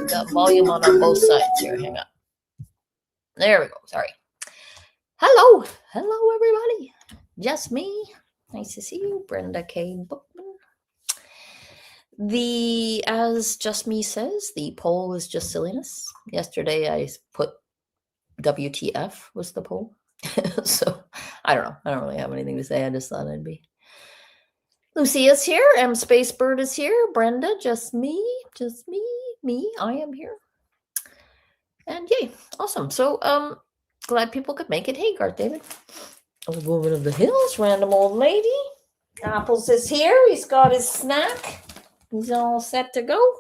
got volume on both sides here. Hang on. There we go. Sorry. Hello, everybody. Just me. Nice to see you, Brenda K. Bookman. As Just Me says, the poll is just silliness. Yesterday I put WTF was the poll. So I don't know. I don't really have anything to say. I just thought I'd be. Lucia's here. M Space Bird is here. Brenda, just me. I am here. And yay, awesome. So glad people could make it. Hey, Garth David. Old woman of the hills, random old lady. Apples is here. He's got his snack. He's all set to go.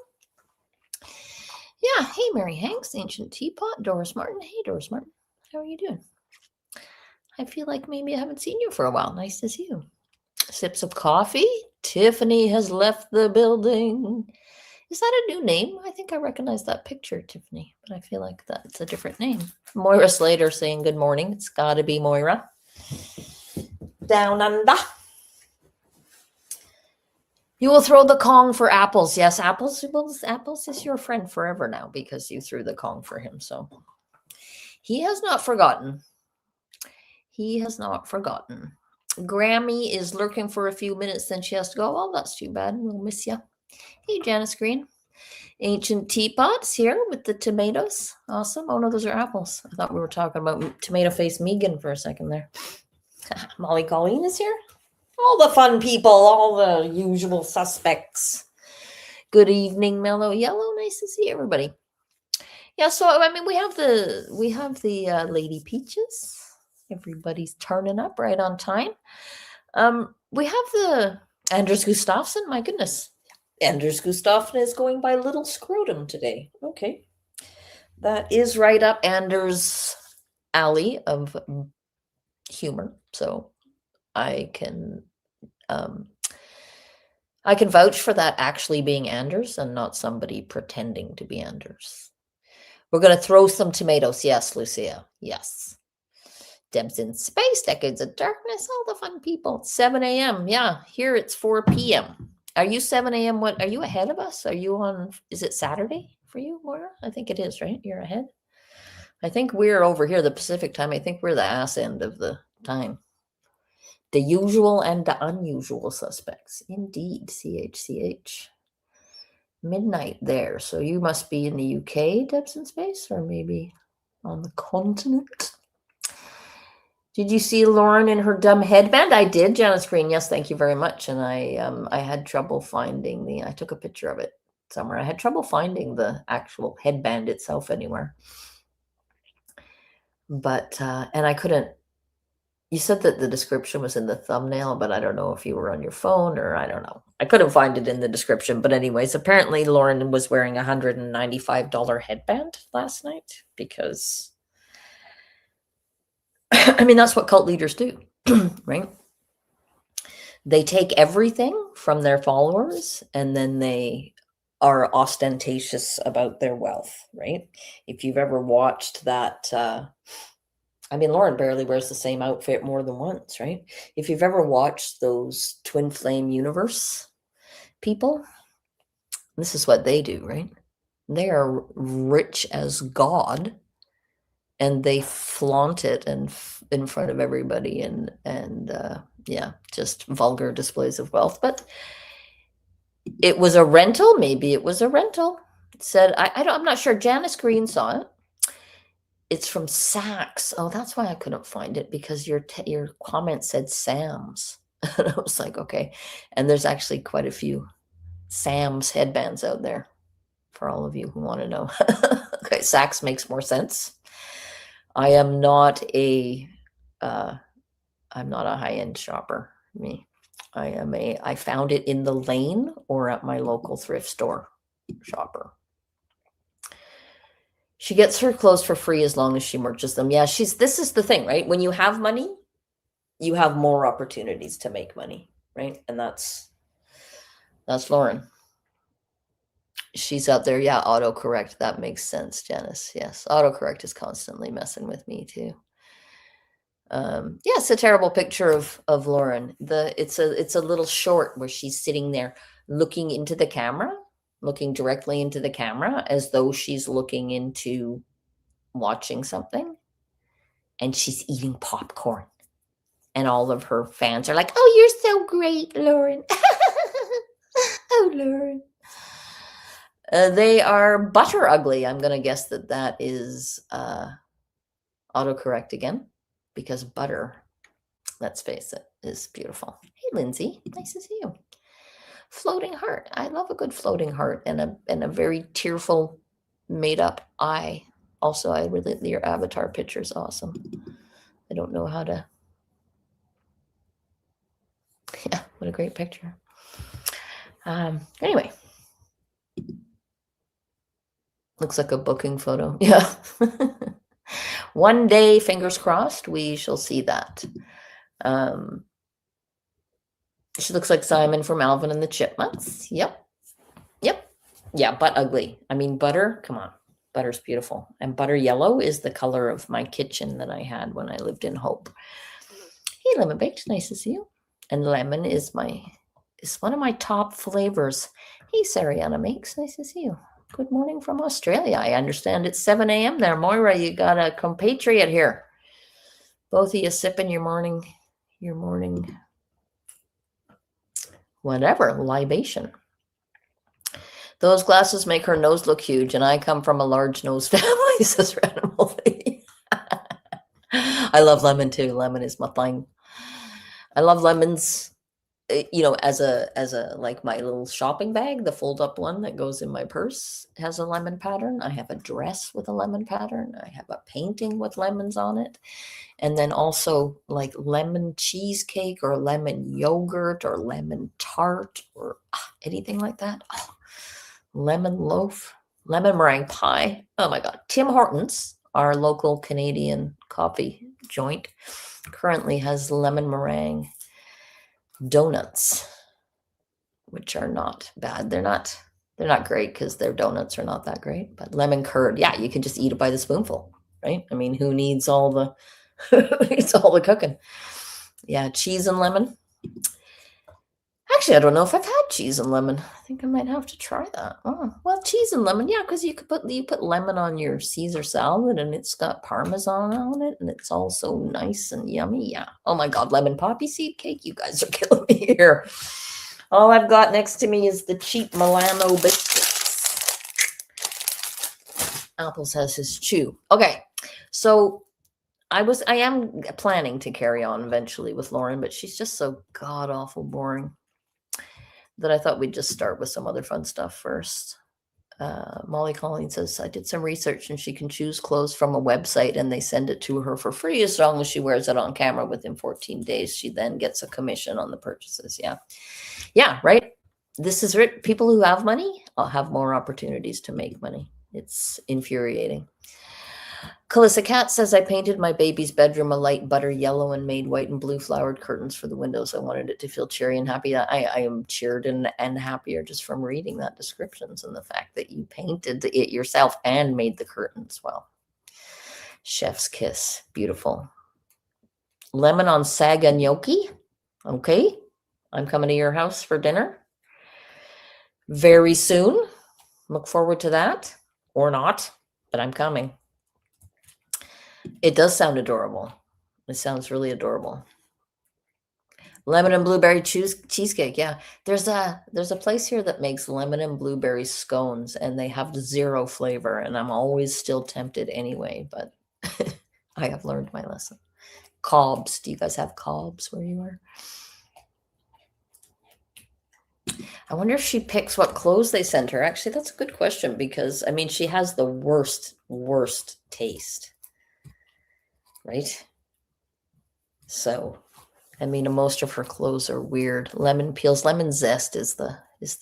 Yeah. Hey, Mary Hanks, Ancient Teapot, Doris Martin. Hey, Doris Martin. How are you doing? I feel like maybe I haven't seen you for a while. Nice to see you. Sips of coffee. Tiffany has left the building. Is that a new name? I think I recognize that picture, Tiffany, but I feel like that's a different name. Moira Slater saying good morning. It's got to be Moira. Down under. You will throw the Kong for Apples. Yes, Apples. Well, Apples is your friend forever now because you threw the Kong for him. So he has not forgotten. He has not forgotten. Grammy is lurking for a few minutes, then she has to go. Oh, that's too bad. We'll miss you. Hey, Janice Green. Ancient Teapots here with the tomatoes. Awesome. Oh, no, those are apples. I thought we were talking about tomato face Megan for a second there. Molly Colleen is here. All the fun people, all the usual suspects. Good evening, Mellow Yellow. Nice to see everybody. Yeah, so I mean, we have the Lady Peaches. Everybody's turning up right on time. We have the Anders Gustafsson. My goodness. Anders Gustafsson is going by Little Scrotum today. Okay. That is right up Anders' alley of humor. So I can vouch for that actually being Anders and not somebody pretending to be Anders. We're going to throw some tomatoes. Yes, Lucia. Yes. Deb's in space, decades of darkness, all the fun people. 7 a.m. Yeah, here it's 4 p.m. Are you 7 a.m.? What are you ahead of us? Are you on? Is it Saturday for you, Moira? I think it is, right? You're ahead. I think we're over here, the Pacific time. I think we're the ass end of the time. The usual and the unusual suspects. Indeed, CHCH. Midnight there. So you must be in the UK, Deb's in space, or maybe on the continent. Did you see Lauren in her dumb headband? I did, Janice Green. Yes, thank you very much. And I had trouble finding I took a picture of it somewhere. I had trouble finding the actual headband itself anywhere. But, and I couldn't, you said that the description was in the thumbnail, but I don't know if you were on your phone or I don't know. I couldn't find it in the description. But anyways, apparently Lauren was wearing a $195 headband last night because... I mean, that's what cult leaders do, right? They take everything from their followers and then they are ostentatious about their wealth, right? If you've ever watched that, I mean, Lauren barely wears the same outfit more than once, right? If you've ever watched those Twin Flame Universe people, this is what they do, right? They are rich as God. And they flaunt it and in front of everybody, and yeah, just vulgar displays of wealth. But it was a rental. Maybe it was a rental. It said I'm not sure. Janice Green saw it. It's from Saks. Oh, that's why I couldn't find it because your comment said Sam's. And I was like, okay. And there's actually quite a few Sam's headbands out there for all of you who want to know. Okay, Saks makes more sense. I am not a high-end shopper. I found it in the lane or at my local thrift store shopper. She gets her clothes for free as long as she merches them. Yeah, this is the thing, right? When you have money, you have more opportunities to make money, right? And that's Lauren. She's out there. Yeah, autocorrect. That makes sense, Janice. Yes, autocorrect is constantly messing with me too. Yeah, it's a terrible picture of Lauren. It's a little short where she's sitting there looking into the camera. looking directly into the camera as though she's looking into watching something, and she's eating popcorn. And all of her fans are like, "Oh, you're so great, Lauren." Oh, Lauren. They are butter ugly. I'm going to guess that is autocorrect again, because butter, let's face it, is beautiful. Hey, Lindsay, nice to see you. Floating heart. I love a good floating heart and a very tearful, made up eye. Also, I really, your avatar picture is awesome. I don't know how to. Yeah, what a great picture. Anyway, looks like a booking photo. Yeah. One day, fingers crossed, we shall see that. She looks like Simon from Alvin and the Chipmunks. Yep. Yep. Yeah, but ugly. I mean, butter, come on. Butter's beautiful. And butter yellow is the color of my kitchen that I had when I lived in Hope. Hey, Lemon Baked, nice to see you. And lemon is one of my top flavors. Hey, Sariana Makes, nice to see you. Good morning from Australia. I understand it's 7 a.m. there. Moira, you got a compatriot here. Both of you sipping your morning, whatever, libation. Those glasses make her nose look huge, and I come from a large nose family, says Random Lady. I love lemon too. Lemon is my thing. I love lemons. You know, as a like my little shopping bag, the fold up one that goes in my purse has a lemon pattern. I have a dress with a lemon pattern. I have a painting with lemons on it. And then also like lemon cheesecake or lemon yogurt or lemon tart or anything like that. Oh, lemon loaf, lemon meringue pie. Oh my God. Tim Hortons, our local Canadian coffee joint, currently has lemon meringue donuts, which are not bad. They're not great because their donuts are not that great, but lemon curd, yeah, you can just eat it by the spoonful, right? I mean, who needs all the cooking? Yeah, cheese and lemon. Actually, I don't know if I've had cheese and lemon. I think I might have to try that. Oh, well, cheese and lemon, yeah, because you put lemon on your Caesar salad and it's got Parmesan on it and it's also nice and yummy. Yeah. Oh my God, lemon poppy seed cake. You guys are killing me here. All I've got next to me is the cheap Milano biscuits. Apples has his chew. Okay, so I am planning to carry on eventually with Lauren, but she's just so god awful boring that I thought we'd just start with some other fun stuff first. Molly Colleen says, I did some research and she can choose clothes from a website and they send it to her for free as long as she wears it on camera within 14 days. She then gets a commission on the purchases. Yeah. Yeah, right. This is it. People who have money have more opportunities to make money. It's infuriating. Calissa Cat says, I painted my baby's bedroom a light butter yellow and made white and blue flowered curtains for the windows. I wanted it to feel cheery and happy. I am cheered and happier just from reading that descriptions and the fact that you painted it yourself and made the curtains. Well, chef's kiss. Beautiful. Lemon on saga gnocchi. Okay. I'm coming to your house for dinner very soon. Look forward to that, or not, but I'm coming. It does sound adorable. It sounds really adorable. Lemon and blueberry cheesecake. Yeah, there's a place here that makes lemon and blueberry scones, and they have zero flavor, and I'm always still tempted anyway. But I have learned my lesson. Cobs. Do you guys have cobs where you are? I wonder if she picks what clothes they send her. Actually, that's a good question because, I mean, she has the worst taste, right? So, I mean, most of her clothes are weird. Lemon peels, lemon zest is the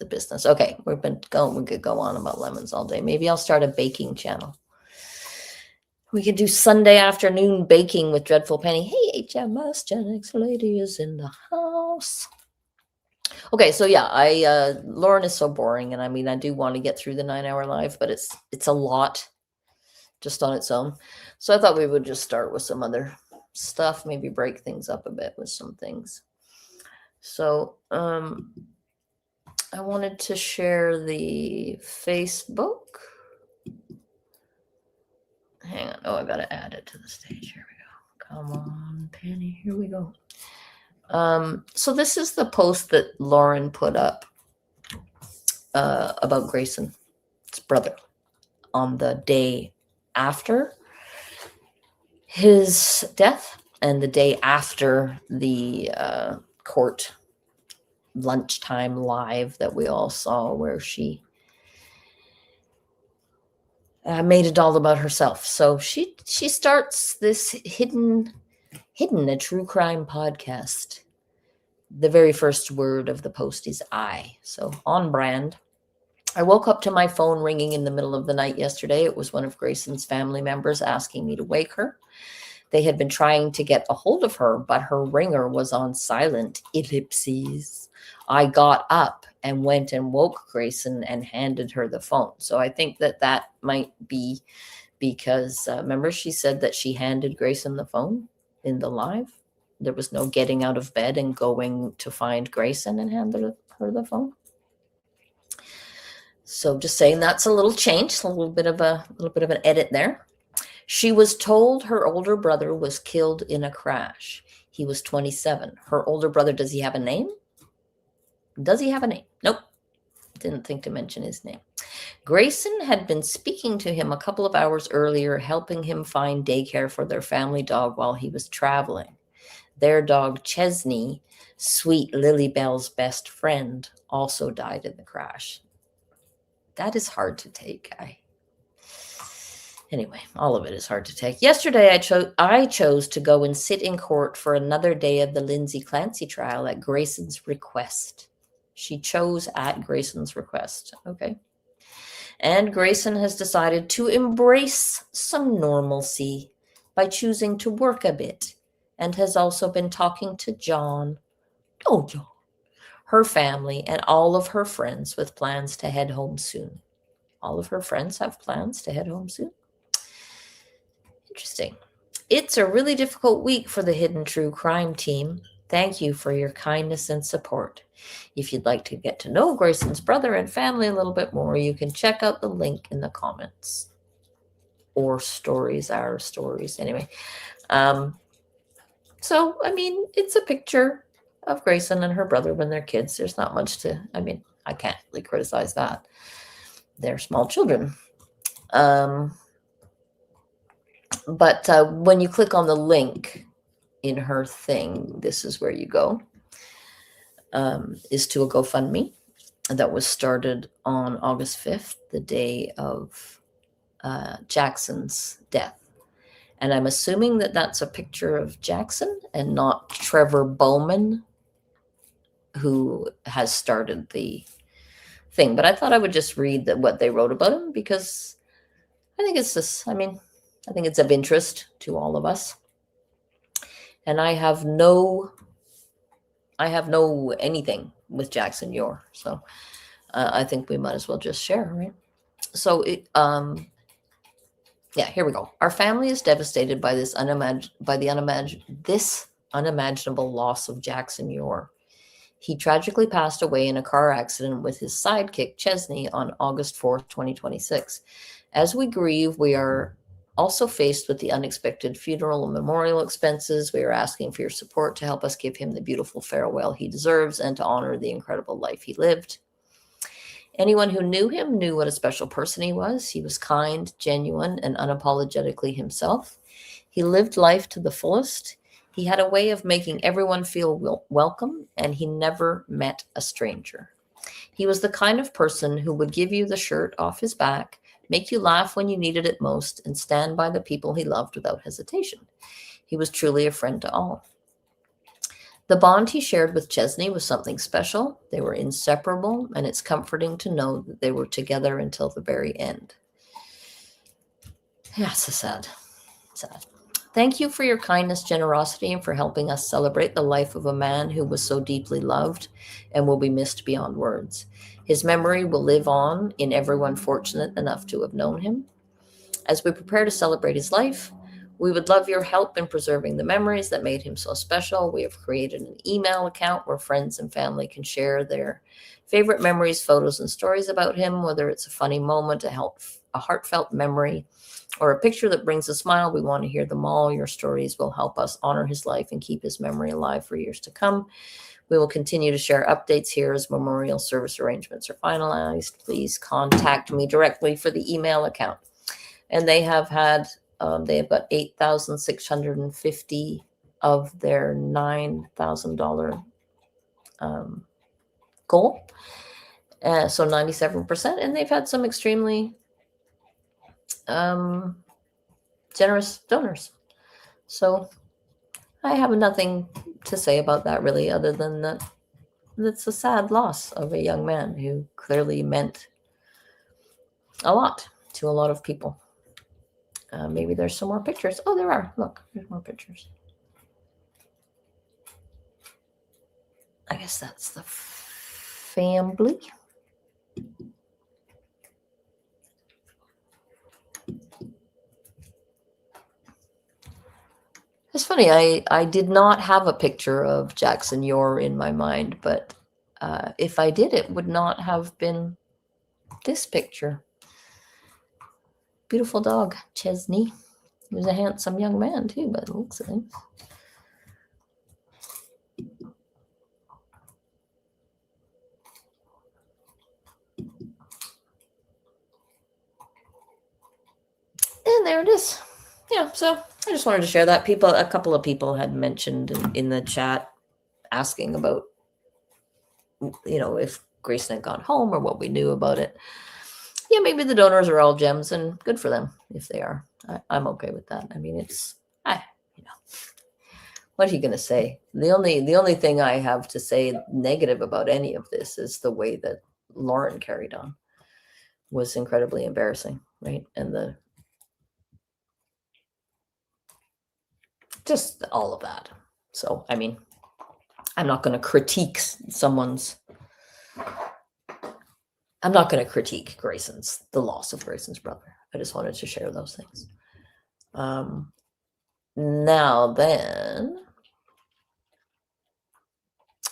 business. Okay, we could go on about lemons all day. Maybe I'll start a baking channel. We could do Sunday afternoon baking with Dreadful Penny. Hey, HMS Gen X lady is in the house. Okay, so yeah, Lauren is so boring, and I mean, I do want to get through the 9-hour live, but it's a lot just on its own. So I thought we would just start with some other stuff, maybe break things up a bit with some things. So I wanted to share the Facebook. Hang on. Oh, I got to add it to the stage. Here we go. Come on, Penny. Here we go. So this is the post that Lauren put up about Grayson's brother on the day after his death and the day after the court lunchtime live that we all saw, where she made it all about herself. So she starts this hidden a true crime podcast. The very first word of the post is I. So on brand. I woke up to my phone ringing in the middle of the night yesterday. It was one of Grayson's family members asking me to wake her. They had been trying to get a hold of her, but her ringer was on silent. Ellipses. I got up and went and woke Grayson and handed her the phone. So I think that might be because, remember, she said that she handed Grayson the phone in the live. There was no getting out of bed and going to find Grayson and hand her the phone. So just saying, that's a little change, a little bit of an edit there. She was told her older brother was killed in a crash. He was 27. Her older brother, does he have a name? Does he have a name? Nope. Didn't think to mention his name. Grayson had been speaking to him a couple of hours earlier, helping him find daycare for their family dog while he was traveling. Their dog, Chesney, sweet Lilybell's best friend, also died in the crash. That is hard to take. Anyway, all of it is hard to take. Yesterday, I chose to go and sit in court for another day of the Lindsay Clancy trial at Grayson's request. She chose at Grayson's request. Okay. And Grayson has decided to embrace some normalcy by choosing to work a bit, and has also been talking to John, her family, and all of her friends with plans to head home soon. All of her friends have plans to head home soon. Interesting. It's a really difficult week for the Hidden True Crime team. Thank you for your kindness and support. If you'd like to get to know Grayson's brother and family a little bit more, you can check out the link in the comments. Or stories, our stories. Anyway. So, I mean, it's a picture of Grayson and her brother when they're kids. There's not much to, I can't really criticize that. They're small children. But when you click on the link in her thing, this is where you go, is to a GoFundMe that was started on August 5th, the day of Jackson's death. And I'm assuming that that's a picture of Jackson and not Trevor Bowman, who has started the thing. But I thought I would just read what they wrote about him, because I think it's just, I think it's of interest to all of us. And I have no anything with Jackson Ure. So I think we might as well just share, right? So yeah, here we go. Our family is devastated by this unimaginable loss of Jackson Ure. He tragically passed away in a car accident with his sidekick, Chesney, on August 4th, 2026. As we grieve, we are also faced with the unexpected funeral and memorial expenses. We are asking for your support to help us give him the beautiful farewell he deserves and to honor the incredible life he lived. Anyone who knew him knew what a special person he was. He was kind, genuine, and unapologetically himself. He lived life to the fullest. He had a way of making everyone feel welcome, and he never met a stranger. He was the kind of person who would give you the shirt off his back, make you laugh when you needed it most, and stand by the people he loved without hesitation. He was truly a friend to all. The bond he shared with Chesney was something special. They were inseparable, and it's comforting to know that they were together until the very end. Yeah, it's so sad. Sad. Thank you for your kindness, generosity, and for helping us celebrate the life of a man who was so deeply loved and will be missed beyond words. His memory will live on in everyone fortunate enough to have known him. As we prepare to celebrate his life, We would love your help in preserving the memories that made him so special. We have created an email account where friends and family can share their favorite memories, photos, and stories about him, whether it's a funny moment, a heartfelt memory, or a picture that brings a smile. We want to hear them all. Your stories will help us honor his life and keep his memory alive for years to come. We will continue to share updates here as memorial service arrangements are finalized. Please contact me directly for the email account. And they have got 8,650 of their $9,000 goal. So 97%. And they've had some extremely generous donors. So I have nothing to say about that really, other than that it's a sad loss of a young man who clearly meant a lot to a lot of people. Maybe there's some more pictures. Oh, there are. Look, there's more pictures. I guess that's the family. It's funny. I did not have a picture of Jackson Yor in my mind, but if I did, it would not have been this picture. Beautiful dog, Chesney. He was a handsome young man too, by the looks of things. And there it is. Yeah, so I just wanted to share that. A couple of people had mentioned in the chat asking about, if Grayson had gone home or what we knew about it. Yeah, maybe the donors are all gems, and good for them if they are. I'm okay with that. I mean, what are you going to say? The only thing I have to say negative about any of this is the way that Lauren carried on was incredibly embarrassing, right? And just all of that. So, I mean, I'm not going to critique the loss of Grayson's brother. I just wanted to share those things. Now then,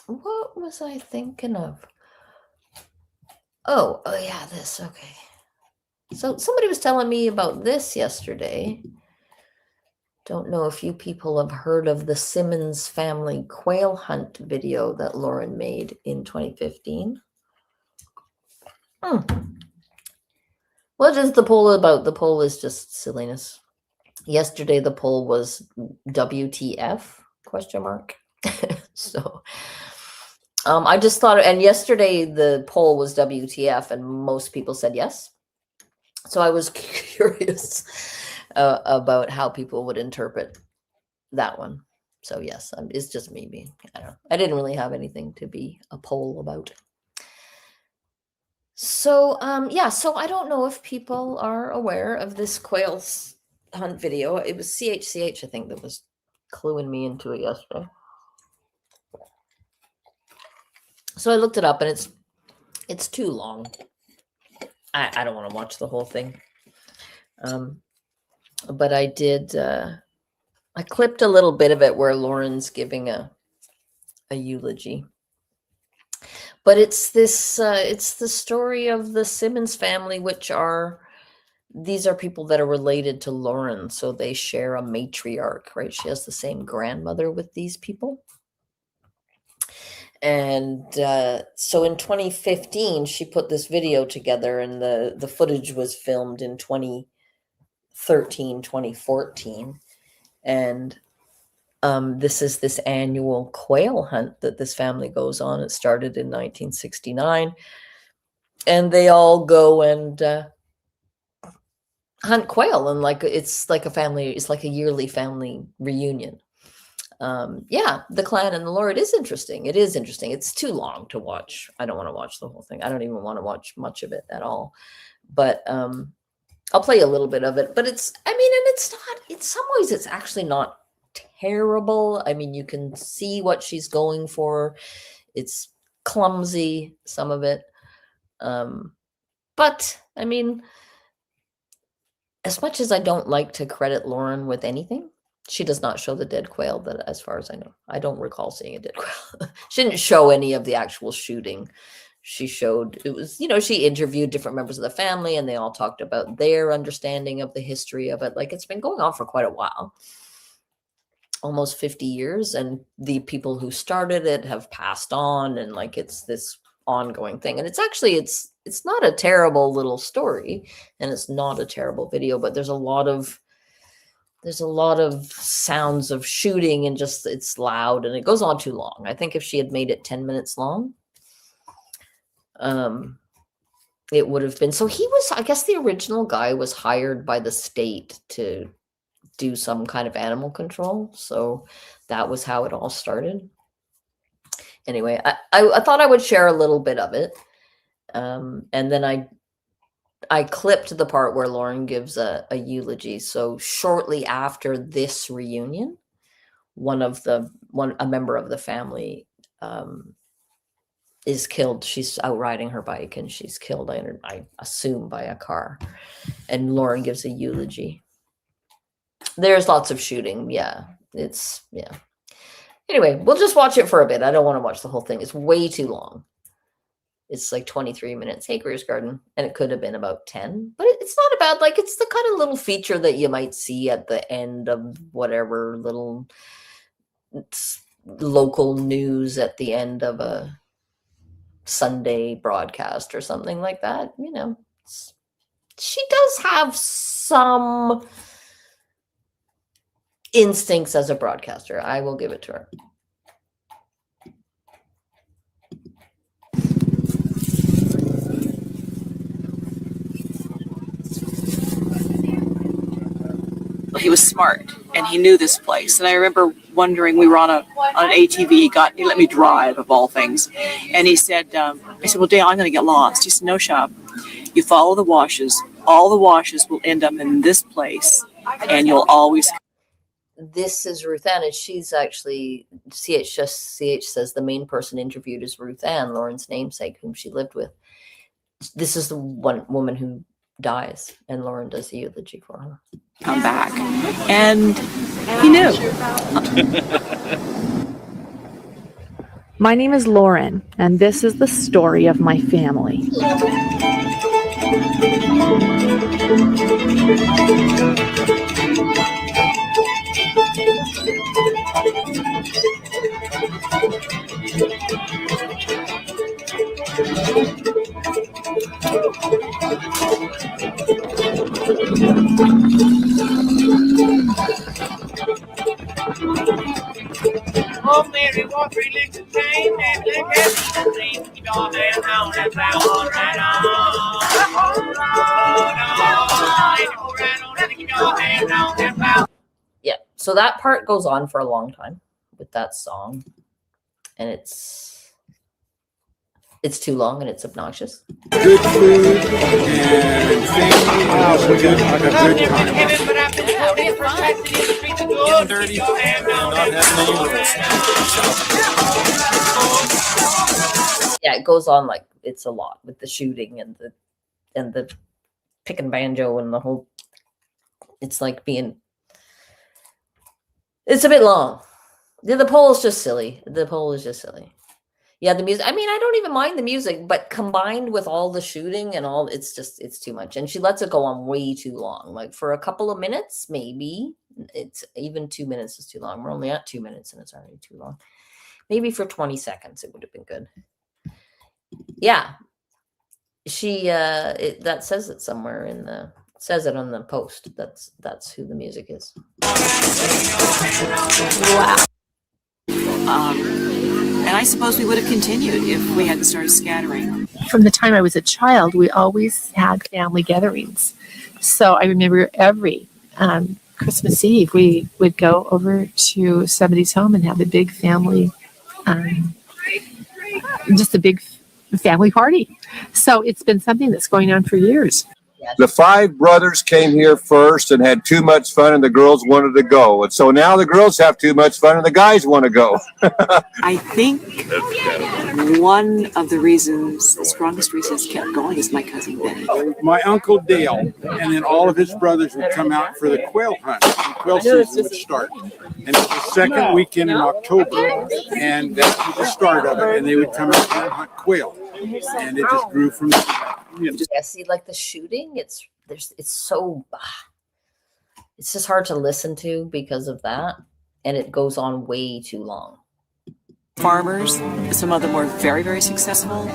what was I thinking of? Oh yeah, this. Okay. So somebody was telling me about this yesterday. Don't know if you people have heard of the Simmons family quail hunt video that Lauren made in 2015. What is the poll about? The poll is just silliness. Yesterday, the poll was WTF, ? So I just thought, and yesterday the poll was WTF, and most people said yes. So I was curious about how people would interpret that one. So yes, it's just me being, I don't know. I didn't really have anything to be a poll about. So yeah, so I don't know if people are aware of this quail hunt video. It was CHCH, I think, that was cluing me into it yesterday. So I looked it up, and it's too long. I don't want to watch the whole thing. But I did. I clipped a little bit of it where Lauren's giving a eulogy. But it's this. It's the story of the Simmons family, these are people that are related to Lauren, so they share a matriarch, right? She has the same grandmother with these people. And so in 2015, she put this video together, and the footage was filmed in 2013, 2014. And this is this annual quail hunt that this family goes on. It started in 1969. And they all go and hunt quail, and it's like a yearly family reunion. Yeah, the clan and the lore, it is interesting. It's too long to watch. I don't want to watch the whole thing. I don't even want to watch much of it at all. But I'll play a little bit of it. But it's not, in some ways, it's actually not terrible. I mean, you can see what she's going for. It's clumsy, some of it. But I mean, as much as I don't like to credit Lauren with anything, she does not show the dead quail, that as far as I know. I don't recall seeing a dead quail. She didn't show any of the actual shooting. She showed, it was, she interviewed different members of the family, and they all talked about their understanding of the history of it. Like, it's been going on for quite a while, almost 50 years, and the people who started it have passed on, and like, it's this ongoing thing. And it's actually, it's not a terrible little story, and it's not a terrible video, but there's a lot of sounds of shooting, and just, it's loud, and it goes on too long. I think if she had made it 10 minutes long, it would have been. So he was, I guess the original guy was hired by the state to do some kind of animal control. So that was how it all started. Anyway, I thought I would share a little bit of it. And then I clipped the part where Lauren gives a eulogy. So shortly after this reunion, a member of the family is killed. She's out riding her bike, and she's killed, I assume, by a car. And Lauren gives a eulogy. There's lots of shooting. Yeah. Anyway, we'll just watch it for a bit. I don't want to watch the whole thing. It's way too long. It's like 23 minutes. Hey, Careers Garden. And it could have been about 10, but it's not a bad, like, it's the kind of little feature that you might see at the end of whatever little local news at the end of a Sunday broadcast or something like that. She does have some instincts as a broadcaster. I will give it to her. He was smart, and he knew this place. And I remember wondering, we were on an ATV. He let me drive, of all things. And he said, I said, well, Dale, I'm going to get lost. He said, no, Shop. You follow the washes. All the washes will end up in this place, and you'll always. This is Ruth Ann, and she's actually, CH says the main person interviewed is Ruth Ann, Lauren's namesake, whom she lived with. This is the one woman who dies, and Lauren does the eulogy for her. Come back. And he knew. My name is Lauren, and this is the story of my family. Oh, Mary, walk three legs and train, and let Kathy dream. Keep your hand down and plow on right on. Yeah, so that part goes on for a long time with that song, and it's too long and it's obnoxious. Good food and family. Wow, we got a good time. Getting dirty and not having any rules. Yeah, it goes on like it's a lot with the shooting and the picking banjo and the whole. It's like it's a bit long. The poll is just silly. Yeah, the music. I mean, I don't even mind the music, but combined with all the shooting and all, it's too much. And she lets it go on way too long. Like for a couple of minutes, maybe. It's even 2 minutes is too long. We're only at 2 minutes and it's already too long. Maybe for 20 seconds, it would have been good. Yeah. She, that says it somewhere says it on the post. That's who the music is. Wow. And I suppose we would have continued if we hadn't started scattering. From the time I was a child, we always had family gatherings. So I remember every Christmas Eve, we would go over to somebody's home and have a big family, just a big family party. So it's been something that's going on for years. The 5 brothers came here first and had too much fun, and the girls wanted to go. And so now the girls have too much fun, and the guys want to go. I think one of the strongest reasons kept going is my cousin Benny. My uncle Dale, and then all of his brothers would come out for the quail hunt. The quail season would start. And it's the second weekend in October, and that was the start of it. And they would come out and hunt quail. And it just grew from there. Yeah, see, like the shooting, it's so it's just hard to listen to because of that, and it goes on way too long. Farmers, some of them were very, very successful.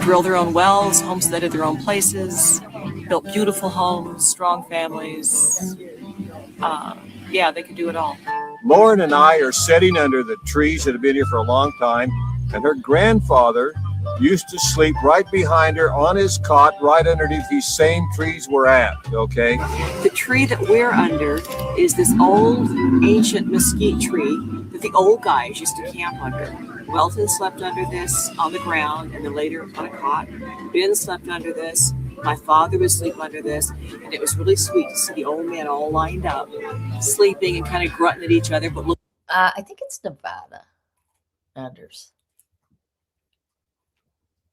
Drilled their own wells, homesteaded their own places, built beautiful homes, strong families. Yeah, they could do it all. Lauren and I are sitting under the trees that have been here for a long time, and her grandfather used to sleep right behind her on his cot, right underneath these same trees we're at, okay? The tree that we're under is this old, ancient mesquite tree that the old guys used to camp under. Welton slept under this on the ground and then later on a cot. Ben slept under this. My father would sleep under this. And it was really sweet to see the old men all lined up, sleeping and kind of grunting at each other. But look, I think it's Nevada. Anders.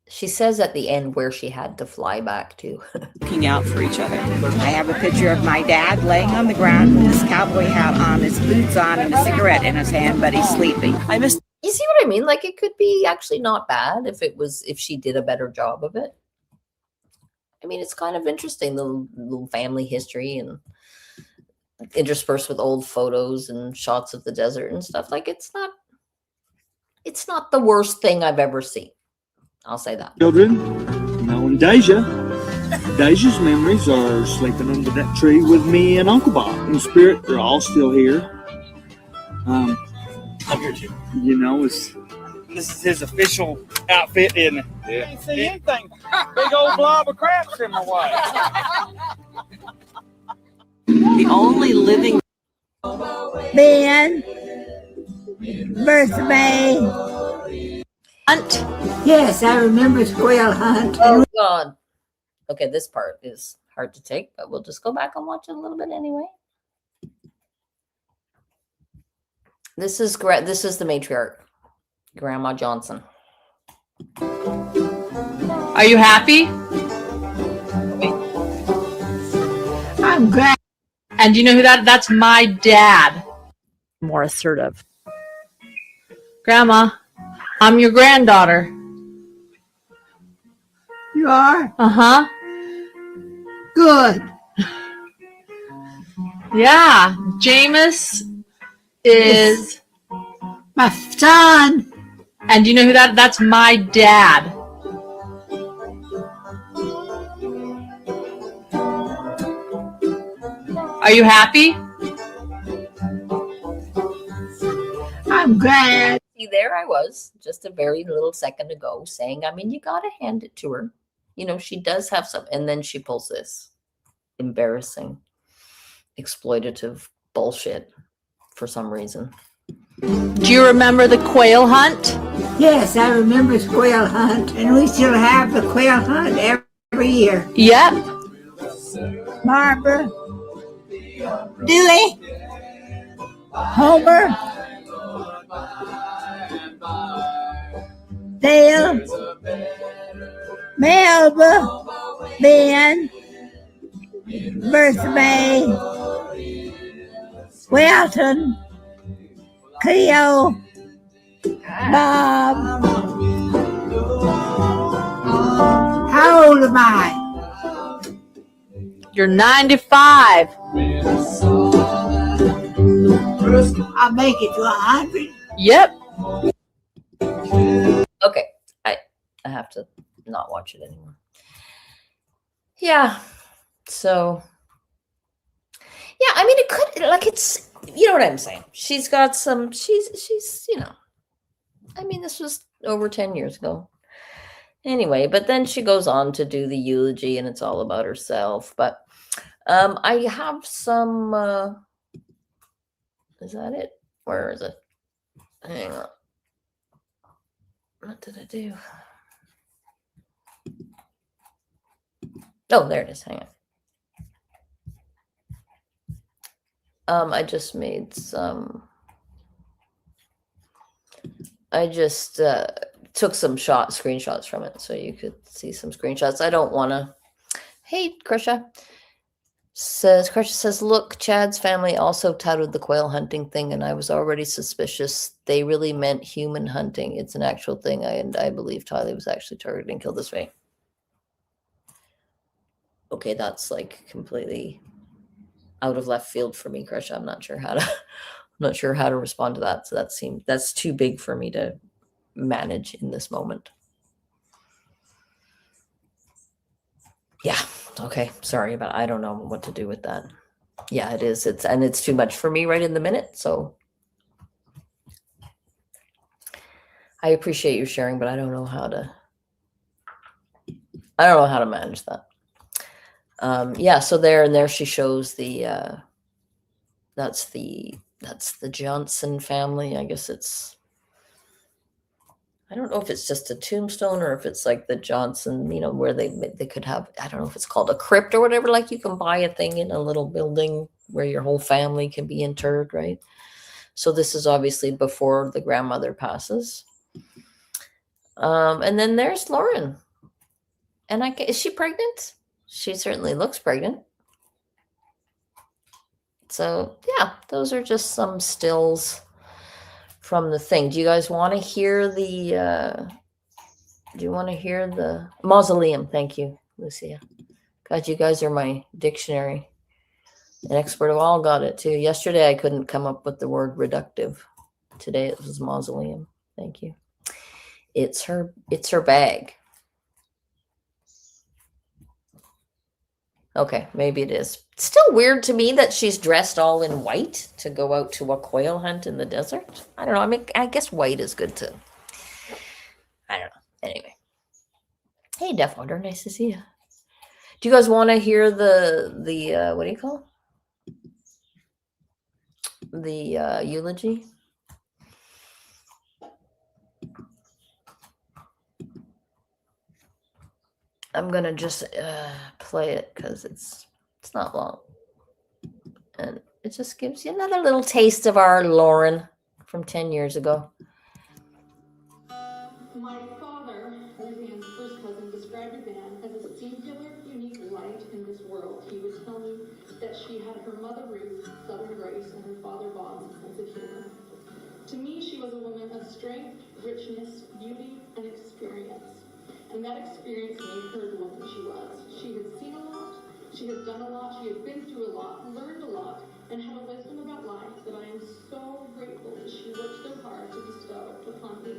She says at the end where she had to fly back to. looking out for each other. I have a picture of my dad laying on the ground with his cowboy hat on, his boots on, and a cigarette in his hand, but he's sleeping. I miss. You see what I mean? Like it could be actually not bad if she did a better job of it. I mean, it's kind of interesting, the little family history and interspersed with old photos and shots of the desert and stuff. Like it's not the worst thing I've ever seen. I'll say that. Children, Mel and Deja's memories are sleeping under that tree with me and Uncle Bob. In spirit, they're all still here. I'm here too. You know, this is his official outfit, isn't it? Yeah. Can't see anything. Big old blob of crap's in my way. The only living Ben, birthday Hunt. Yes, I remember Squirrel Hunt. Oh God. Okay, this part is hard to take, but we'll just go back and watch it a little bit anyway. This is the matriarch, Grandma Johnson. Are you happy? I'm glad. And you know who that's my dad. More assertive. Grandma, I'm your granddaughter. You are? Uh-huh. Good. Yeah. Jameis is my son. And you know who that's my dad. Are you happy? I'm glad. See, there I was just a very little second ago saying, I mean, you got to hand it to her. You know, she does have some, and then she pulls this embarrassing, exploitative bullshit for some reason. Do you remember the quail hunt? Yes, I remember Squirrel Hunt, and we still have the quail hunt every year. Yep. Barbara, Dewey, Homer, Dale, Melba, Ben, Birthday, Welton, Cleo, Bob. How old am I? You're 95. I'll make it to 100. Yep. Okay, I have to not watch it anymore. Yeah. So yeah, I mean it could, like, it's, you know what I'm saying. She's got some, she's, you know, I mean, this was over 10 years ago. Anyway, but then she goes on to do the eulogy and it's all about herself. But I have some is that it? Where is it? Hang on. What did I do? Oh, there it is. Hang on. I just made some. I just took some screenshots from it, so you could see some screenshots. I don't want to. Hey, Krisha says, look, Chad's family also touted the quail hunting thing, and I was already suspicious. They really meant human hunting. It's an actual thing, and I believe Tyler was actually targeted and killed this way. Okay, that's like completely out of left field for me, Krisha. I'm not sure how to respond to that. So that's too big for me to manage in this moment. Yeah. Okay. Sorry about. I don't know what to do with that. Yeah, it is. It's too much for me right in the minute. So I appreciate you sharing, but I don't know how to manage that. Yeah. So there she shows the. That's the Johnson family. I guess I don't know if it's just a tombstone or if it's like the Johnson, where they could have, I don't know if it's called a crypt or whatever, like you can buy a thing in a little building where your whole family can be interred, right? So this is obviously before the grandmother passes. And then there's Lauren. And is she pregnant? She certainly looks pregnant. So yeah, those are just some stills from the thing. Do you guys want to hear the mausoleum? Thank you, Lucia. God, you guys are my dictionary. An expert of all got it too. Yesterday I couldn't come up with the word reductive. Today it was mausoleum. Thank you. It's her bag. Okay, maybe it is. It's still weird to me that she's dressed all in white to go out to a quail hunt in the desert. I don't know. I mean, I guess white is good too. I don't know. Anyway. Hey, Deaf Wonder. Nice to see you. Do you guys want to hear the what do you call the eulogy? I'm gonna just play it because it's not long, and it just gives you another little taste of our Lauren from 10 years ago. My father, Ruthan's first cousin, described Ruthan as a singular, unique light in this world. He would tell me that she had her mother Ruth, Southern grace, and her father Bob's sense of humor. To me, she was a woman of strength, richness, beauty, and experience. And that experience made her the woman she was. She had seen a lot, she had done a lot, she had been through a lot, learned a lot, and had a wisdom about life that I am so grateful that she worked so hard to bestow upon me.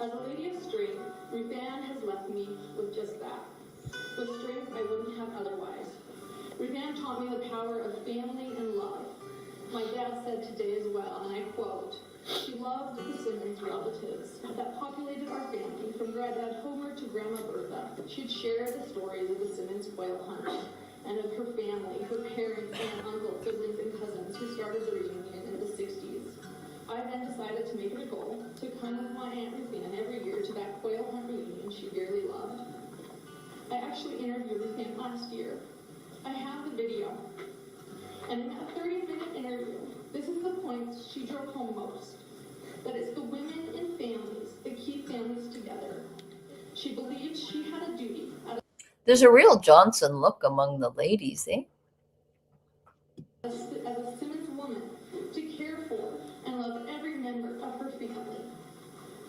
As a lady of strength, Ruthan has left me with just that. With strength I wouldn't have otherwise. Ruthan taught me the power of family and love. My dad said today as well, and I quote, she loved the Simmons relatives that populated our family, from Granddad Homer to Grandma Bertha. She'd share the stories of the Simmons quail hunt and of her family, her parents, and uncle, siblings, and cousins who started the reunion in the 60s. I then decided to make it a goal to come with my Aunt Ruthan every year to that quail hunt reunion she dearly loved. I actually interviewed Ruthan last year. I have the video. And in that 30-minute interview, this is the point she drove home most. That it's the women and families that keep families together. She believed she had a duty. There's a real Johnson look among the ladies, eh? As a Simmons woman, to care for and love every member of her family.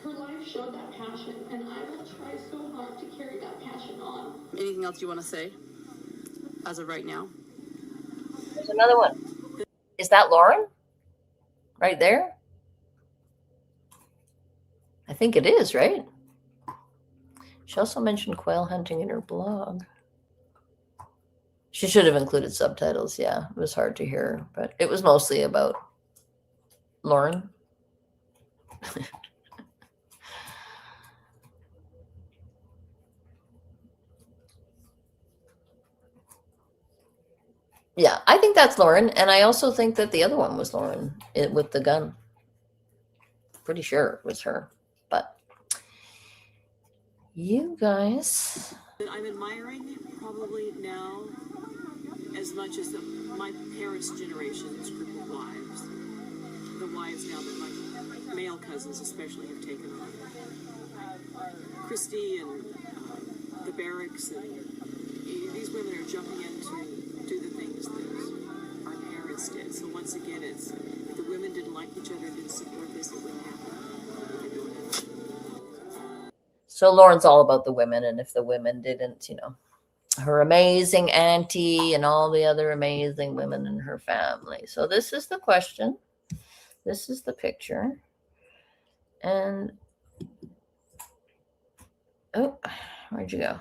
Her life showed that passion, and I will try so hard to carry that passion on. Anything else you want to say as of right now? There's another one. Is that Lauren? Right there? I think it is, right? She also mentioned quail hunting in her blog. She should have included subtitles. Yeah, it was hard to hear, but it was mostly about Lauren. Yeah, I think that's Lauren, and I also think that the other one was Lauren with the gun. Pretty sure it was her, but You guys. I'm admiring probably now as much as my parents' generation's group of wives. The wives now that my male cousins especially have taken on. Christy and the barracks, and these women are jumping in to do the things that our parents did. So once again, it's if the women didn't like each other and didn't support this, it wouldn't happen. So Lauren's all about the women, and if the women didn't, you know, her amazing auntie and all the other amazing women in her family. So this is the question. This is the picture. And oh, where'd you go?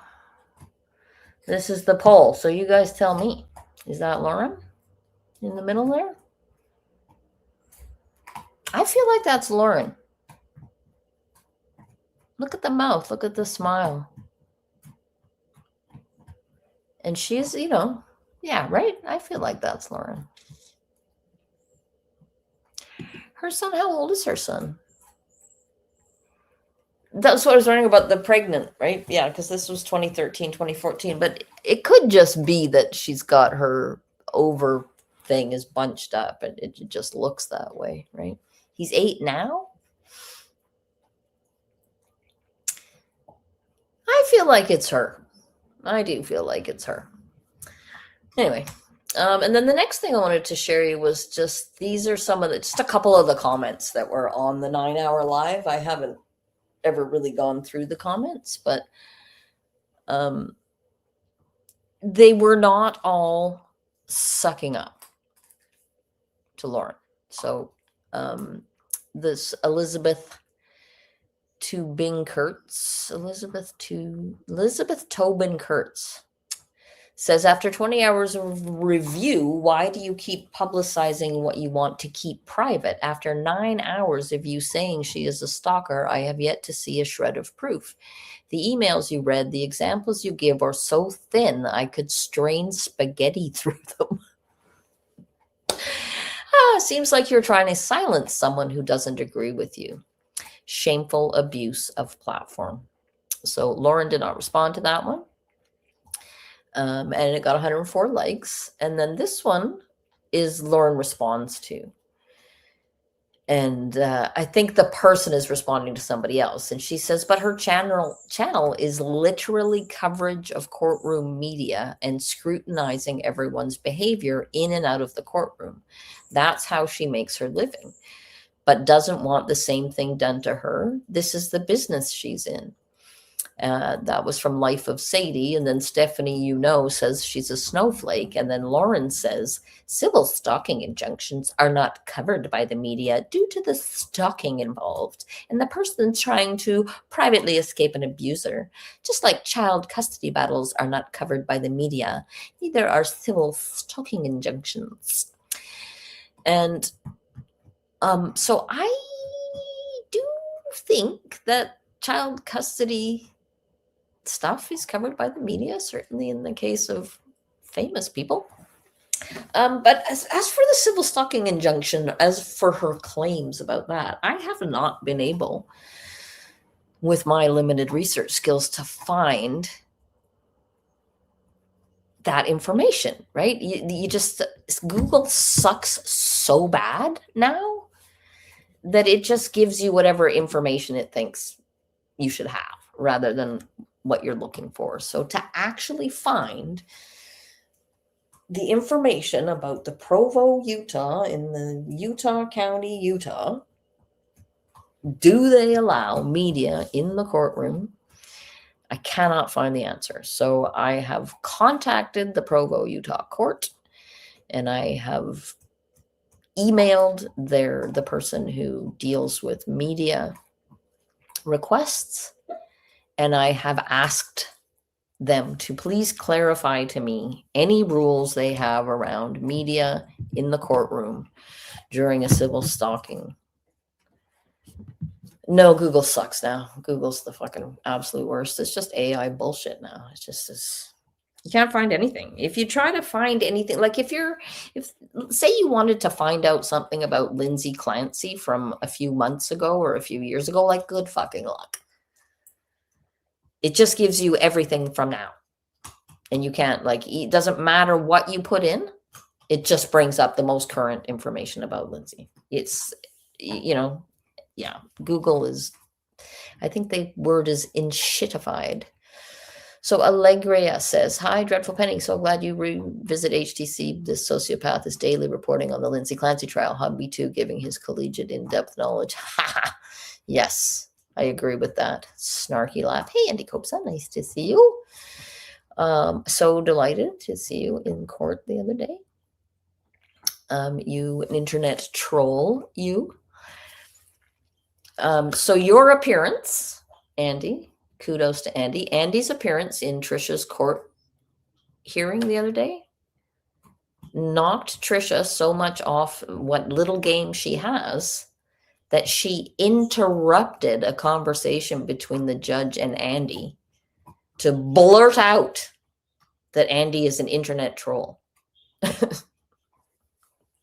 This is the poll. So you guys tell me. Is that Lauren in the middle there? I feel like that's Lauren. Look at the mouth. Look at the smile. And she's, you know, yeah, right? I feel like that's Lauren. Her son, how old is her son? That's what I was wondering about the pregnant, right? Yeah, because this was 2013, 2014. But it could just be that she's got her over thing is bunched up and it just looks that way, right? He's 8 now. I feel like it's her. I do feel like it's her. Anyway, and then the next thing I wanted to share you was just these are some of the, just a couple of the comments that were on the 9-hour live. I haven't ever really gone through the comments, but they were not all sucking up to Lauren. So this Elizabeth Tobin Kurtz says, after 20 hours of review, why do you keep publicizing what you want to keep private? After 9 hours of you saying she is a stalker, I have yet to see a shred of proof. The emails you read, the examples you give are so thin I could strain spaghetti through them. Seems like you're trying to silence someone who doesn't agree with you. Shameful abuse of platform. So Lauren did not respond to that one. And it got 104 likes. And then this one is Lauren responds to. And I think the person is responding to somebody else. And she says, but her channel is literally coverage of courtroom media and scrutinizing everyone's behavior in and out of the courtroom. That's how she makes her living, but doesn't want the same thing done to her. This is the business she's in. That was from Life of Sadie. And then Stephanie, says she's a snowflake. And then Lauren says, civil stalking injunctions are not covered by the media due to the stalking involved and the person trying to privately escape an abuser. Just like child custody battles are not covered by the media, neither are civil stalking injunctions. And so I do think that child custody stuff is covered by the media, certainly in the case of famous people. But as for the civil stalking injunction, as for her claims about that, I have not been able, with my limited research skills, to find that information, right? You just, Google sucks so bad now that it just gives you whatever information it thinks you should have rather than what you're looking for. So to actually find the information about the Provo, Utah, in the Utah County, Utah, do they allow media in the courtroom? I cannot find the answer. So I have contacted the Provo, Utah court, and I have emailed the person who deals with media requests, and I have asked them to please clarify to me any rules they have around media in the courtroom during a civil stalking. No, Google sucks now. Google's the fucking absolute worst. It's just AI bullshit now. It's just this. You can't find anything. If you try to find anything, like if say you wanted to find out something about Lindsay Clancy from a few months ago or a few years ago, like good fucking luck. It just gives you everything from now. And you can't, like, it doesn't matter what you put in. It just brings up the most current information about Lindsay. It's, you know, yeah, Google is, I think the word is inshitified. So Allegria says, hi, Dreadful Penny. So glad you revisit HTC. This sociopath is daily reporting on the Lindsay Clancy trial. Hubby too, giving his collegiate in-depth knowledge. Yes, I agree with that. Snarky laugh. Hey, Andy Copsa, nice to see you. So delighted to see you in court the other day. You an internet troll, you. So your appearance, Andy, kudos to Andy. Andy's appearance in Trisha's court hearing the other day knocked Trisha so much off what little game she has that she interrupted a conversation between the judge and Andy to blurt out that Andy is an internet troll.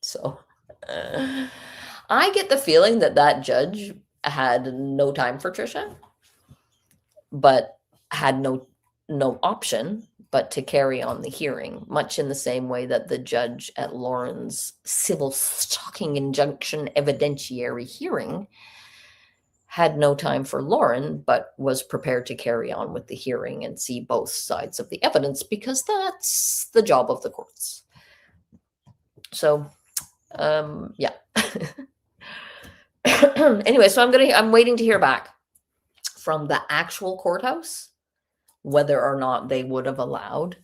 So I get the feeling that that judge had no time for Trisha, but had no option but to carry on the hearing, much in the same way that the judge at Lauren's civil stalking injunction evidentiary hearing had no time for Lauren, but was prepared to carry on with the hearing and see both sides of the evidence, because that's the job of the courts. So, yeah. Anyway, so I'm waiting to hear back from the actual courthouse whether or not they would have allowed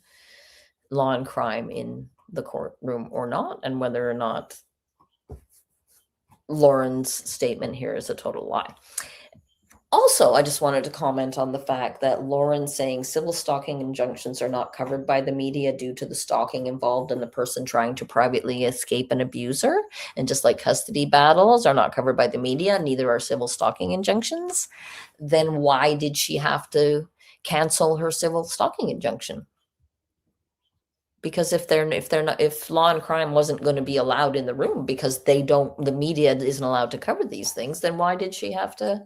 Law and Crime in the courtroom or not, and whether or not Lauren's statement here is a total lie. Also, I just wanted to comment on the fact that Lauren saying civil stalking injunctions are not covered by the media due to the stalking involved in the person trying to privately escape an abuser. And just like custody battles are not covered by the media, neither are civil stalking injunctions. Then why did she have to cancel her civil stalking injunction? Because if Law and Crime wasn't going to be allowed in the room because the media isn't allowed to cover these things, then why did she have to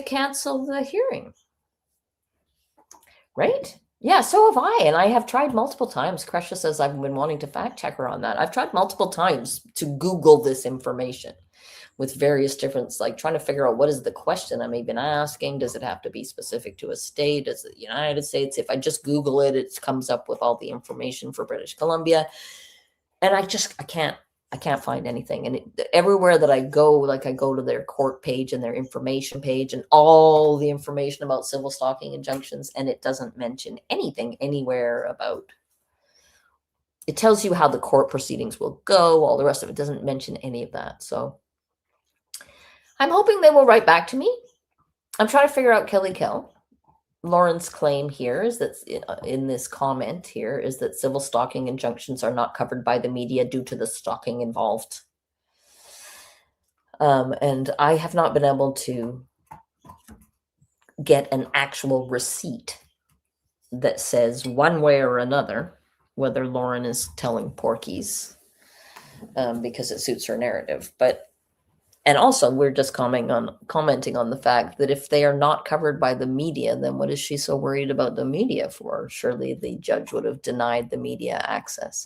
cancel the hearing? Right? Yeah, so have I. And I have tried multiple times. Kresha says I've been wanting to fact check her on that. I've tried multiple times to Google this information with various different, like trying to figure out what is the question I'm even asking. Does it have to be specific to a state? Is it the United States? If I just Google it, it comes up with all the information for British Columbia. And I can't find anything. And everywhere that I go, like I go to their court page and their information page and all the information about civil stalking injunctions, and it doesn't mention anything anywhere about, it tells you how the court proceedings will go. All the rest of it doesn't mention any of that. So I'm hoping they will write back to me. I'm trying to figure out Kelly Kell. Lauren's claim here is that in this comment here is that civil stalking injunctions are not covered by the media due to the stalking involved. And I have not been able to get an actual receipt that says one way or another whether Lauren is telling porkies because it suits her narrative. And also, we're just commenting on the fact that if they are not covered by the media, then what is she so worried about the media for? Surely the judge would have denied the media access.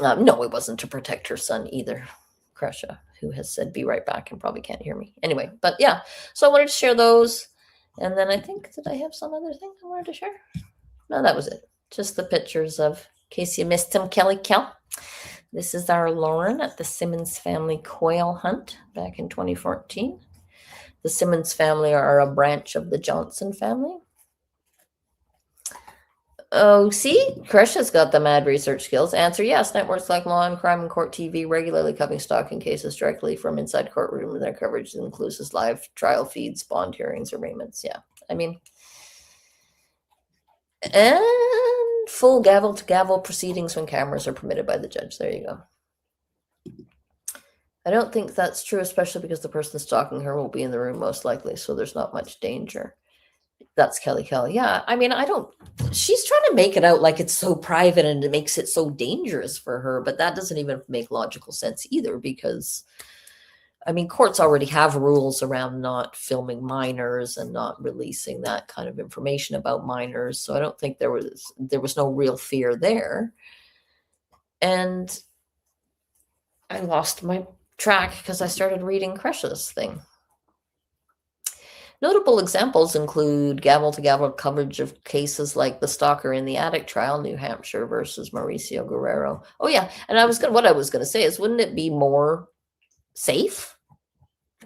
No, it wasn't to protect her son either, Kresha, who has said be right back and probably can't hear me. Anyway, but yeah, so I wanted to share those. And then I think, did I have some other thing I wanted to share? No, that was it. Just the pictures of, in case you missed him, Kelly Kell. This is our Lauren at the Simmons family quail hunt back in 2014. The Simmons family are a branch of the Johnson family. Oh, see? Kresha's got the mad research skills. Answer, yes. Networks like Law and Crime and Court TV regularly covering stalking cases directly from inside courtroom, and their coverage includes live trial feeds, bond hearings, arraignments. Yeah, I mean... And full gavel-to-gavel proceedings when cameras are permitted by the judge. There you go. I don't think that's true, especially because the person stalking her will be in the room most likely, so there's not much danger. That's Kelly Kelly. Yeah, I mean, she's trying to make it out like it's so private and it makes it so dangerous for her, but that doesn't even make logical sense either, because I mean, courts already have rules around not filming minors and not releasing that kind of information about minors. So I don't think there was no real fear there. And I lost my track because I started reading Kresh's thing. Notable examples include gavel-to-gavel coverage of cases like the stalker in the attic trial, New Hampshire versus Mauricio Guerrero. Oh yeah, and what I was going to say is, wouldn't it be more safe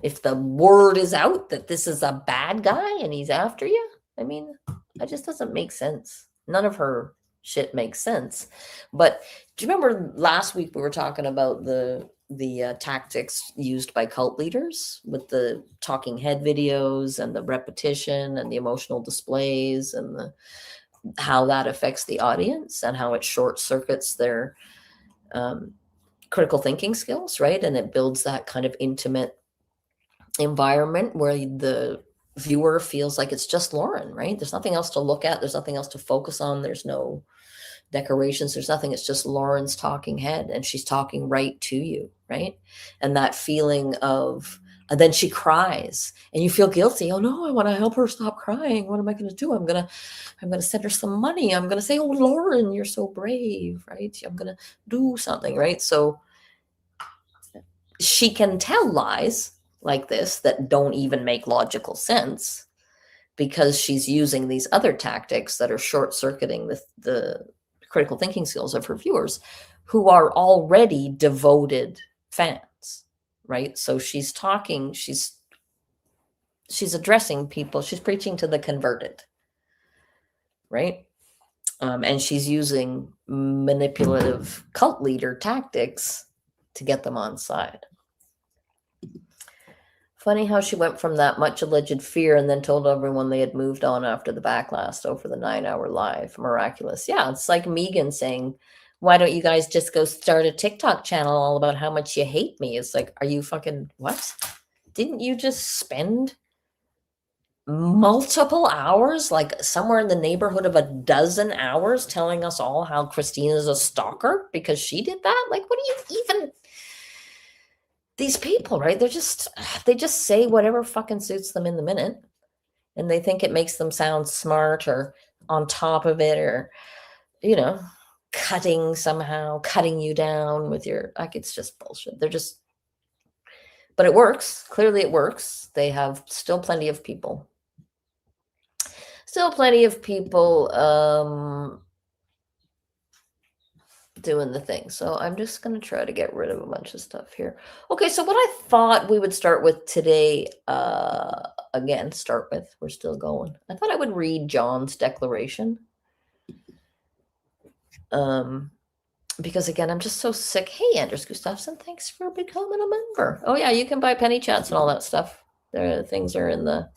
if the word is out that this is a bad guy and he's after you? I mean, that just doesn't make sense. None of her shit makes sense. But do you remember last week we were talking about the tactics used by cult leaders with the talking head videos and the repetition and the emotional displays and how that affects the audience and how it short circuits their critical thinking skills, right? And it builds that kind of intimate environment where the viewer feels like it's just Lauren, right? There's nothing else to look at. There's nothing else to focus on. There's no decorations. There's nothing. It's just Lauren's talking head, and she's talking right to you, right? And that feeling of, and then she cries and you feel guilty. Oh no, I want to help her stop crying. What am I going to do? I'm going to send her some money. I'm going to say, oh, Lauren, you're so brave, right? I'm going to do something, right? So she can tell lies like this that don't even make logical sense because she's using these other tactics that are short-circuiting the critical thinking skills of her viewers, who are already devoted fans, right? So she's talking, she's addressing people, she's preaching to the converted, right? And she's using manipulative cult leader tactics to get them on side. Funny how she went from that much alleged fear and then told everyone they had moved on after the backlash over the 9-hour live. Miraculous. Yeah, it's like Megan saying, why don't you guys just go start a TikTok channel all about how much you hate me? It's like, are you fucking, what? Didn't you just spend multiple hours, like somewhere in the neighborhood of 12 hours, telling us all how Christina's a stalker because she did that? Like, what do you even... These people, right? They just say whatever fucking suits them in the minute, and they think it makes them sound smart or on top of it, or, you know, cutting you down with your, like, it's just bullshit. They're just, but it works. Clearly it works. They have still plenty of people doing the thing. So I'm just going to try to get rid of a bunch of stuff here. Okay, so what I thought we would start with today, we're still going. I thought I would read John's declaration. Because again, I'm just so sick. Hey, Anders Gustafsson, thanks for becoming a member. Oh yeah, you can buy penny chats and all that stuff. The things are in the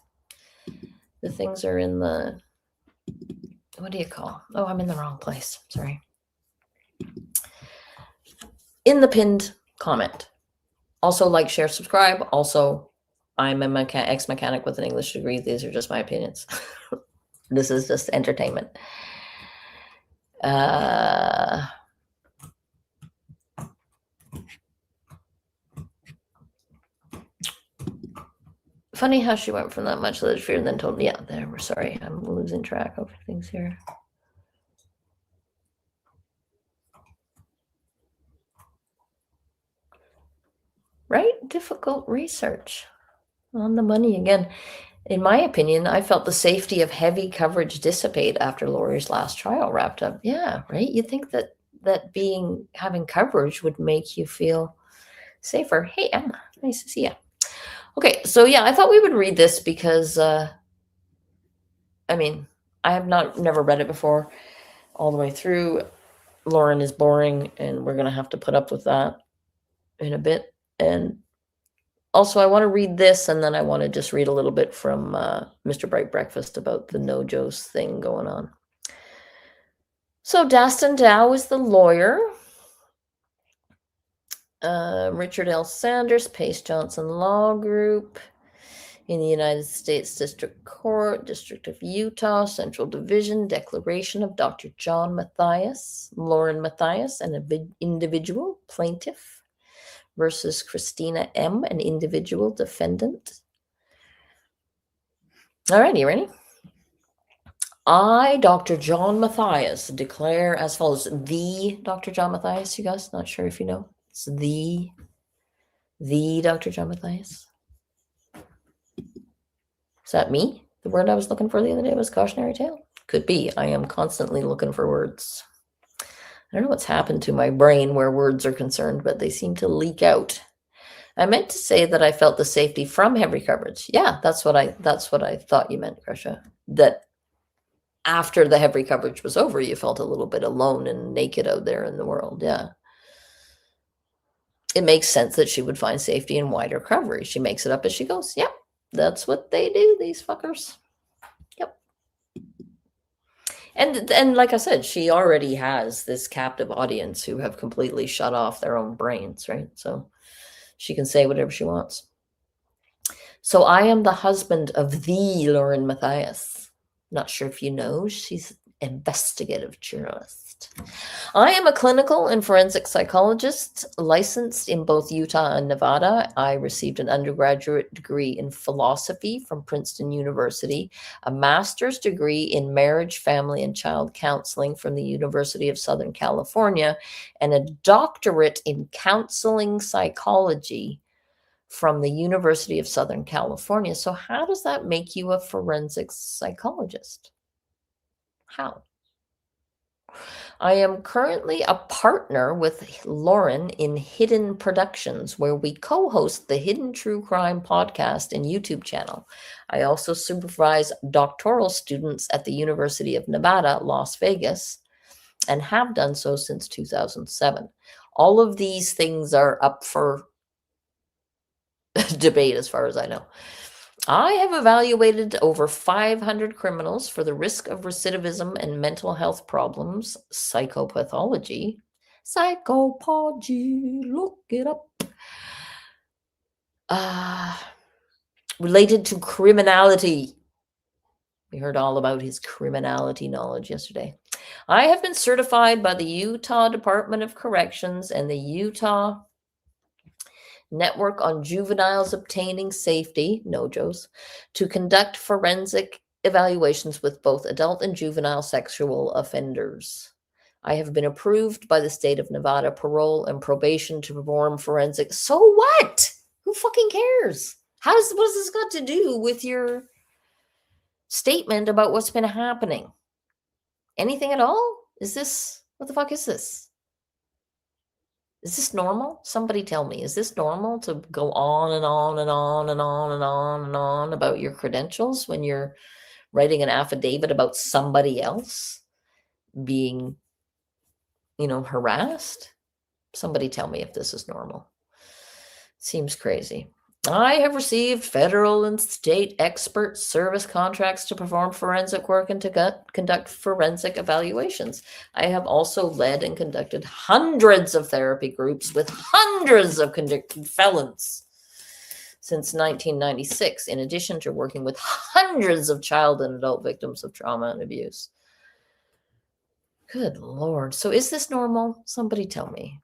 what do you call? Oh, I'm in the wrong place. Sorry. In the pinned comment. Also, like, share, subscribe. Also, I'm an ex-mechanic with an English degree. These are just my opinions. This is just entertainment. Funny how she went from that much alleged fear and then told me, yeah, there, we're sorry. I'm losing track of things here. Right? Difficult research on the money again. In my opinion, I felt the safety of heavy coverage dissipate after Lori's last trial wrapped up. Yeah, right? You'd think that having coverage would make you feel safer. Hey, Emma, nice to see you. Okay, so yeah, I thought we would read this because, I mean, I have never read it before all the way through. Lauren is boring, and we're going to have to put up with that in a bit. And also, I want to read this, and then I want to just read a little bit from Mr. Bright Breakfast about the no-Joes thing going on. So Daston Dow is the lawyer. Richard L. Sanders, Pace Johnson Law Group in the United States District Court, District of Utah, Central Division, declaration of Dr. John Matthias, Lauren Matthias, an individual plaintiff, versus Christina M., an individual defendant. All right, you ready? I, Dr. John Matthias, declare as follows. The Dr. John Matthias, you guys? Not sure if you know. It's the Dr. John Matthias. Is that me? The word I was looking for the other day was cautionary tale? Could be. I am constantly looking for words. I don't know what's happened to my brain where words are concerned, but they seem to leak out. I meant to say that I felt the safety from heavy coverage. Yeah, that's what I thought you meant, Grisha. That after the heavy coverage was over, you felt a little bit alone and naked out there in the world. Yeah. It makes sense that she would find safety in wider coverage. She makes it up as she goes. Yep, that's what they do, these fuckers. Yep. And like I said, she already has this captive audience who have completely shut off their own brains, right? So she can say whatever she wants. So I am the husband of the Lauren Matthias. Not sure if you know, she's an investigative journalist. I am a clinical and forensic psychologist licensed in both Utah and Nevada. I received an undergraduate degree in philosophy from Princeton University, a master's degree in marriage, family, and child counseling from the University of Southern California, and a doctorate in counseling psychology from the University of Southern California. So how does that make you a forensic psychologist? How? I am currently a partner with Lauren in Hidden Productions, where we co-host the Hidden True Crime podcast and YouTube channel. I also supervise doctoral students at the University of Nevada, Las Vegas, and have done so since 2007. All of these things are up for debate as far as I know. I have evaluated over 500 criminals for the risk of recidivism and mental health problems, psychopathology, look it up, related to criminality. We heard all about his criminality knowledge yesterday. I have been certified by the Utah Department of Corrections and the Utah Network on Juveniles Obtaining Safety, NOJOS, to conduct forensic evaluations with both adult and juvenile sexual offenders. I have been approved by the state of Nevada Parole and Probation to perform forensic. So what? Who fucking cares? What has this got to do with your statement about what's been happening? Anything at all? What the fuck is this? Is this normal? Somebody tell me, is this normal to go on and on and on and on and on and on about your credentials when you're writing an affidavit about somebody else being, harassed? Somebody tell me if this is normal. Seems crazy. I have received federal and state expert service contracts to perform forensic work and to conduct forensic evaluations. I have also led and conducted hundreds of therapy groups with hundreds of convicted felons since 1996, in addition to working with hundreds of child and adult victims of trauma and abuse. Good Lord. So is this normal? Somebody tell me.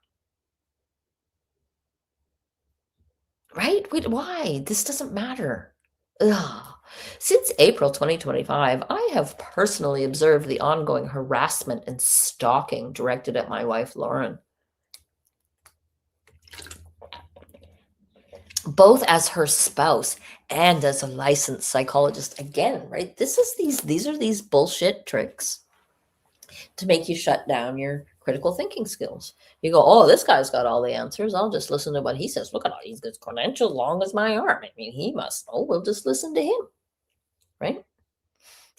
Right? Wait, why? This doesn't matter. Ugh. Since April 2025, I have personally observed the ongoing harassment and stalking directed at my wife, Lauren. Both as her spouse and as a licensed psychologist. Again, right? These are these bullshit tricks to make you shut down your critical thinking skills. You go, oh, this guy's got all the answers. I'll just listen to what he says. Look at all these good credentials, long as my arm. I mean, he must know. We'll just listen to him, right?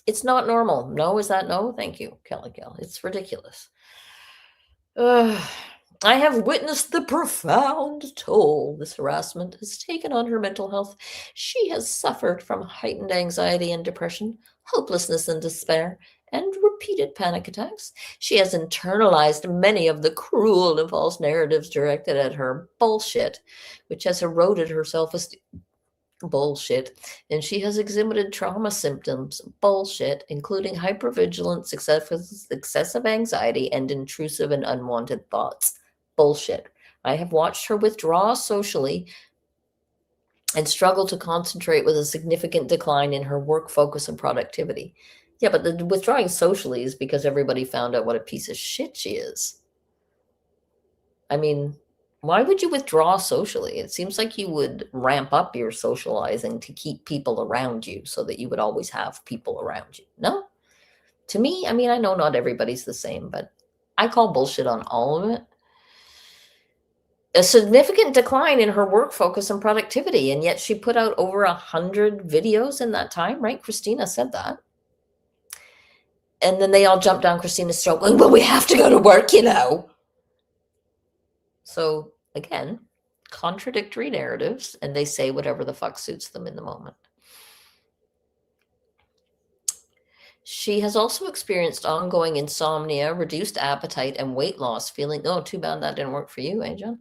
It's not normal. No, is that no? Thank you, Kelly Kell. It's ridiculous. I have witnessed the profound toll this harassment has taken on her mental health. She has suffered from heightened anxiety and depression, hopelessness and despair, and repeated panic attacks. She has internalized many of the cruel and false narratives directed at her, bullshit, which has eroded her self-esteem, bullshit, and she has exhibited trauma symptoms, bullshit, including hypervigilance, excessive anxiety, and intrusive and unwanted thoughts, bullshit. I have watched her withdraw socially and struggle to concentrate with a significant decline in her work focus and productivity. Yeah, but the withdrawing socially is because everybody found out what a piece of shit she is. I mean, why would you withdraw socially? It seems like you would ramp up your socializing to keep people around you so that you would always have people around you. No? To me, I mean, I know not everybody's the same, but I call bullshit on all of it. A significant decline in her work focus and productivity, and yet she put out over 100 videos in that time, right? Christina said that. And then they all jumped down Christina's throat, going, well, we have to go to work, you know. So, again, contradictory narratives, and they say whatever the fuck suits them in the moment. She has also experienced ongoing insomnia, reduced appetite, and weight loss. Oh, too bad that didn't work for you, eh, John?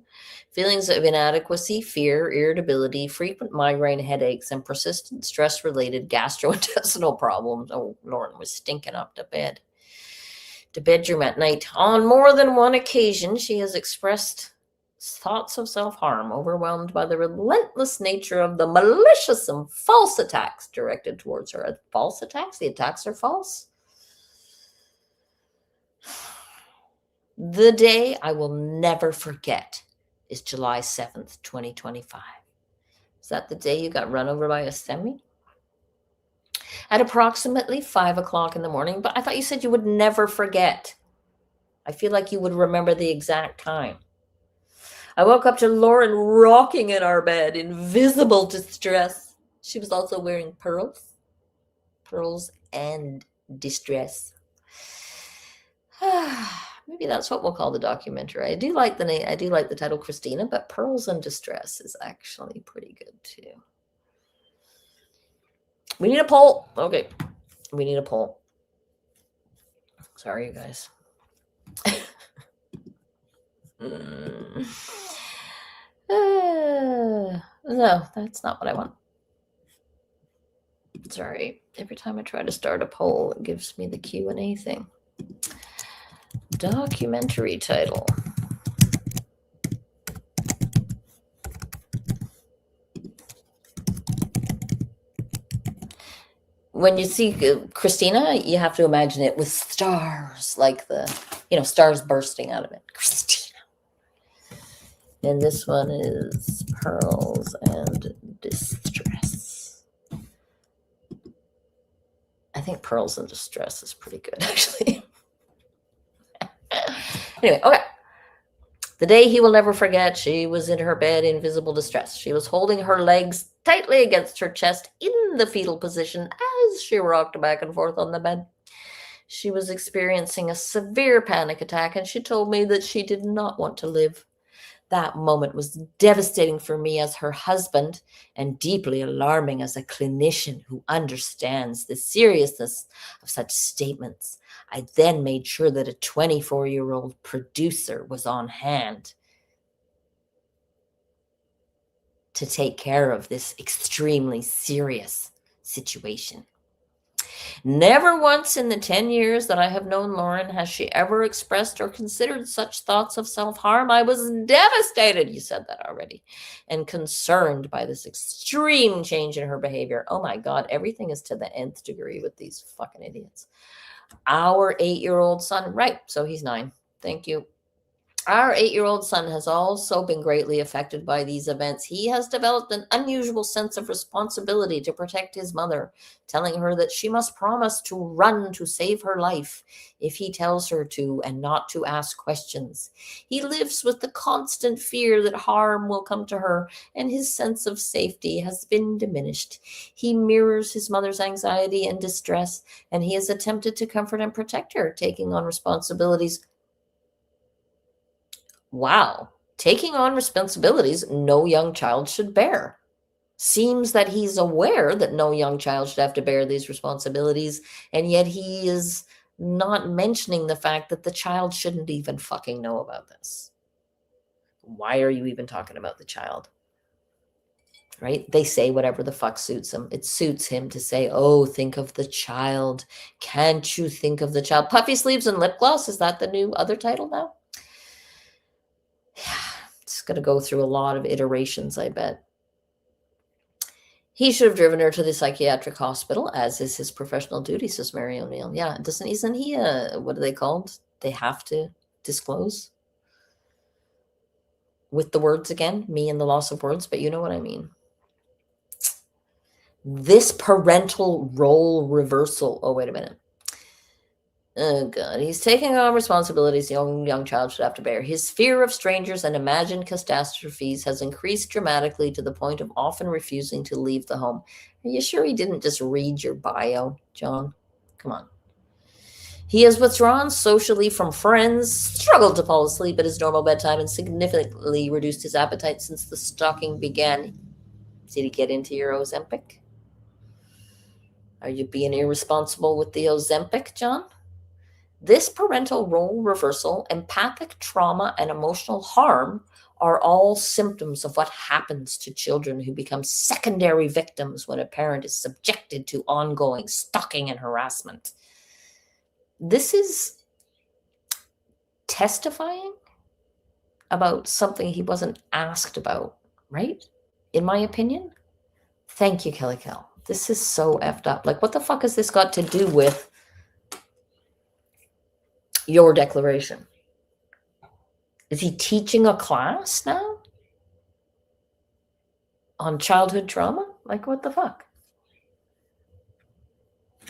Feelings of inadequacy, fear, irritability, frequent migraine headaches, and persistent stress-related gastrointestinal problems. Oh, Lauren was stinking up to bedroom at night. On more than one occasion, she has expressed thoughts of self-harm, overwhelmed by the relentless nature of the malicious and false attacks directed towards her. False attacks? The attacks are false? The day I will never forget is July 7th, 2025. Is that the day you got run over by a semi? At approximately 5 o'clock in the morning, but I thought you said you would never forget. I feel like you would remember the exact time. I woke up to Lauren rocking in our bed in visible distress. She was also wearing pearls and distress. Maybe that's what we'll call the documentary. I do like the name. I do like the title Christina, but Pearls and Distress is actually pretty good too. We need a poll. Okay. We need a poll. Sorry, you guys. No, that's not what I want. Sorry. Every time I try to start a poll, it gives me the Q&A thing. Documentary title. When you see Christina, you have to imagine it with stars, like stars bursting out of it. Christina. And this one is Pearls and Distress. I think Pearls and Distress is pretty good, actually. Anyway, okay. The day he will never forget, she was in her bed in visible distress. She was holding her legs tightly against her chest in the fetal position as she rocked back and forth on the bed. She was experiencing a severe panic attack, and she told me that she did not want to live. That moment was devastating for me as her husband and deeply alarming as a clinician who understands the seriousness of such statements. I then made sure that a 24-year-old producer was on hand to take care of this extremely serious situation. Never once in the 10 years that I have known Lauren has she ever expressed or considered such thoughts of self-harm. I was devastated, you said that already, and concerned by this extreme change in her behavior. Oh my God, everything is to the nth degree with these fucking idiots. Our 8-year-old son, right, so he's 9. Thank you. Our 8-year-old son has also been greatly affected by these events. He has developed an unusual sense of responsibility to protect his mother, telling her that she must promise to run to save her life if he tells her to and not to ask questions. He lives with the constant fear that harm will come to her, and his sense of safety has been diminished. He mirrors his mother's anxiety and distress, and he has attempted to comfort and protect her, taking on responsibilities. Wow, taking on responsibilities no young child should bear. Seems that he's aware that no young child should have to bear these responsibilities, and yet he is not mentioning the fact that the child shouldn't even fucking know about this. Why are you even talking about the child? Right? They say whatever the fuck suits him. It suits him to say, oh, think of the child. Can't you think of the child? Puffy sleeves and lip gloss, is that the new other title now? Yeah, got to go through a lot of iterations, I bet. He should have driven her to the psychiatric hospital, as is his professional duty, says Mary O'Neill. Yeah, isn't he what are they called? They have to disclose with the words again, me and the loss of words, but you know what I mean. This parental role reversal. Oh, wait a minute. Oh, God. He's taking on responsibilities the young child should have to bear. His fear of strangers and imagined catastrophes has increased dramatically to the point of often refusing to leave the home. Are you sure he didn't just read your bio, John? Come on. He has withdrawn socially from friends, struggled to fall asleep at his normal bedtime, and significantly reduced his appetite since the stalking began. Did he get into your Ozempic? Are you being irresponsible with the Ozempic, John? This parental role reversal, empathic trauma, and emotional harm are all symptoms of what happens to children who become secondary victims when a parent is subjected to ongoing stalking and harassment. This is testifying about something he wasn't asked about, right? In my opinion. Thank you, Kelly Cal. This is so effed up. Like, what the fuck has this got to do with your declaration? Is he teaching a class now on childhood trauma? Like, what the fuck?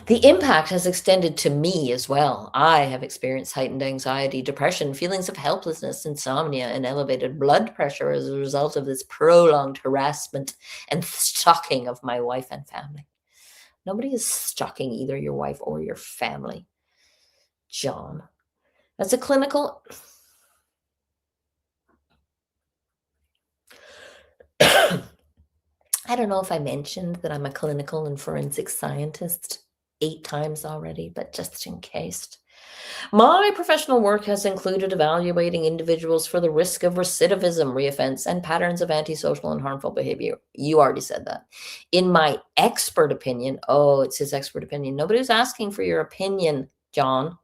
The impact has extended to me as well. I have experienced heightened anxiety, depression, feelings of helplessness, insomnia, and elevated blood pressure as a result of this prolonged harassment and stalking of my wife and family. Nobody is stalking either your wife or your family, John. As a clinical... I don't know if I mentioned that I'm a clinical and forensic scientist 8 times already, but just in case. My professional work has included evaluating individuals for the risk of recidivism, reoffense, and patterns of antisocial and harmful behavior. You already said that. In my expert opinion, oh, it's his expert opinion. Nobody's asking for your opinion, John.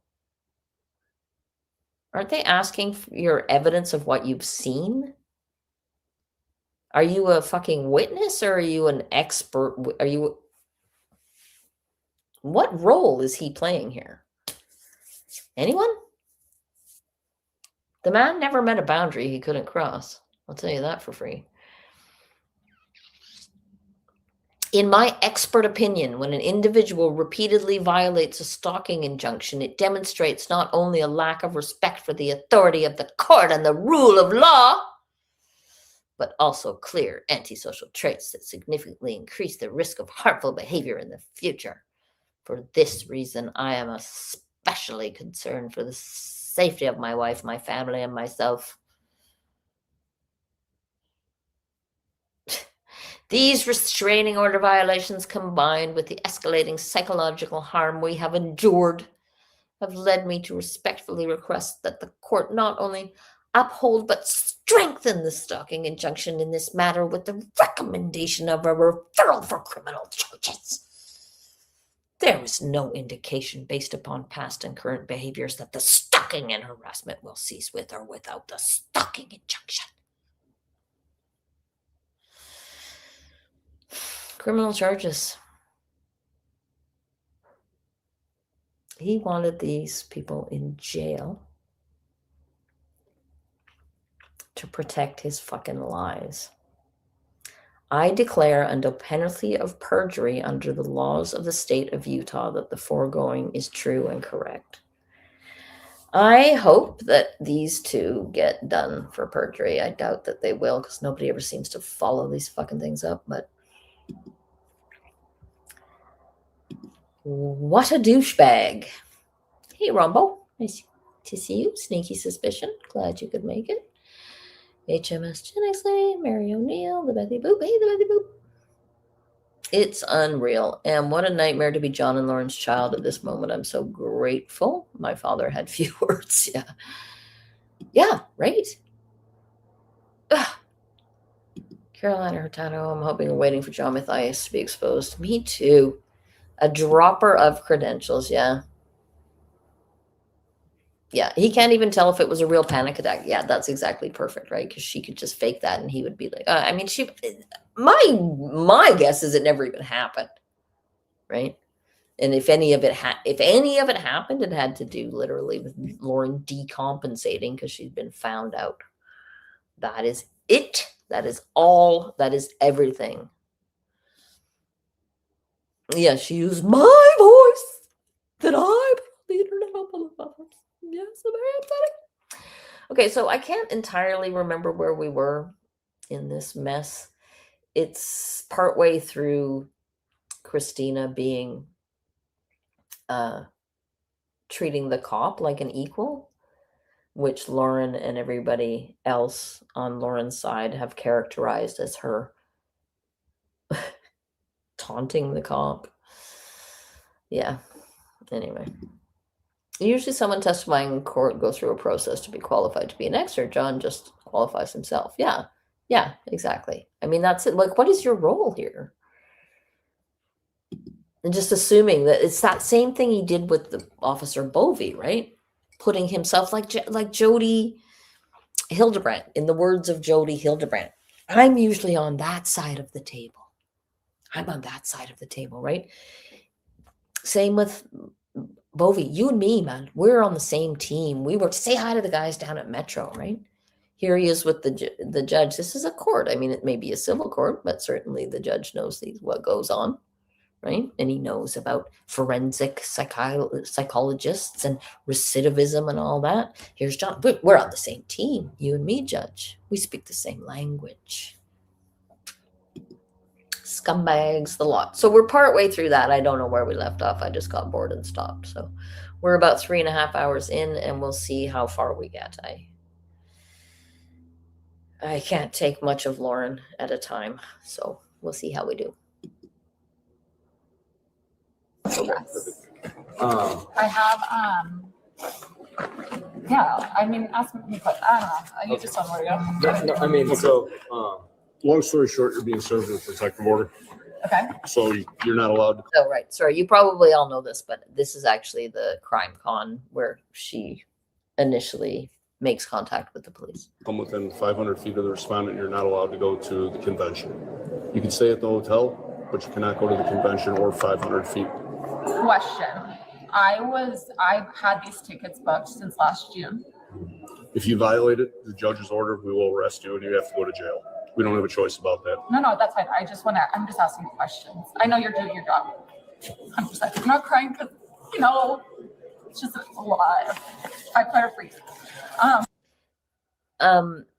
Aren't they asking for your evidence of what you've seen? Are you a fucking witness or are you an expert? Are you... What role is he playing here? Anyone? The man never met a boundary he couldn't cross. I'll tell you that for free. In my expert opinion, when an individual repeatedly violates a stalking injunction, it demonstrates not only a lack of respect for the authority of the court and the rule of law, but also clear antisocial traits that significantly increase the risk of harmful behavior in the future. For this reason, I am especially concerned for the safety of my wife, my family, and myself. These restraining order violations, combined with the escalating psychological harm we have endured, have led me to respectfully request that the court not only uphold but strengthen the stalking injunction in this matter with the recommendation of a referral for criminal charges. There is no indication based upon past and current behaviors that the stalking and harassment will cease with or without the stalking injunction. Criminal charges. He wanted these people in jail to protect his fucking lives. I declare under penalty of perjury under the laws of the state of Utah that the foregoing is true and correct. I hope that these two get done for perjury. I doubt that they will because nobody ever seems to follow these fucking things up, but what a douchebag. Hey, Rumble. Nice to see you. Sneaky Suspicion. Glad you could make it. HMS Genix Lady, Mary O'Neill, the Bethy Boop. Hey, the Bethy Boop. It's unreal. And what a nightmare to be John and Lauren's child at this moment. I'm so grateful. My father had few words. Yeah. Yeah, right? Ugh. Carolina Hurtado, I'm hoping and waiting for John Matthias to be exposed. Me too. A dropper of credentials, yeah. Yeah, he can't even tell if it was a real panic attack. Yeah, that's exactly perfect, right? Because she could just fake that, and he would be like, I mean, my guess is it never even happened, right? And if any of it happened, it had to do literally with Lauren decompensating because she'd been found out. That is it. That is all. That is everything. Yeah, she used my voice that I put on the internet. Yes, very upsetting. Okay, so I can't entirely remember where we were in this mess. It's partway through Christina being treating the cop like an equal, which Lauren and everybody else on Lauren's side have characterized as her taunting the cop. Yeah. Anyway. Usually someone testifying in court goes through a process to be qualified to be an expert. John just qualifies himself. Yeah. Yeah, exactly. I mean, that's it. Like, what is your role here? And just assuming that it's that same thing he did with the Officer Bovey, right? Putting himself like Jody Hildebrandt, in the words of Jody Hildebrandt. I'm usually on that side of the table. I'm on that side of the table, right? Same with Bovey. You and me, man, we're on the same team. We were to say hi to the guys down at Metro, right? Here he is with the judge. This is a court. I mean, it may be a civil court, but certainly the judge knows what goes on, right? And he knows about forensic psychologists and recidivism and all that. Here's John. We're on the same team, you and me, Judge. We speak the same language. Scumbags, the lot. So we're partway through that. I don't know where we left off. I just got bored and stopped. So we're about 3.5 hours in, and we'll see how far we get. I can't take much of Lauren at a time, so we'll see how we do. Yes. I have, yeah, I mean, ask me, but I don't know. You just don't worry about it. No, I mean, so, long story short, you're being served with a protective order. Okay. So you're not allowed to. Oh, right. Sorry, you probably all know this, but this is actually the crime con where she initially makes contact with the police. Come within 500 feet of the respondent, you're not allowed to go to the convention. You can stay at the hotel, but you cannot go to the convention or 500 feet. Question. I've had these tickets booked since last June. If you violate it, the judge's order, we will arrest you and you have to go to jail. We don't have a choice about that. No, that's fine. I'm just asking questions. I know you're doing your job. 100%. I'm not crying because, it's just a lot. I play a freak.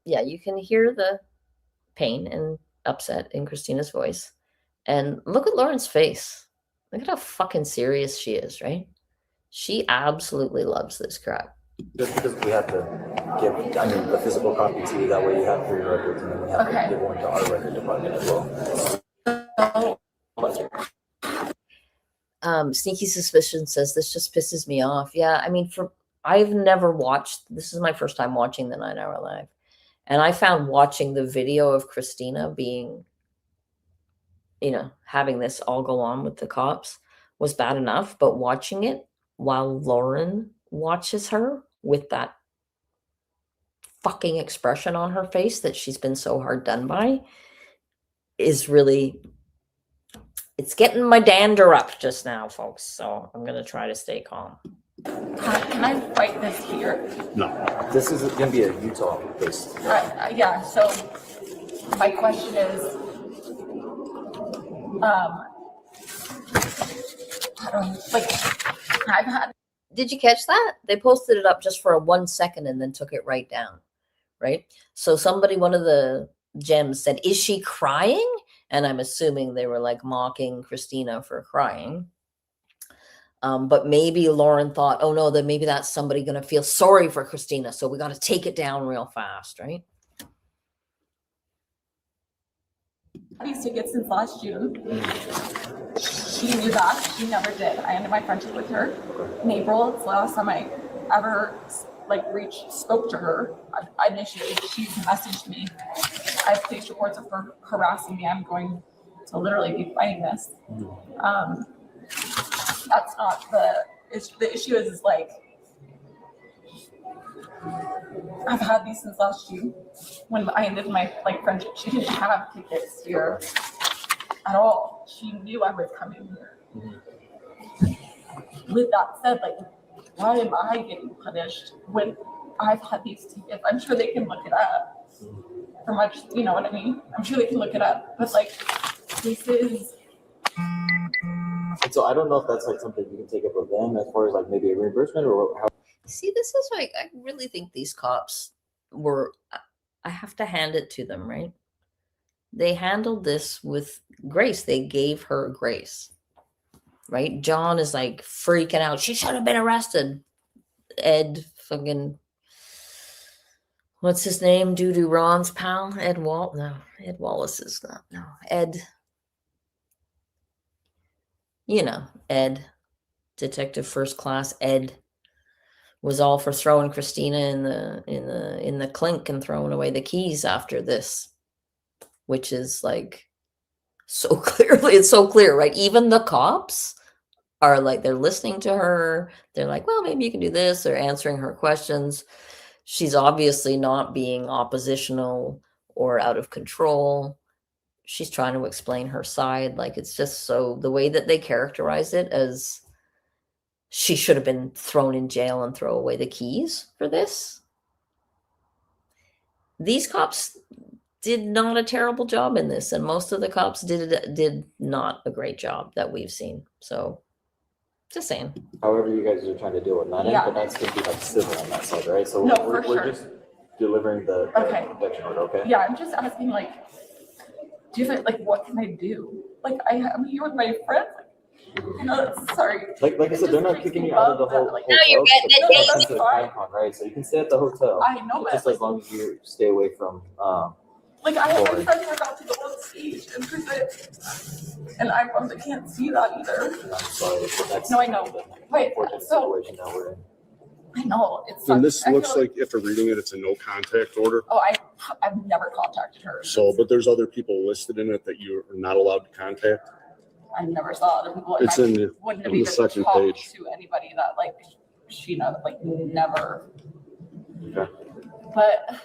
Yeah, you can hear the pain and upset in Christina's voice. And look at Lauren's face. Look at how fucking serious she is, right? She absolutely loves this crap. Just because we have to give, the physical copy to you, that way you have for your records, and then we have to give one to our record department as well. Sneaky Suspicion says this just pisses me off. Yeah, I mean, I've never watched, this is my first time watching the 9 Hour Live. And I found watching the video of Christina being, having this all go on with the cops was bad enough. But watching it while Lauren watches her with that fucking expression on her face that she's been so hard done by is really, it's getting my dander up just now, folks. So I'm going to try to stay calm. Can I fight this here? No. This is going to be a Utah-based. Yeah, so my question is, I've had. Did you catch that? They posted it up just for a 1 second and then took it right down, right? So one of the gems said, "Is she crying?" And I'm assuming they were like mocking Christina for crying. But maybe Lauren thought, oh no, then maybe that's somebody going to feel sorry for Christina. So we got to take it down real fast, right? These tickets since last June. She knew that. She never did. I ended my friendship with her in April. It's the last time I ever spoke to her. Initially, she's messaged me. I have police reports of her harassing me. I'm going to literally be fighting this. That's not the issue. The issue is like I've had these since last June when I ended my friendship. She didn't have tickets here at all. She knew I was coming here. With that said, why am I getting punished when I've had these tickets? I'm sure they can look it up. For much, you know what I mean? I'm sure they can look it up. But this is. And so I don't know if that's something you can take up with them as far as maybe a reimbursement or how. See, this is I really think these cops were, I have to hand it to them, right? They handled this with grace. They gave her grace, right? John is freaking out. She should have been arrested. Ed fucking, what's his name? Doo-doo Ron's pal? Ed Wallace is not, no. Ed, Ed, Detective First Class Ed, was all for throwing Christina in the clink and throwing away the keys after this, which is so clearly, it's so clear, right? Even the cops are they're listening to her. They're well, maybe you can do this. They're answering her questions. She's obviously not being oppositional or out of control. She's trying to explain her side. It's just so the way that they characterize it as she should have been thrown in jail and throw away the keys for this. These cops did not a terrible job in this, and most of the cops did not a great job that we've seen. So, just saying. However, you guys are trying to deal with that, but that's going to be civil on that side, right? So we're just delivering the conviction order, okay? Yeah, I'm just asking, do you think, what can I do? I'm here with my friends. Sorry. Like I said, they're not kicking you out of the whole hotel. No, you're getting it. That's a ConCon, right? So you can stay at the hotel. I know, but just as long as you stay away from. I have my friends who are about to go on stage and present, and I probably can't see that either. I'm sorry. That's no, I know. Wait, so situation that we're in. I know it's. And this looks like, after reading it, it's a no contact order. Oh, I've never contacted her. So, but there's other people listed in it that you are not allowed to contact. I never saw other people. It's in the, wouldn't on have the even second talked page. to anybody that she knows never. Okay. But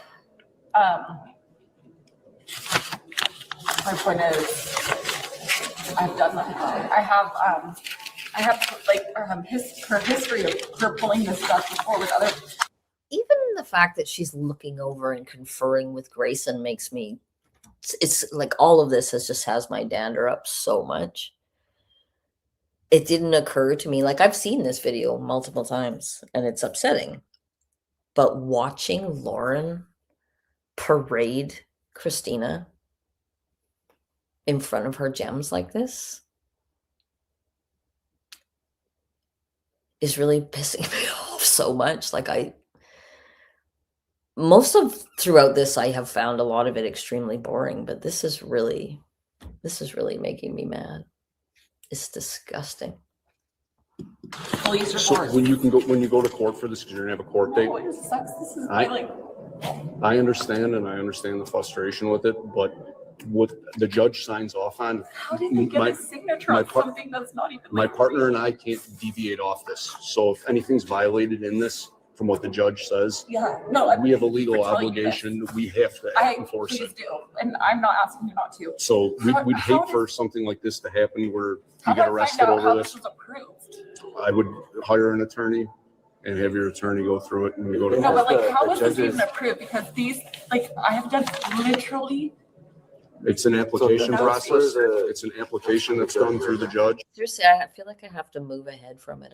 my point is, I've done nothing wrong. I have her history of her pulling this stuff before with other. Even the fact that she's looking over and conferring with Grayson makes me. It's all of this has my dander up so much. It didn't occur to me, I've seen this video multiple times and it's upsetting, but watching Lauren parade Christina in front of her gems like this is really pissing me off so much. Most of throughout this, I have found a lot of it extremely boring, but this is really making me mad. It's disgusting. Police So report. when you go to court for this, because you're gonna have a court date. No, it sucks. This is I understand, and I understand the frustration with it, but what the judge signs off on. How did you get a signature on something that's not even? My partner and I can't deviate off this. So if anything's violated in this, from what the judge says, we have a legal obligation. We have to enforce it. Do, and I'm not asking you not to. So we'd hate for something like this to happen where you get arrested over this. I would hire an attorney and have your attorney go through it and go to. No, but how was this even approved? Because these, I have done literally. It's an application process. It's an application that's done through the judge. Seriously, I feel like I have to move ahead from it.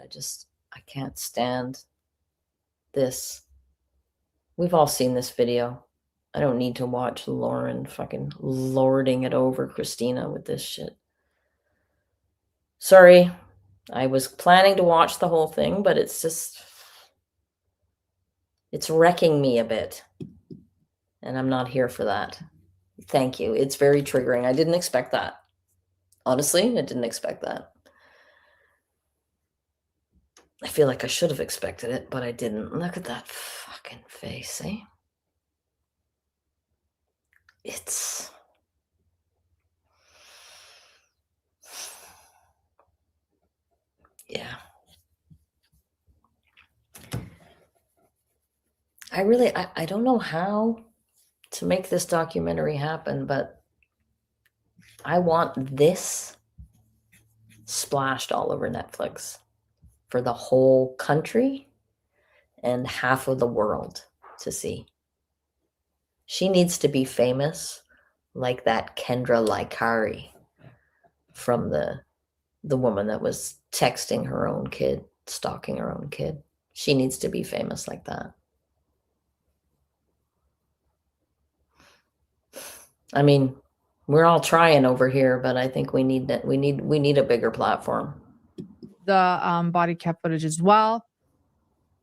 I can't stand this. We've all seen this video. I don't need to watch Lauren fucking lording it over Christina with this shit. Sorry. I was planning to watch the whole thing, but it's wrecking me a bit. And I'm not here for that. Thank you. It's very triggering. I didn't expect that. Honestly, I didn't expect that. I feel like I should have expected it, but I didn't. Look at that fucking face, eh? It's... Yeah. I don't know how to make this documentary happen, but I want this splashed all over Netflix for the whole country and half of the world to see. She needs to be famous like that Kendra Likari from the woman that was texting her own kid, stalking her own kid. She needs to be famous like that. I mean, we're all trying over here, but I think we need that. We need a bigger platform. The body cam footage as well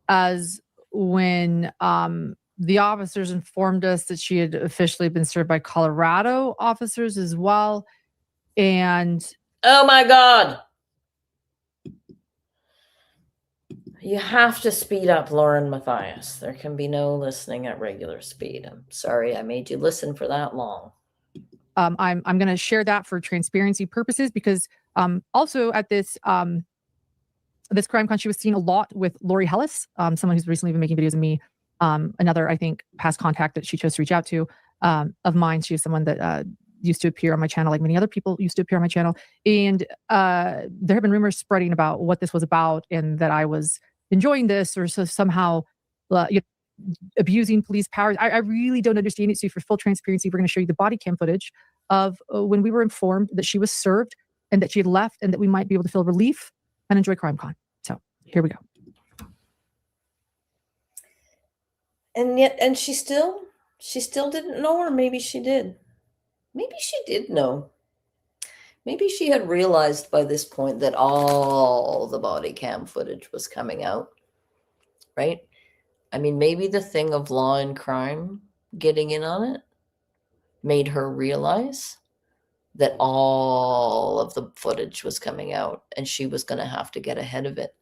as when the officers informed us that she had officially been served by Colorado officers as well. And oh my God. You have to speed up, Lauren Matthias. There can be no listening at regular speed. I'm sorry I made you listen for that long. I'm going to share that for transparency purposes because also at this this CrimeCon, she was seen a lot with Lori Hellis, someone who's recently been making videos of me. Another, I think, past contact that she chose to reach out to of mine. She is someone that used to appear on my channel, like many other people used to appear on my channel. And there have been rumors spreading about what this was about and that I was enjoying this or so somehow abusing police powers. I really don't understand it. So for full transparency, we're going to show you the body cam footage of when we were informed that she was served and that she had left and that we might be able to feel relief and enjoy CrimeCon. So here we go. And yet, and she still didn't know, or maybe she did. Maybe she did know. Maybe she had realized by this point that all the body cam footage was coming out, right? I mean, maybe the thing of Law and Crime getting in on it made her realize that all of the footage was coming out and she was going to have to get ahead of it.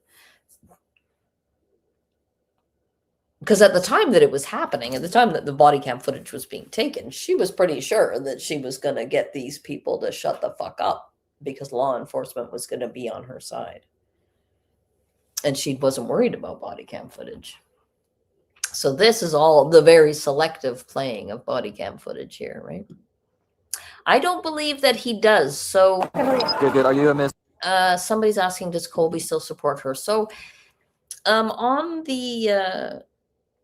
Because at the time that it was happening, at the time that the body cam footage was being taken, she was pretty sure that she was going to get these people to shut the fuck up because law enforcement was going to be on her side. And she wasn't worried about body cam footage. So this is all the very selective playing of body cam footage here, right? I don't believe that he does. So good. Are you a miss? Somebody's asking, does Colby still support her? So on the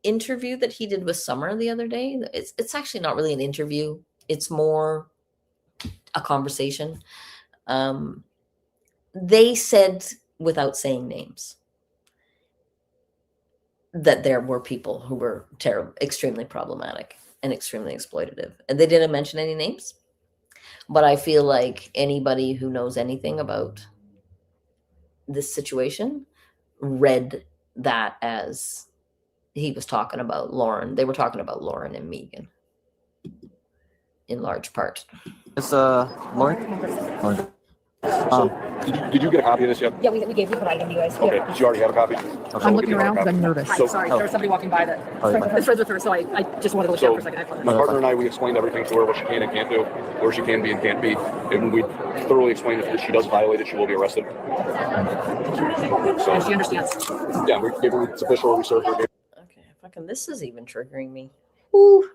interview that he did with Summer the other day, it's actually not really an interview. It's more a conversation. They said, without saying names, that there were people who were terrible, extremely problematic and extremely exploitative. And they didn't mention any names. But I feel like anybody who knows anything about this situation read that as he was talking about Lauren. They were talking about Lauren and Megan in large part. It's Lauren. So, did you get a copy of this yet? Yeah, we provided them to you guys. Okay, Yeah. did you already have a copy? I'm looking around because I'm nervous. Hi, sorry, there was somebody walking by that is friends with her, so I just wanted to look out for a second. My partner and I, we explained everything to her, what she can and can't do, where she can be and can't be. And we thoroughly explained that if she does violate it, she will be arrested. So, and she understands. Yeah, we gave her, it's official, we served her. Okay, fucking this is even triggering me. Ooh.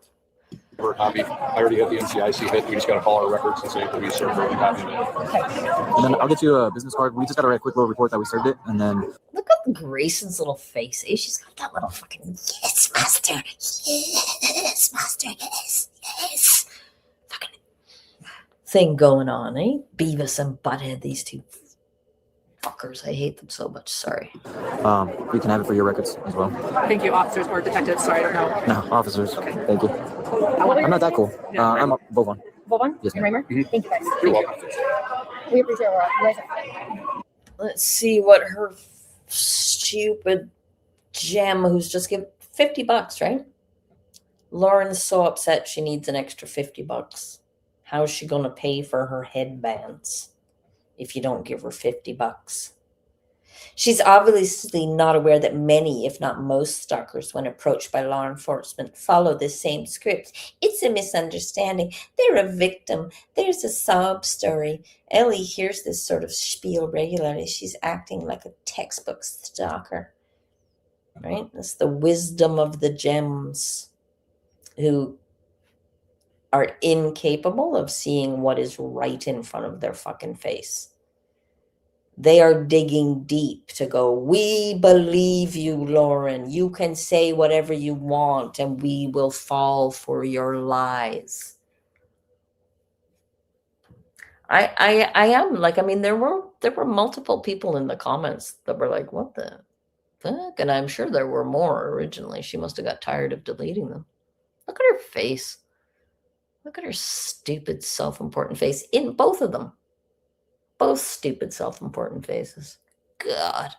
For a copy. I already had the NCIC hit. We just got to call our records and say that we served her a copy. And then I'll get you a business card. We just got to write a quick little report that we served it, and then look at Grayson's little face. She's got that little fucking yes, master, yes, master, yes, fucking thing going on, eh? Beavis and Butthead, these two fuckers. I hate them so much. Sorry. We can have it for your records as well. Thank you, officers or detectives. Sorry, I don't know. No, officers. Okay. Thank you. I'm not that cool. I'm a Bovon. Bovon? Yes, ma'am. Raymer? Mm-hmm. Thank you, guys. You're welcome. We appreciate it. Let's see what her stupid gem who's just given $50, right? Lauren's so upset she needs an extra $50. How's she going to pay for her headbands if you don't give her $50? She's obviously not aware that many, if not most, stalkers, when approached by law enforcement, follow the same script. It's a misunderstanding. They're a victim. There's a sob story. Ellie hears this sort of spiel regularly. She's acting like a textbook stalker. right? It's the wisdom of the gems who are incapable of seeing what is right in front of their fucking face. They are digging deep to go, we believe you, Lauren. You can say whatever you want and we will fall for your lies. I am like, I mean, there were multiple people in the comments that were like, what the fuck? And I'm sure there were more originally. She must have got tired of deleting them. Look at her face. Look at her stupid self-important face in both of them. Both stupid self-important faces. God.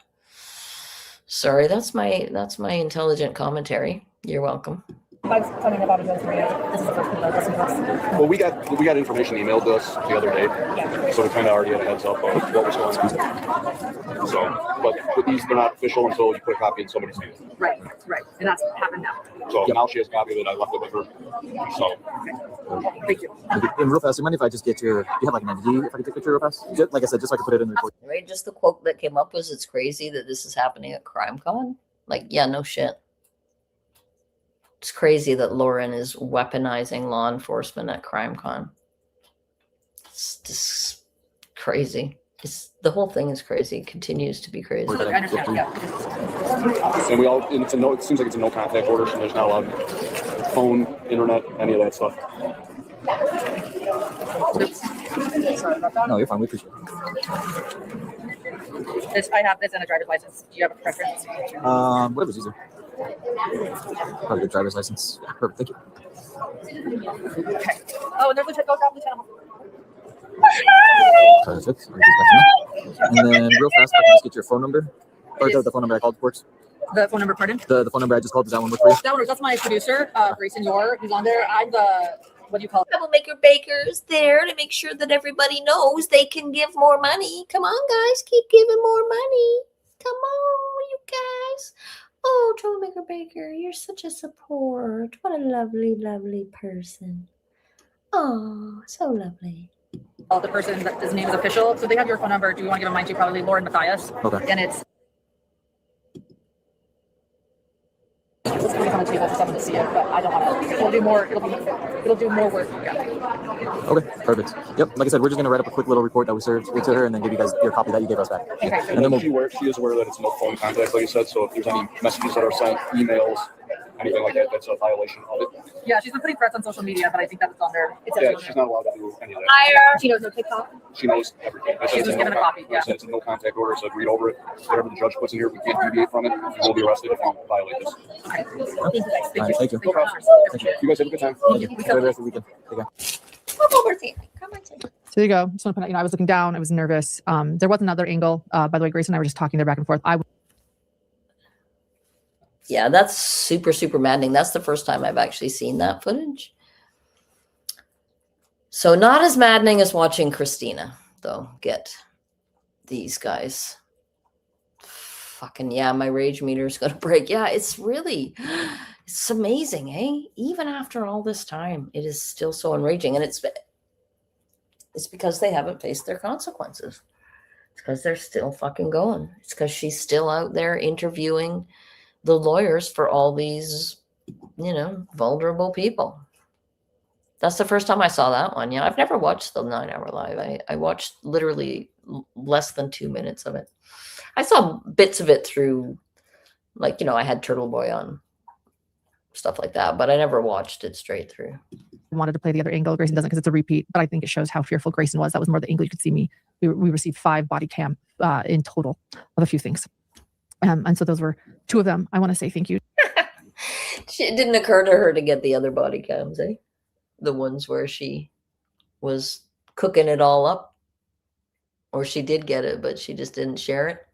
Sorry, that's my intelligent commentary. You're welcome. I was telling about it yesterday. This is the first people I've listened to us. Well, we got information emailed to us the other day, so we kind of already had a heads up of what was going on. So, but with these, they're not official until you put a copy in somebody's hand. Right, and that's happened now. So now she has a copy of it. I left it with her. So, thank you. And real fast, do you mind if I just get your? Do you have like an ID? If I could take a picture real fast, like I said, just so I can put it in the report. Right, just the quote that came up was, "It's crazy that this is happening at CrimeCon." Like, yeah, no shit. It's crazy that Lauren is weaponizing law enforcement at CrimeCon. It's just crazy. The whole thing is crazy. It continues to be crazy. And we all, and it seems like it's a no contact order, so there's not allowed phone, internet, any of that stuff. No, you're fine. We appreciate it. I have this and a driver's license. Do you have a preference? Whatever's easier. Probably the driver's license. Yeah, perfect. Thank you. Okay. Oh, and there's Lieutenant. Perfect. And then real fast, if I can just get your phone number. Or the phone number I called works. The phone number, pardon? The phone number I just called, does that one work for you? That one works. That's my producer, Grayson Yore, who's on there. I'm the, what do you call it? Troublemaker Baker's there to make sure that everybody knows they can give more money. Come on, guys. Keep giving more money. Come on, you guys. Oh, Troublemaker Baker, you're such a support. What a lovely, lovely person. Oh, so lovely. The person that his name is official. So they have your phone number. Do you want to give them mine too? Probably Lauren Matthias. Okay. And it's. Let's put it on the table for someone to see it, but I don't want to. It'll do more. It'll do more work. Yeah. Okay, perfect. Yep, like I said, we're just gonna write up a quick little report that we served to her, and then give you guys your copy that you gave us back. Okay. And then she is aware that it's no phone contact, like you said. So if there's any messages that are sent, emails, anything like that, that's a violation of it. Yeah, she's been putting threats on social media, but I think that it's on there. She's not allowed to do any of that. She knows no TikTok. She knows everything. She was given a copy. Yeah. It's a no contact order, so read over it. Whatever the judge puts in here, we can't deviate from it. We'll be arrested if we violate this. Okay. Thank you guys. Thank you. Thank you. No problem. You guys have a good time. Thank you. Enjoy the rest of the weekend. Take care. So there you go. Just want to point out, I was looking down. I was nervous. There was another angle. By the way, Grace and I were just talking there back and forth. Yeah, that's super, super maddening. That's the first time I've actually seen that footage. So not as maddening as watching Christina, though, get these guys. Fucking, yeah, my rage meter is going to break. Yeah, it's amazing, eh? Even after all this time, it is still so enraging. And it's because they haven't faced their consequences. It's because they're still fucking going. It's because she's still out there interviewing the lawyers for all these, vulnerable people. That's the first time I saw that one. Yeah, I've never watched the 9 Hour Live. I watched literally less than 2 minutes of it. I saw bits of it through, I had Turtle Boy on, stuff like that, but I never watched it straight through. I wanted to play the other angle. Grayson doesn't because it's a repeat, but I think it shows how fearful Grayson was. That was more the angle you could see me. We received 5 body cam in total of a few things. And so those were 2 of them. I want to say thank you. It didn't occur to her to get the other body cams, eh? The ones where she was cooking it all up. Or she did get it, but she just didn't share it.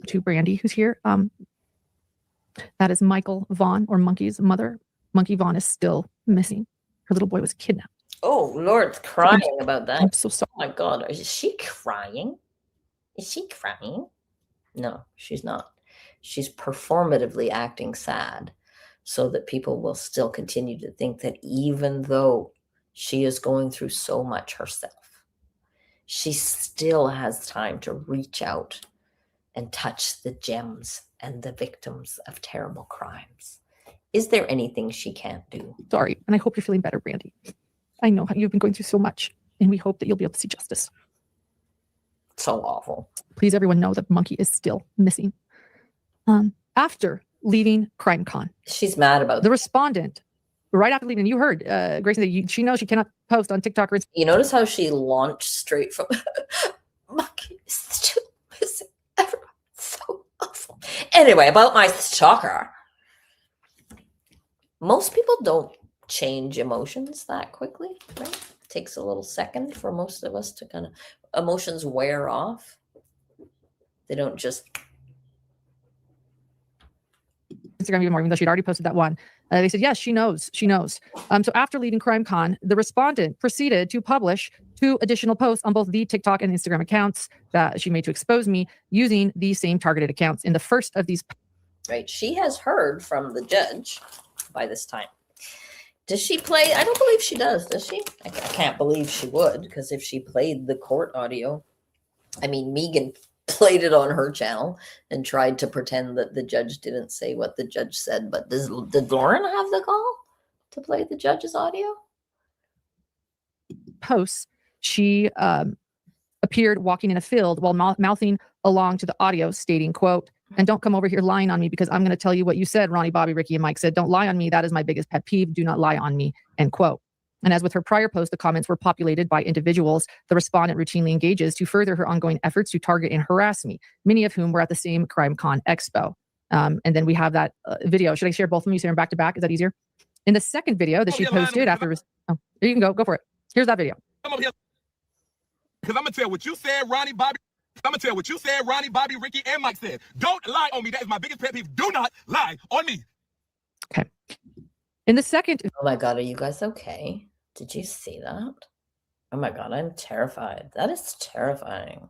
To Brandy, who's here. That is Michael Vaughn, or Monkey's mother. Monkey Vaughn is still missing. Her little boy was kidnapped. Oh, Lord, crying about that. I'm so sorry. Oh, my God. Is she crying? Is she crying? No, she's not. She's performatively acting sad so that people will still continue to think that even though she is going through so much herself, she still has time to reach out and touch the gems and the victims of terrible crimes. Is there anything she can't do? Sorry, and I hope you're feeling better, Brandy. I know you've been going through so much, and we hope that you'll be able to see justice. So awful. Please, everyone, know that Monkey is still missing. After leaving CrimeCon, she's mad about the respondent. Right after leaving, you heard Grayson that she knows she cannot post on TikTok or Instagram. You notice how she launched straight from Monkey is still missing. Everyone's so awful. Anyway, about my stalker. Most people don't change emotions that quickly, right? It takes a little second for most of us to kind of emotions wear off. They don't just Instagram even more, even though she'd already posted that one. They said, yes, she knows. She knows. So after leaving CrimeCon, the respondent proceeded to publish 2 additional posts on both the TikTok and Instagram accounts that she made to expose me using the same targeted accounts. In the first of these, right, she has heard from the judge by this time. Does she play? I don't believe she does she? I can't believe she would, because if she played the court audio, I mean, Megan played it on her channel and tried to pretend that the judge didn't say what the judge said. But did Lauren have the call to play the judge's audio? Posts, she appeared walking in a field while mouthing along to the audio, stating, quote, "And don't come over here lying on me, because I'm going to tell you what you said." Ronnie, Bobby, Ricky, and Mike said, "Don't lie on me. That is my biggest pet peeve. Do not lie on me," end quote. And as with her prior post, the comments were populated by individuals the respondent routinely engages to further her ongoing efforts to target and harass me, many of whom were at the same CrimeCon Expo. And then we have that video. Should I share both of them? You share them back to back? Is that easier? In the second video that she posted after, oh, you can go for it. Here's that video. Come over here, because I'm gonna tell what you said, Ronnie, Bobby. I'm gonna tell what you said, Ronnie, Bobby, Ricky, and Mike said. Don't lie on me. That is my biggest pet peeve. Do not lie on me. Okay. In the second, oh my God, are you guys okay? Did you see that? Oh my God, I'm terrified. That is terrifying.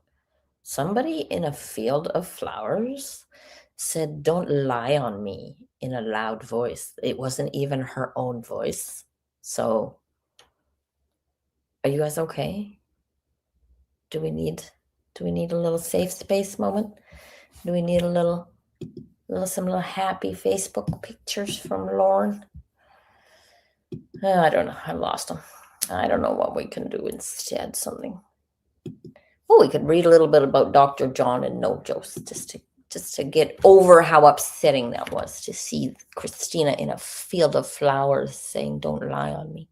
Somebody in a field of flowers said, "Don't lie on me," in a loud voice. It wasn't even her own voice. So, are you guys okay? Do we need a little safe space moment? Do we need some little happy Facebook pictures from Lauren? I don't know. I lost them. I don't know what we can do instead. Something. Oh, we could read a little bit about Dr. John and No Jokes, just to get over how upsetting that was to see Christina in a field of flowers saying, "Don't lie on me."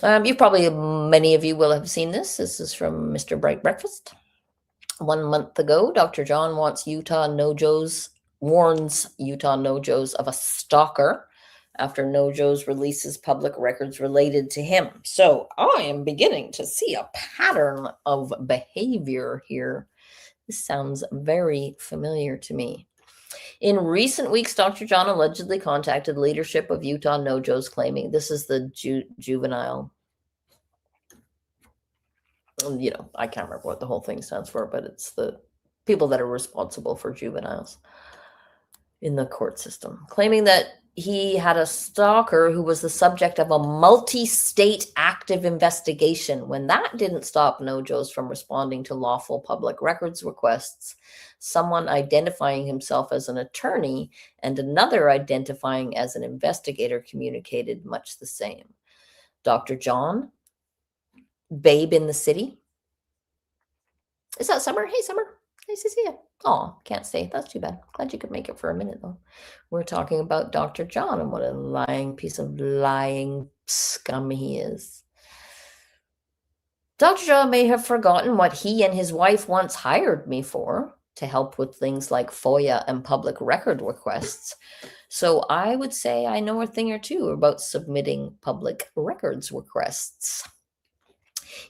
Many of you will have seen this. This is from Mr. Bright Breakfast. 1 month ago, Dr. John warns Utah No-Joes of a stalker after No-Joes releases public records related to him. So I am beginning to see a pattern of behavior here. This sounds very familiar to me. In recent weeks, Dr. John allegedly contacted leadership of Utah No-Joes, claiming this is the juvenile. I can't remember what the whole thing stands for, but it's the people that are responsible for juveniles in the court system, claiming that he had a stalker who was the subject of a multi-state active investigation. When that didn't stop No-Joes from responding to lawful public records requests, someone identifying himself as an attorney and another identifying as an investigator communicated much the same. Dr. John, babe in the city. Is that Summer? Hey, Summer. Nice to see you. Oh, can't stay. That's too bad. Glad you could make it for a minute, though. We're talking about Dr. John and what a lying piece of lying scum he is. Dr. John may have forgotten what he and his wife once hired me for, to help with things like FOIA and public record requests. So I would say I know a thing or two about submitting public records requests.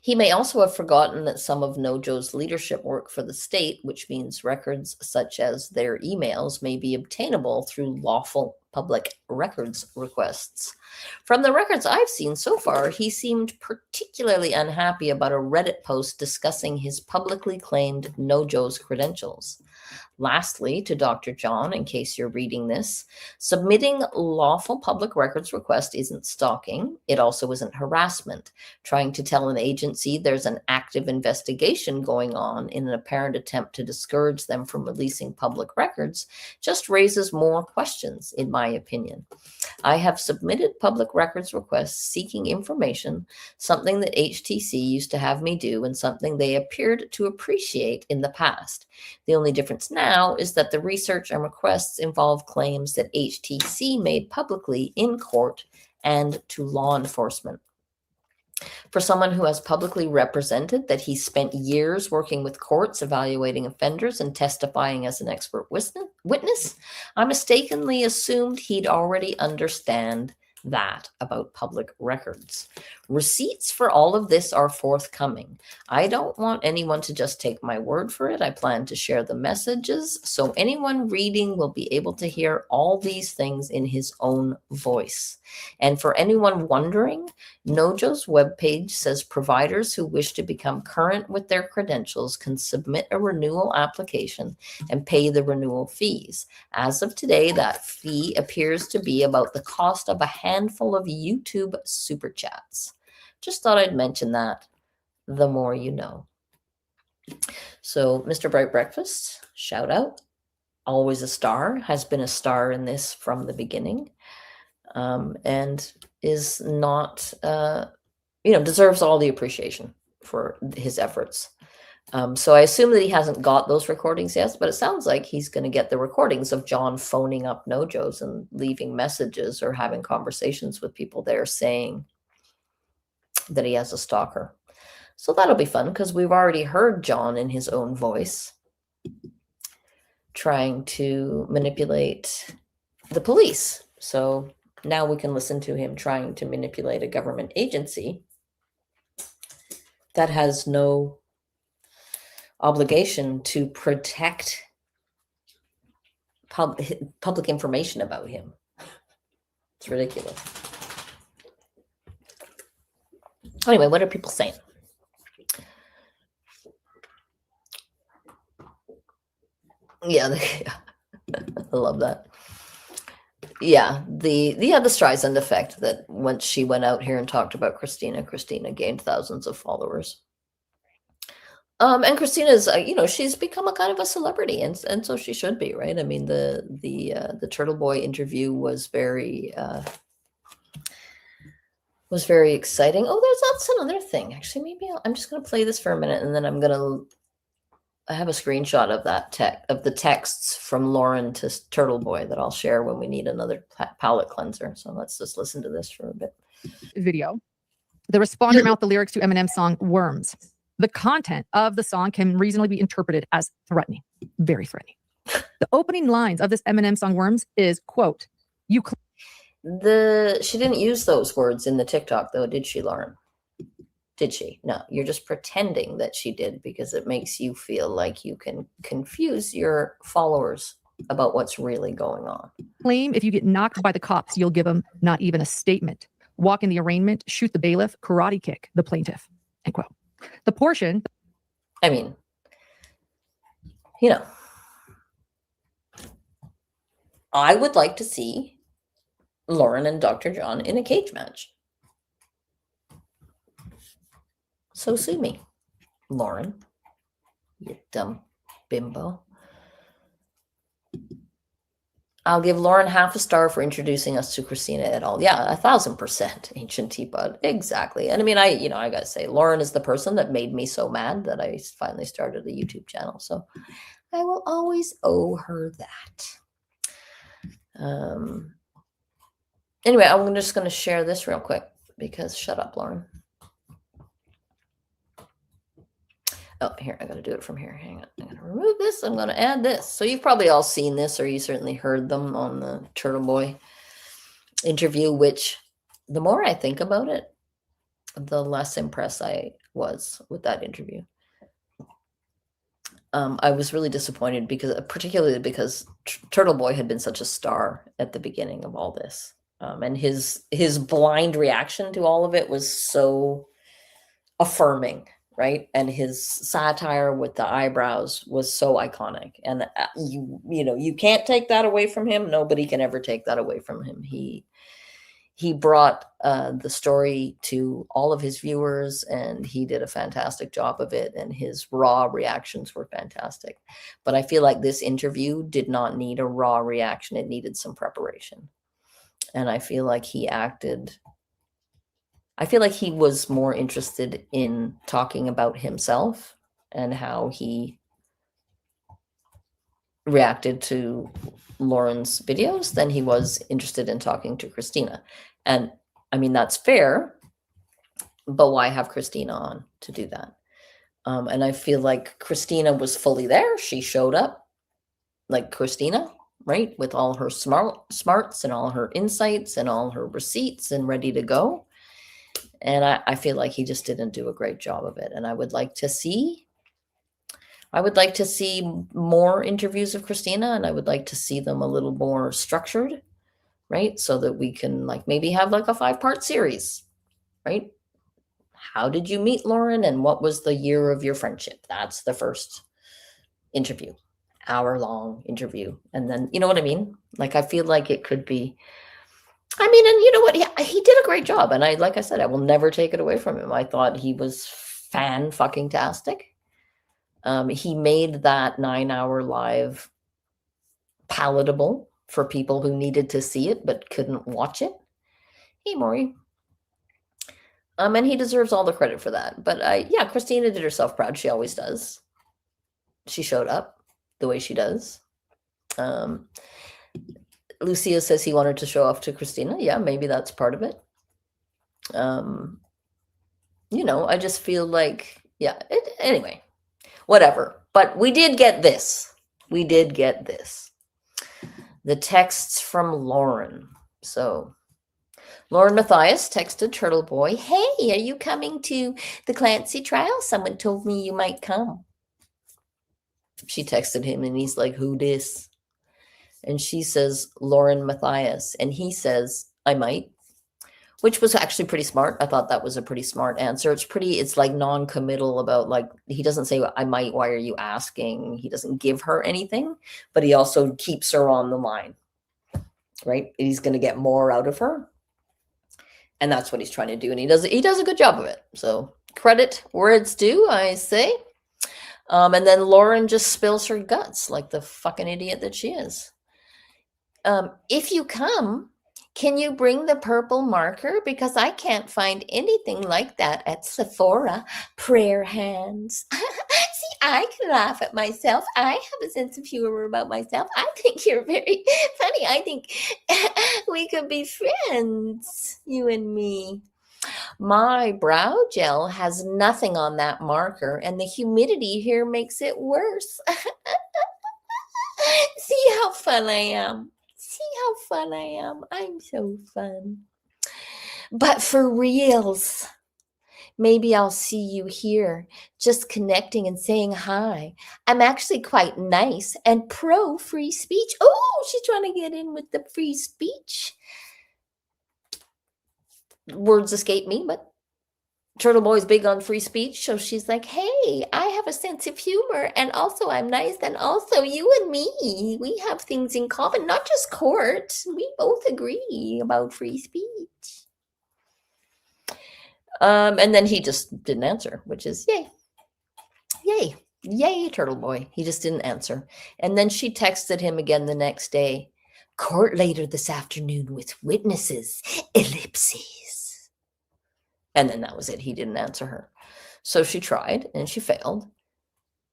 He may also have forgotten that some of No-Joe's leadership work for the state, which means records such as their emails may be obtainable through lawful public records requests. From the records I've seen so far, he seemed particularly unhappy about a Reddit post discussing his publicly claimed Nojo's credentials. Lastly, to Dr. John, in case you're reading this, submitting lawful public records request isn't stalking. It also isn't harassment. Trying to tell an agency there's an active investigation going on in an apparent attempt to discourage them from releasing public records just raises more questions, in my opinion. I have submitted public records requests seeking information, something that HTC used to have me do and something they appeared to appreciate in the past. The only difference now is that the research and requests involve claims that HTC made publicly in court and to law enforcement. For someone who has publicly represented that he spent years working with courts evaluating offenders and testifying as an expert witness, I mistakenly assumed he'd already understand that about public records. Receipts for all of this are forthcoming. I don't want anyone to just take my word for it. I plan to share the messages so anyone reading will be able to hear all these things in his own voice. And for anyone wondering, Nojo's webpage says providers who wish to become current with their credentials can submit a renewal application and pay the renewal fees. As of today, that fee appears to be about the cost of a handful of YouTube super chats. Just thought I'd mention that. The more you know. So, Mr. Bright Breakfast, shout out. Always a star, has been a star in this from the beginning, and is not, deserves all the appreciation for his efforts. So I assume that he hasn't got those recordings yet, but it sounds like he's going to get the recordings of John phoning up Nojo's and leaving messages or having conversations with people there saying that he has a stalker. So that'll be fun because we've already heard John in his own voice trying to manipulate the police. So now we can listen to him trying to manipulate a government agency that has no obligation to protect public information about him. It's ridiculous. Anyway, what are people saying? Yeah, I love that. Yeah, the Streisand effect, that once she went out here and talked about Christina gained thousands of followers. And Christina's, she's become a kind of a celebrity, and so she should be, right? I mean, the Turtle Boy interview was very exciting. Oh, that's another thing. Actually, maybe I'm just going to play this for a minute, and then I have a screenshot of the texts from Lauren to Turtle Boy that I'll share when we need another palate cleanser. So let's just listen to this for a bit. Video. The responder mouthed the lyrics to Eminem's song Worms. The content of the song can reasonably be interpreted as threatening, very threatening. The opening lines of this Eminem song Worms is, quote, she didn't use those words in the TikTok though, did she, Lauren? Did she? No, you're just pretending that she did because it makes you feel like you can confuse your followers about what's really going on. Claim if you get knocked by the cops, you'll give them not even a statement. Walk in the arraignment, shoot the bailiff, karate kick the plaintiff, end quote. The portion. I mean, I would like to see Lauren and Dr. John in a cage match. So sue me, Lauren, you dumb bimbo. I'll give Lauren half a star for introducing us to Christina et al. Yeah, 1000%, Ancient Teapot. Exactly. And I mean, I gotta say, Lauren is the person that made me so mad that I finally started a YouTube channel. So I will always owe her that. Anyway, I'm just going to share this real quick because shut up, Lauren. Oh, here, I got to do it from here. Hang on. I'm going to remove this. I'm going to add this. So you've probably all seen this, or you certainly heard them on the Turtle Boy interview, which the more I think about it, the less impressed I was with that interview. I was really disappointed because, particularly because Turtle Boy had been such a star at the beginning of all this, and his blind reaction to all of it was so affirming, right? And his satire with the eyebrows was so iconic, and you know, you can't take that away from him. Nobody can ever take that away from him. He brought the story to all of his viewers, and he did a fantastic job of it, and his raw reactions were fantastic. But I feel like this interview did not need a raw reaction. It needed some preparation. And I feel like he was more interested in talking about himself and how he reacted to Lauren's videos than he was interested in talking to Christina. And I mean, that's fair, but why have Christina on to do that? And I feel like Christina was fully there. She showed up like Christina, right? With all her smarts and all her insights and all her receipts and ready to go. And I feel like he just didn't do a great job of it. And I would like to see more interviews of Christina, and I would like to see them a little more structured, right? So that we can like maybe have like a 5-part series, right? How did you meet Lauren and what was the year of your friendship? That's the first interview, hour-long interview. And then, you know what I mean? Like, I feel like it could be, I mean, and you know what? He did a great job. And like I said, I will never take it away from him. I thought he was fan-fucking-tastic. He made that 9-hour live palatable for people who needed to see it but couldn't watch it. Hey, Maury. And he deserves all the credit for that. But yeah, Christina did herself proud. She always does. She showed up the way she does. Lucia says he wanted to show off to Christina. Yeah, maybe that's part of it. You know, I just feel like, yeah, anyway, whatever. But we did get this. We did get this. The texts from Lauren. So Lauren Matthias texted Turtle Boy, hey, are you coming to the Clancy trial? Someone told me you might come. She texted him and he's like, who dis? And she says, Lauren Matthias. And he says, I might, which was actually pretty smart. I thought that was a pretty smart answer. It's like non-committal about like, he doesn't say, I might, why are you asking? He doesn't give her anything, but he also keeps her on the line, right? He's going to get more out of her. And that's what he's trying to do. And he does a good job of it. So credit where it's due, I say. And then Lauren just spills her guts like the fucking idiot that she is. If you come, can you bring the purple marker? Because I can't find anything like that at Sephora. Prayer hands. See, I can laugh at myself. I have a sense of humor about myself. I think you're very funny. I think we could be friends, you and me. My brow gel has nothing on that marker, and the humidity here makes it worse. See how fun I am. See how fun I am. I'm so fun. But for reals, maybe I'll see you here, just connecting and saying hi. I'm actually quite nice and pro free speech. Oh, she's trying to get in with the free speech. Words escape me, but Turtle Boy's big on free speech. So she's like, hey, I have a sense of humor, and also I'm nice, and also you and me, we have things in common, not just court. We both agree about free speech. And then he just didn't answer, which is yay. Yay. Yay, Turtle Boy. He just didn't answer. And then she texted him again the next day. Court later this afternoon with witnesses. Ellipses. And then that was it. He didn't answer her. So she tried and she failed.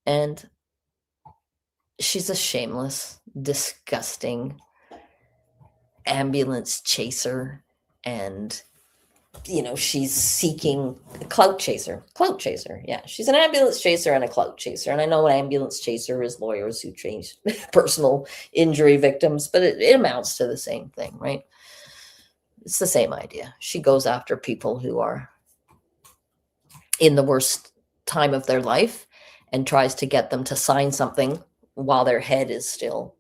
And she's a shameless, disgusting ambulance chaser. And, you know, she's seeking a clout chaser. Clout chaser. Yeah, she's an ambulance chaser and a clout chaser. And I know an ambulance chaser is lawyers who chase personal injury victims, but it amounts to the same thing, right? It's the same idea. She goes after people who are in the worst time of their life and tries to get them to sign something while their head is still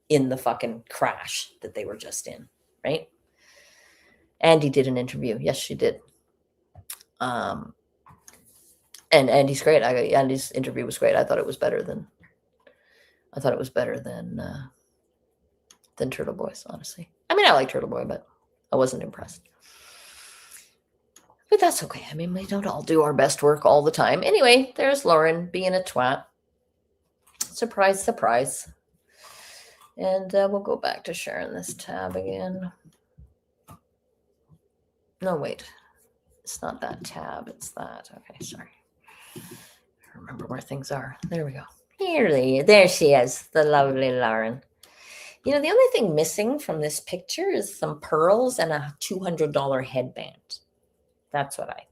in the fucking crash that they were just in, right? Andy did an interview. Yes, she did. And Andy's great. Andy's interview was great. I thought it was better than Turtle Boy's, honestly. I mean, I like Turtle Boy, but I wasn't impressed. But that's okay. I mean, we don't all do our best work all the time. Anyway, there's Lauren being a twat. Surprise, surprise. And we'll go back to sharing this tab again. No, wait. It's not that tab. It's that. Okay, sorry. I remember where things are. There we go. There she is, the lovely Lauren. You know, the only thing missing from this picture is some pearls and a $200 headband. That's what I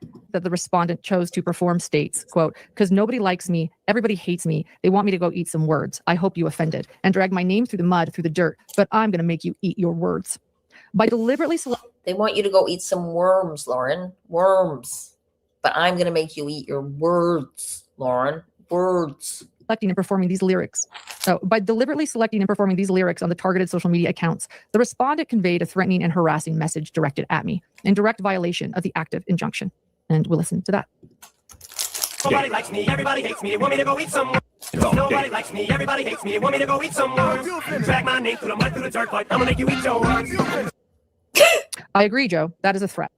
think. That the respondent chose to perform states, quote, because nobody likes me, everybody hates me, they want me to go eat some words. I hope you offended and drag my name through the mud, through the dirt, but I'm going to make you eat your words. By deliberately they want you to go eat some worms, Lauren. Worms. But I'm going to make you eat your words, Lauren. Words. Selecting and performing these lyrics. So by deliberately selecting and performing these lyrics on the targeted social media accounts, the respondent conveyed a threatening and harassing message directed at me in direct violation of the active injunction. And we'll listen to that. Nobody likes me, everybody hates me, they want me to go eat some worms. Nobody likes me, everybody hates me, they want me to go eat some worms. Drag my name through the mud, through the dirt, but I'm gonna make you eat your worms. I agree, Joe. That is a threat.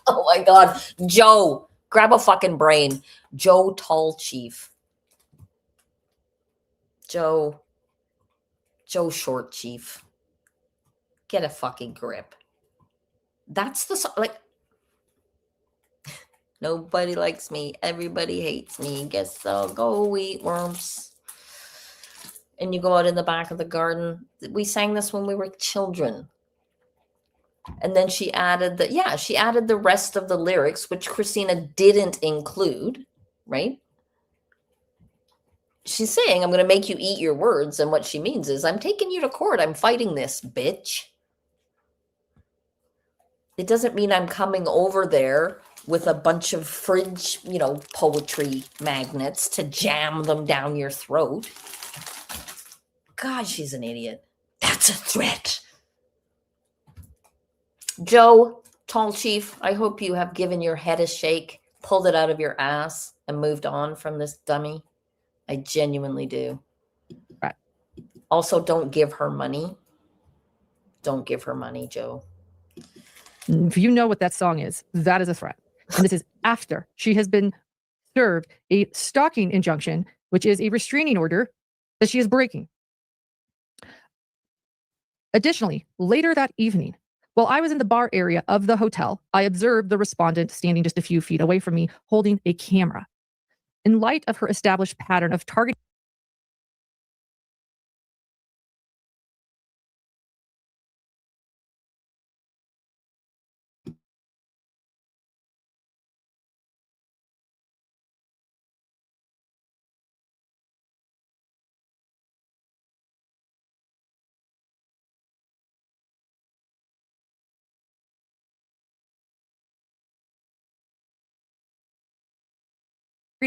Oh my God. Joe, grab a fucking brain. Joe Tall Chief. Joe Short Chief. Get a fucking grip. That's the, like, nobody likes me. Everybody hates me. Guess I'll go eat worms. And you go out in the back of the garden. We sang this when we were children. And then she added the rest of the lyrics, which Christina didn't include, right? She's saying, I'm going to make you eat your words. And what she means is, I'm taking you to court. I'm fighting this, bitch. It doesn't mean I'm coming over there with a bunch of fridge, poetry magnets to jam them down your throat. God, she's an idiot. That's a threat. Joe, Tall Chief, I hope you have given your head a shake, pulled it out of your ass, and moved on from this dummy. I genuinely do. Right. Also, don't give her money. Don't give her money, Joe. If you know what that song is, that is a threat. And this is after she has been served a stalking injunction, which is a restraining order that she is breaking. Additionally, later that evening, while I was in the bar area of the hotel, I observed the respondent standing just a few feet away from me, holding a camera. In light of her established pattern of targeting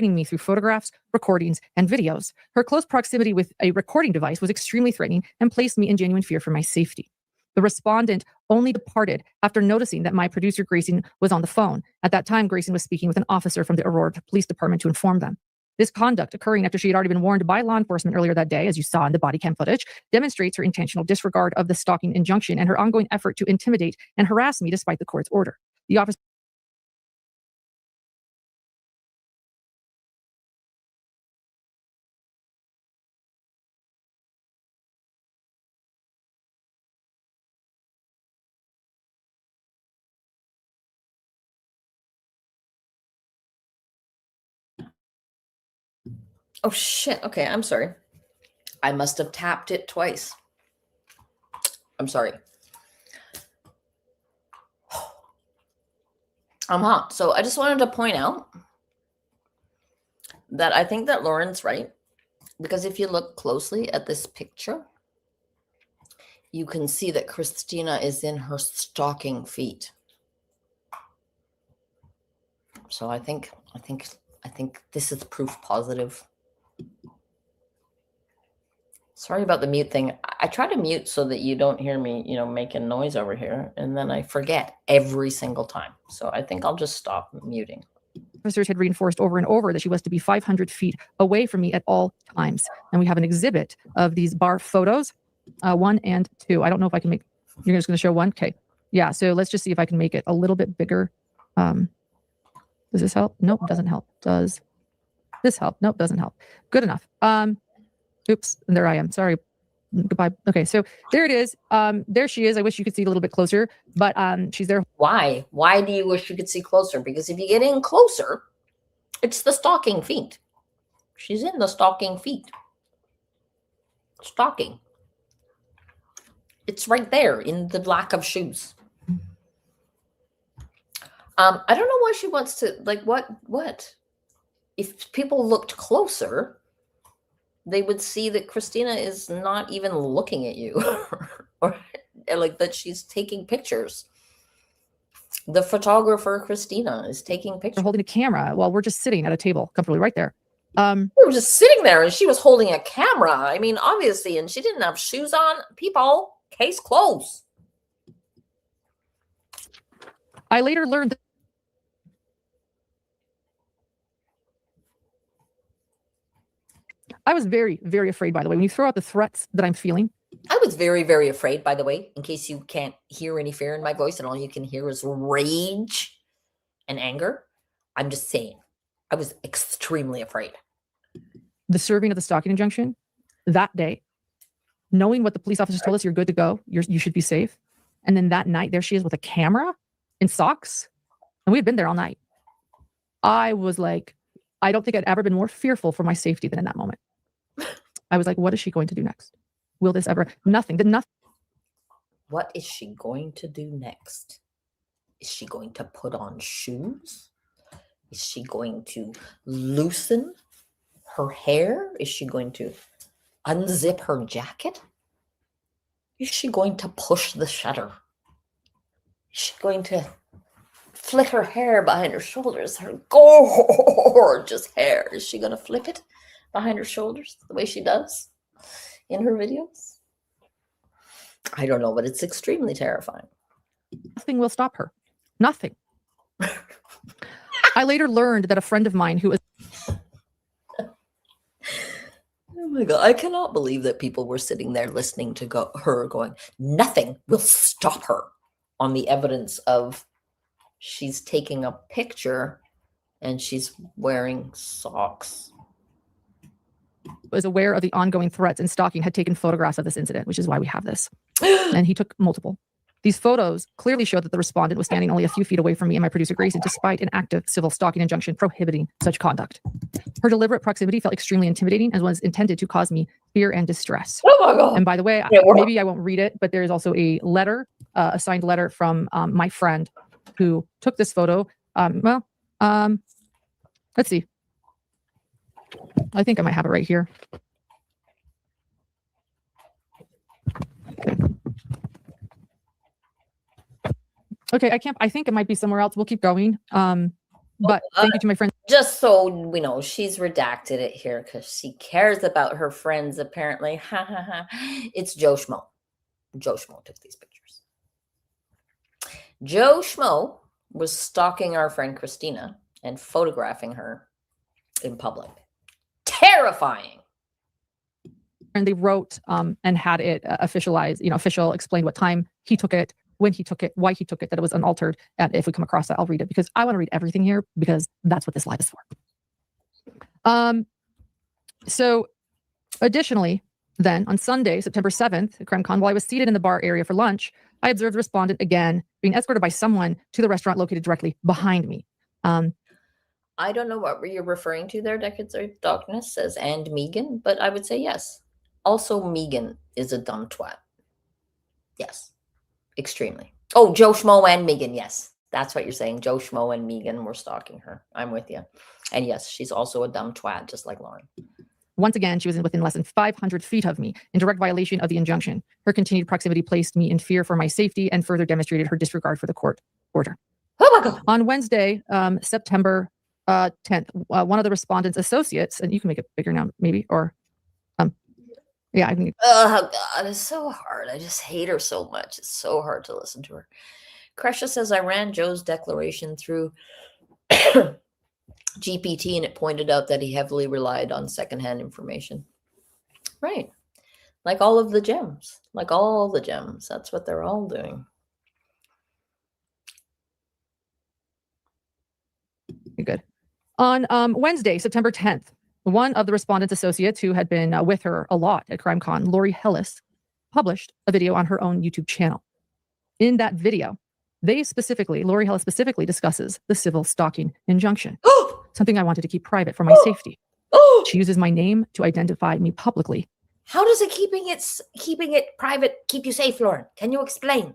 me through photographs, recordings, and videos, her close proximity with a recording device was extremely threatening and placed me in genuine fear for my safety. The respondent only departed after noticing that my producer, Grayson, was on the phone. At that time, Grayson was speaking with an officer from the Aurora Police Department to inform them. This conduct, occurring after she had already been warned by law enforcement earlier that day, as you saw in the body cam footage, demonstrates her intentional disregard of the stalking injunction and her ongoing effort to intimidate and harass me despite the court's order. The officer Oh, shit. Okay, I'm sorry. I must have tapped it twice. I'm sorry. I'm hot. So I just wanted to point out that I think that Lauren's right. Because if you look closely at this picture, you can see that Christina is in her stocking feet. So I think I think this is proof positive. Sorry about the mute thing. I try to mute so that you don't hear me, making noise over here, and then I forget every single time. So I think I'll just stop muting. Officers had reinforced over and over that she was to be 500 feet away from me at all times. And we have an exhibit of these bar photos, 1 and 2. I don't know if I can make, you're just going to show 1? Okay. Yeah, so let's just see if I can make it a little bit bigger. Does this help? Nope, doesn't help. Does this help? Nope, doesn't help. Good enough. Oops, and there I am. Sorry. Goodbye. Okay, so there it is. There she is. I wish you could see it a little bit closer, but she's there. Why? Why do you wish you could see closer? Because if you get in closer, it's the stocking feet. She's in the stocking feet. Stocking. It's right there in the lack of shoes. I don't know why she wants to, like, what? If people looked closer, they would see that Christina is not even looking at you or like that she's taking pictures. The photographer, Christina, is taking pictures. They're holding a camera while we're just sitting at a table comfortably right there. We were just sitting there and she was holding a camera. I mean, obviously, and she didn't have shoes on. People, case closed. I later learned that I was very, very afraid, by the way, when you throw out the threats that I'm feeling. I was very, very afraid, by the way, in case you can't hear any fear in my voice and all you can hear is rage and anger. I'm just saying, I was extremely afraid. The serving of the stalking injunction that day, knowing what the police officers told us, you're good to go, you should be safe. And then that night, there she is with a camera in socks. And we had been there all night. I was like, I don't think I'd ever been more fearful for my safety than in that moment. I was like, what is she going to do next? Will this ever? Nothing. Did nothing. What is she going to do next? Is she going to put on shoes? Is she going to loosen her hair? Is she going to unzip her jacket? Is she going to push the shutter? Is she going to flick her hair behind her shoulders? Her gorgeous hair. Is she going to flip it behind her shoulders the way she does in her videos? I don't know, but it's extremely terrifying. Nothing will stop her. Nothing. I later learned that a friend of mine who was... Oh my God, I cannot believe that people were sitting there listening to her going, nothing will stop her, on the evidence of she's taking a picture and she's wearing socks. Was aware of the ongoing threats and stalking, had taken photographs of this incident, which is why we have this. And he took multiple. These photos clearly show that the respondent was standing only a few feet away from me and my producer Grayson, despite an active civil stalking injunction prohibiting such conduct. Her deliberate proximity felt extremely intimidating and was intended to cause me fear and distress. Oh my God. And by the way, maybe I won't read it, but there is also a letter, a signed letter from my friend who took this photo. Let's see. I think I might have it right here. Okay, I think it might be somewhere else. We'll keep going. But thank you to my friend. Just so we know, she's redacted it here because she cares about her friends, apparently. Ha ha ha. It's Joe Schmo. Joe Schmo took these pictures. Joe Schmo was stalking our friend Christina and photographing her in public. Terrifying. And they wrote and had it officialized, official, explained what time he took it, when he took it, why he took it, that it was unaltered. And if we come across that, I'll read it because I want to read everything here because that's what this live is for. So additionally, then on Sunday, September 7th, at CrimCon, while I was seated in the bar area for lunch, I observed the respondent again being escorted by someone to the restaurant located directly behind me. I don't know what you're referring to there, Decades of Darkness says, and Megan, but I would say yes. Also, Megan is a dumb twat. Yes, extremely. Oh, Joe Schmo and Megan, yes. That's what you're saying. Joe Schmo and Megan were stalking her. I'm with you. And yes, she's also a dumb twat, just like Lauren. Once again, she was within less than 500 feet of me, in direct violation of the injunction. Her continued proximity placed me in fear for my safety and further demonstrated her disregard for the court order. Oh my God. On Wednesday, September 10th, one of the respondents' associates, and you can make it bigger now, maybe, or yeah, I can. Oh God, it's so hard. I just hate her so much. It's so hard to listen to her. Kresha says I ran Joe's declaration through GPT, and it pointed out that he heavily relied on secondhand information. Right. Like all of the gems. Like all the gems. That's what they're all doing. Good. On Wednesday, September 10th, one of the respondents' associates who had been with her a lot at CrimeCon, Lori Hellis, published a video on her own YouTube channel. In that video, Lori Hellis specifically discusses the civil stalking injunction, something I wanted to keep private for my safety. She uses my name to identify me publicly. How does it keeping it private keep you safe, Lauren? Can you explain?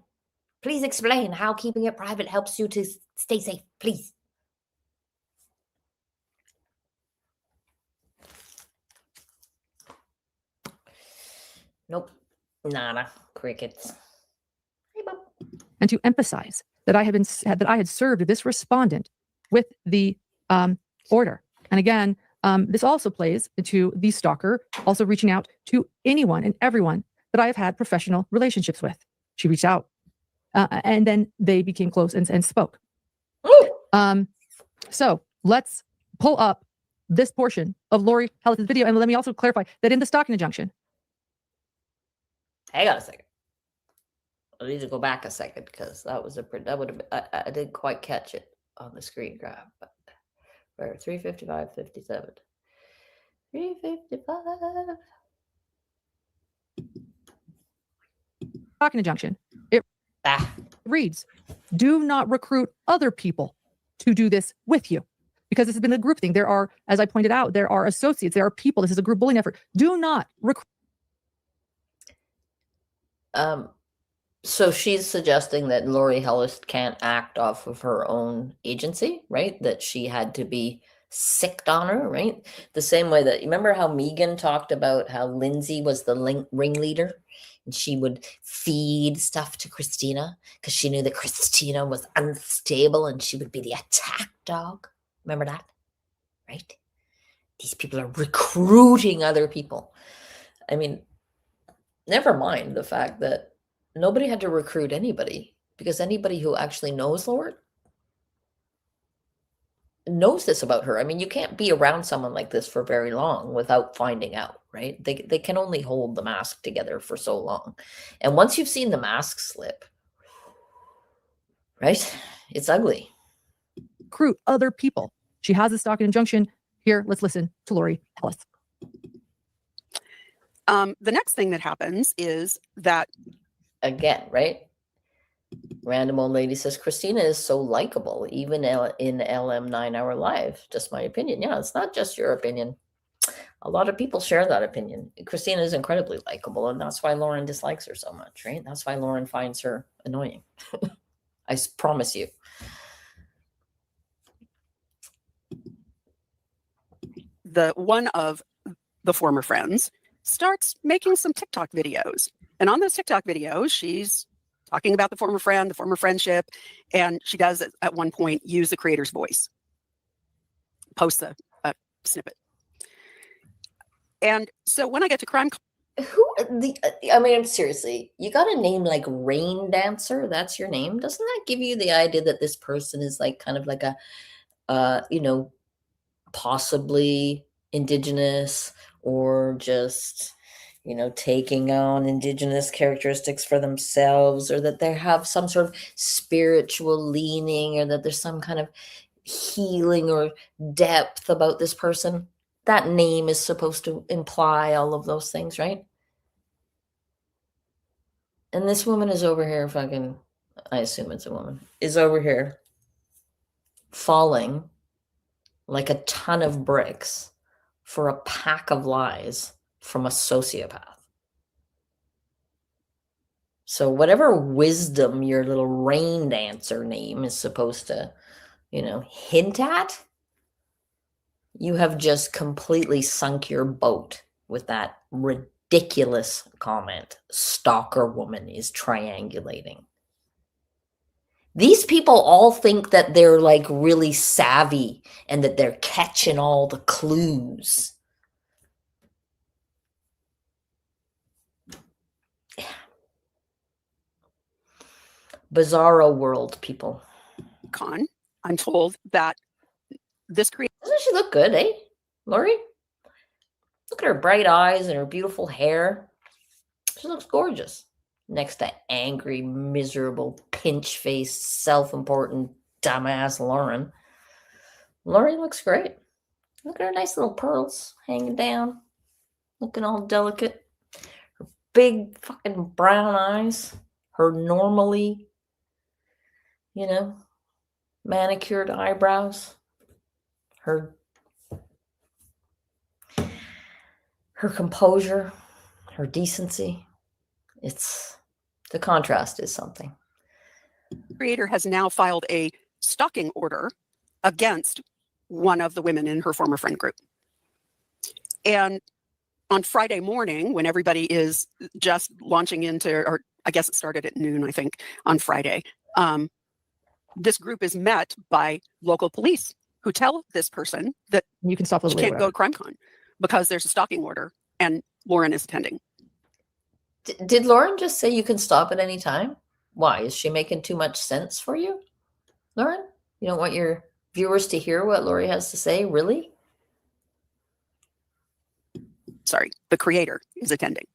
Please explain how keeping it private helps you to stay safe, please. Nope. Nada. Crickets. And to emphasize that I had served this respondent with the order. And again, this also plays into the stalker also reaching out to anyone and everyone that I have had professional relationships with. She reached out, and then they became close and spoke. So let's pull up this portion of Lori Hellis' video, and let me also clarify that in the stalking injunction. Hang on a second. I need to go back a second because that would have I didn't quite catch it on the screen grab, but where 355.57. 355. Stalking injunction. It reads, do not recruit other people to do this with you. Because this has been a group thing. There are, as I pointed out, there are associates, there are people. This is a group bullying effort. Do not recruit. So she's suggesting that Lori Hellis can't act off of her own agency, right? That she had to be sicked on her, right? The same way that, you remember how Megan talked about how Lindsay was the ringleader and she would feed stuff to Christina because she knew that Christina was unstable and she would be the attack dog. Remember that? Right? These people are recruiting other people. I mean, never mind the fact that nobody had to recruit anybody, because anybody who actually knows Lauren knows this about her. I mean, you can't be around someone like this for very long without finding out, right? They can only hold the mask together for so long. And once you've seen the mask slip, right, it's ugly. Recruit other people. She has a stalking injunction. Here, let's listen to Lori Hellis. The next thing that happens is that, again, right? Random old lady says, Christina is so likable, even in LM 9 Hour Live. Just my opinion. Yeah, it's not just your opinion. A lot of people share that opinion. Christina is incredibly likable, and that's why Lauren dislikes her so much, right? That's why Lauren finds her annoying. I promise you. One of the former friends starts making some TikTok videos. And on those TikTok videos, she's talking about the former friend, the former friendship, and she does at one point use the creator's voice. Posts a snippet. And so when I get to crime, I mean, seriously, you got a name like Rain Dancer. That's your name. Doesn't that give you the idea that this person is like kind of like a, possibly Indigenous, or just, taking on Indigenous characteristics for themselves, or that they have some sort of spiritual leaning, or that there's some kind of healing or depth about this person? That name is supposed to imply all of those things, right? And this woman is over here fucking, I assume it's a woman, is over here falling like a ton of bricks for a pack of lies from a sociopath. So whatever wisdom your little Rain Dancer name is supposed to, hint at, you have just completely sunk your boat with that ridiculous comment. Stalker woman is triangulating. These people all think that they're like really savvy and that they're catching all the clues. Yeah. Bizarro world, people. I'm told that this creator. Doesn't she look good, eh, Lori? Look at her bright eyes and her beautiful hair. She looks gorgeous. Next to angry, miserable, pinch-faced, self-important, dumbass Lauren. Lori looks great. Look at her nice little pearls hanging down. Looking all delicate. Her big fucking brown eyes. Her normally, manicured eyebrows. Her composure. Her decency. The contrast is something. Creator has now filed a stalking order against one of the women in her former friend group. And on Friday morning, when everybody is just launching into, or I guess it started at noon, I think, on Friday, this group is met by local police who tell this person that you can stop she can't go to CrimeCon because there's a stalking order and Lauren is attending. Did Lauren just say you can stop at any time? Why? Is she making too much sense for you, Lauren? You don't want your viewers to hear what Lori has to say, really? Sorry, the creator is attending.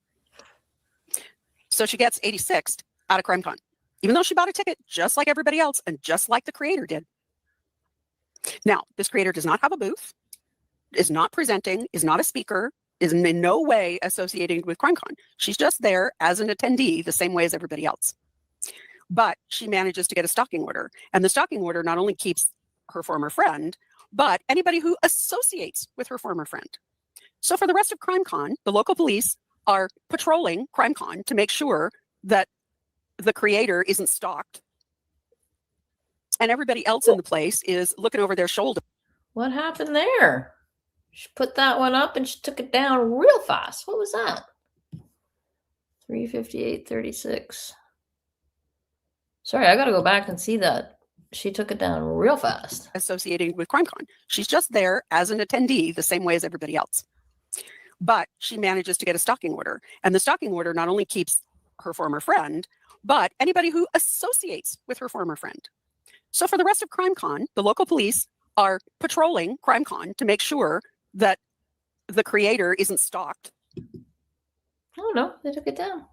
So she gets 86th out of CrimeCon, even though she bought a ticket just like everybody else and just like the creator did. Now, this creator does not have a booth, is not presenting, is not a speaker, is in no way associated with CrimeCon. She's just there as an attendee the same way as everybody else. But she manages to get a stalking order. And the stalking order not only keeps her former friend, but anybody who associates with her former friend. So for the rest of CrimeCon, the local police are patrolling CrimeCon to make sure that the creator isn't stalked. And everybody else in the place is looking over their shoulder. What happened there? She put that one up and she took it down real fast. What was that? 358.36. Sorry, I got to go back and see that. She took it down real fast. Associating with CrimeCon. She's just there as an attendee the same way as everybody else. But she manages to get a stalking order. And the stalking order not only keeps her former friend, but anybody who associates with her former friend. So for the rest of CrimeCon, the local police are patrolling CrimeCon to make sure that the creator isn't stalked. Oh no, they took it down.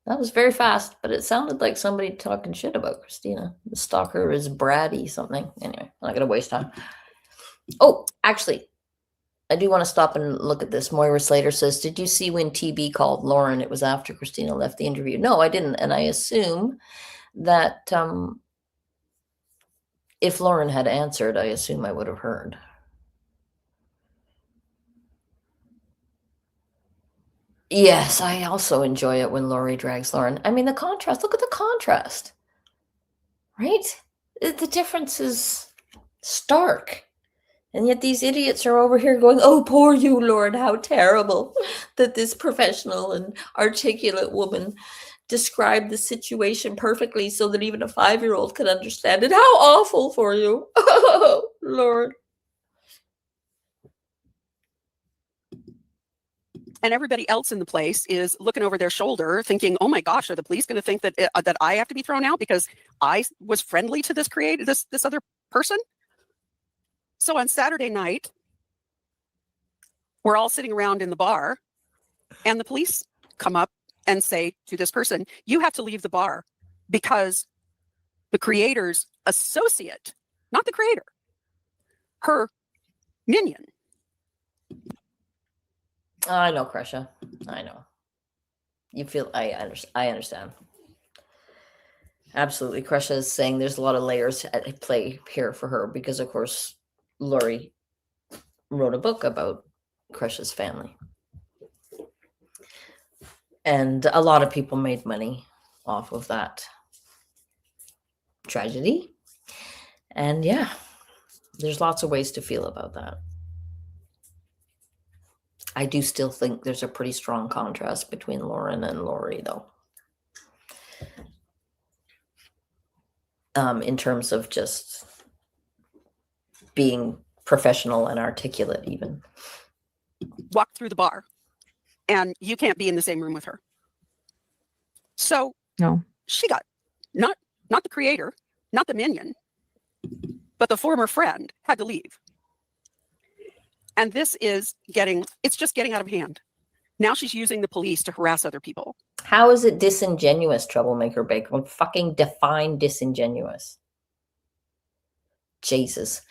That was very fast, but it sounded like somebody talking shit about Christina. The stalker is bratty something. Anyway, I'm not going to waste time. Oh, actually, I do want to stop and look at this. Moira Slater says, did you see when TB called Lauren? It was after Christina left the interview. No, I didn't. And I assume that if Lauren had answered, I assume I would have heard. Yes, I also enjoy it when Lori drags Lauren. I mean, the contrast, look at the contrast, right? The difference is stark. And yet these idiots are over here going, oh, poor you, Lauren, how terrible that this professional and articulate woman described the situation perfectly so that even a 5-year-old could understand it. How awful for you. Oh, Lord. And everybody else in the place is looking over their shoulder thinking, oh my gosh, are the police going to think that that I have to be thrown out because I was friendly to this other person? So on Saturday night, we're all sitting around in the bar and the police come up and say to this person, you have to leave the bar because the creator's associate, not the creator, her minion. I know, Kresha. I know. You feel, I understand. Absolutely. Kresha is saying there's a lot of layers at play here for her because, of course, Lori wrote a book about Kresha's family. And a lot of people made money off of that tragedy. And yeah, there's lots of ways to feel about that. I do still think there's a pretty strong contrast between Lauren and Lori, though. in terms of just being professional and articulate even. Walk through the bar and you can't be in the same room with her. So no, she got not the creator, not the minion, but the former friend had to leave. And this is it's just getting out of hand. Now she's using the police to harass other people. How is it disingenuous, Troublemaker Bacon? Fucking define disingenuous. Jesus.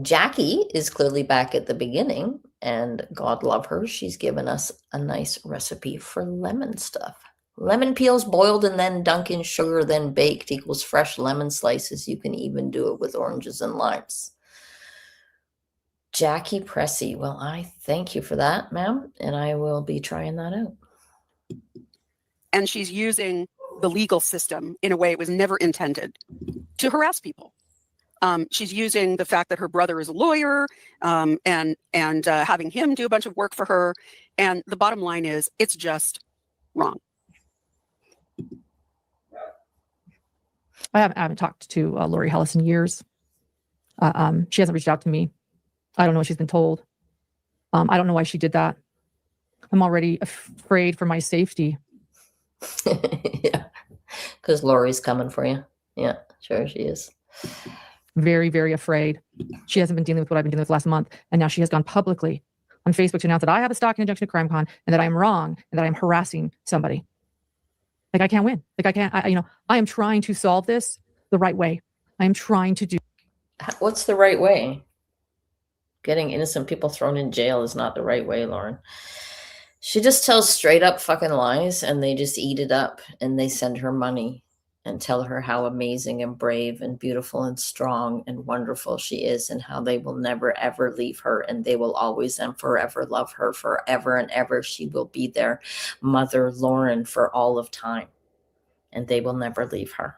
Jackie is clearly back at the beginning, and God love her, she's given us a nice recipe for lemon stuff. Lemon peels boiled and then dunk in sugar, then baked equals fresh lemon slices. You can even do it with oranges and limes. Jackie Pressy. Well, I thank you for that, ma'am, and I will be trying that out. And she's using the legal system in a way it was never intended to harass people. She's using the fact that her brother is a lawyer and having him do a bunch of work for her. And the bottom line is, it's just wrong. I haven't talked to Lori Hellis in years. She hasn't reached out to me. I don't know what she's been told. I don't know why she did that. I'm already afraid for my safety. Yeah, because Lori's coming for you. Yeah, sure she is. Very, very afraid. She hasn't been dealing with what I've been dealing with last month. And now she has gone publicly on Facebook to announce that I have a stalking injunction to CrimeCon and that I'm wrong and that I'm harassing somebody. Like, I can't win. Like, I am trying to solve this the right way. I am trying to do. What's the right way? Getting innocent people thrown in jail is not the right way, Lauren. She just tells straight up fucking lies and they just eat it up and they send her money and tell her how amazing and brave and beautiful and strong and wonderful she is and how they will never, ever leave her and they will always and forever love her forever and ever. She will be their mother, Lauren, for all of time. And they will never leave her.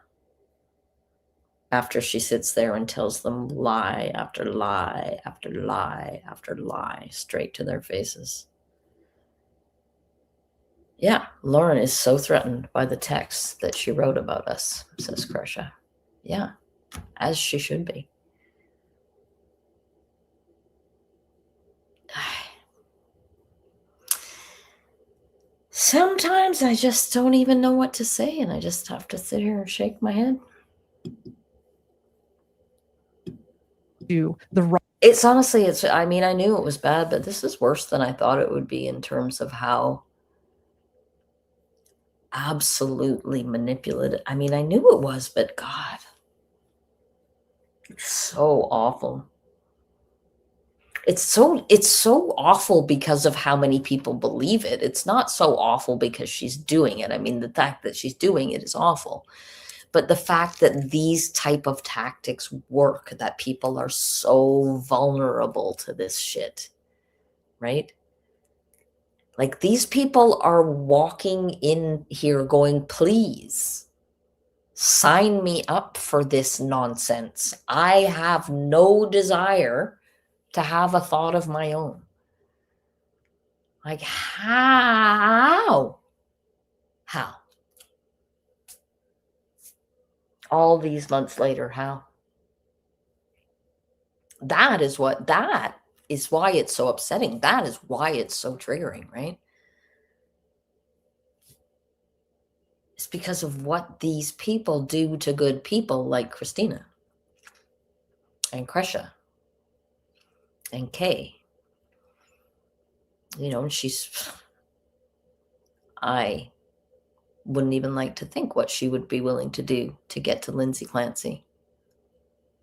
After she sits there and tells them lie after lie after lie after lie straight to their faces. Yeah, Lauren is so threatened by the text that she wrote about us, says Krisha. Yeah, as she should be. Sometimes I just don't even know what to say, and I just have to sit here and shake my head. It's honestly, I mean, I knew it was bad, but this is worse than I thought it would be in terms of how absolutely manipulative. I mean, I knew it was, but God, it's so awful. It's so awful because of how many people believe it. It's not so awful because she's doing it. I mean, the fact that she's doing it is awful. But the fact that these type of tactics work, that people are so vulnerable to this shit, right? Like, these people are walking in here going, please sign me up for this nonsense. I have no desire to have a thought of my own. Like, how? How? All these months later, how? That is why it's so upsetting. That is why it's so triggering, right? It's because of what these people do to good people like Christina and Krisha and Kay. You know, I wouldn't even like to think what she would be willing to do to get to Lindsay Clancy.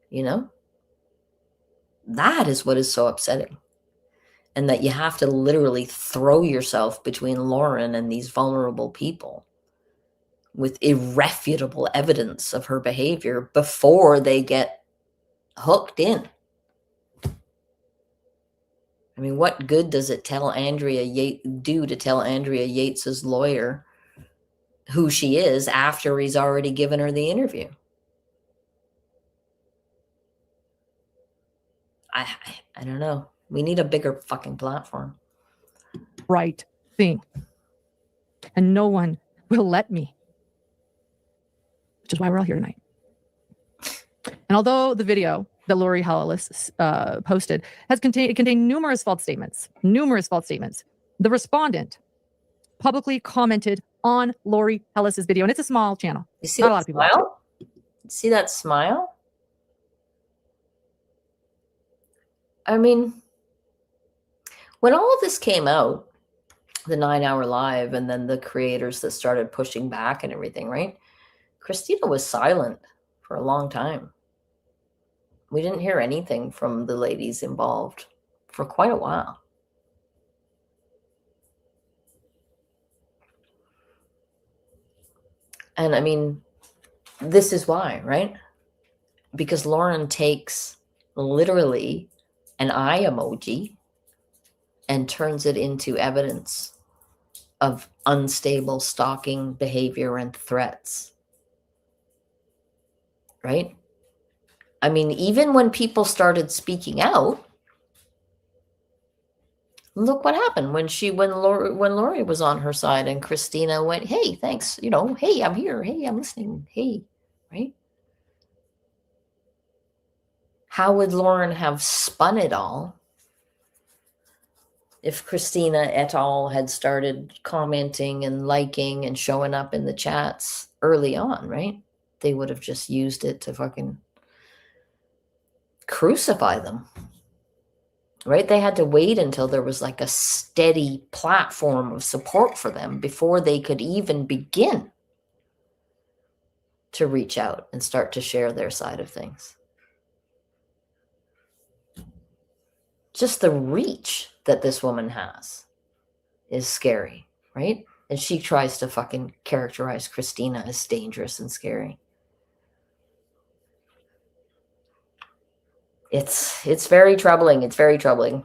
You know? That is what is so upsetting. And that you have to literally throw yourself between Lauren and these vulnerable people with irrefutable evidence of her behavior before they get hooked in. I mean, what good does it do to tell Andrea Yates's lawyer who she is after he's already given her the interview? I don't know. We need a bigger fucking platform. Right thing. And no one will let me. Which is why we're all here tonight. And although the video that Lori Hellis posted contained numerous false statements, the respondent publicly commented on Lori Hellis's video, and it's a small channel. You see Not a that lot of people watch it. smile? See that smile? I mean, when all of this came out, the 9-hour live, and then the creators that started pushing back and everything, right? Christina was silent for a long time. We didn't hear anything from the ladies involved for quite a while. And I mean, this is why, right? Because Lauren takes literally an eye emoji and turns it into evidence of unstable stalking behavior and threats. Right? I mean, even when people started speaking out, look what happened when Lori was on her side and Christina went, hey, thanks, hey, I'm here. Hey, I'm listening. Hey, right? How would Lauren have spun it all if Christina et al. Had started commenting and liking and showing up in the chats early on, right? They would have just used it to fucking crucify them, right? They had to wait until there was like a steady platform of support for them before they could even begin to reach out and start to share their side of things. Just the reach that this woman has is scary, right? And she tries to fucking characterize Christina as dangerous and scary. It's very troubling. It's very troubling.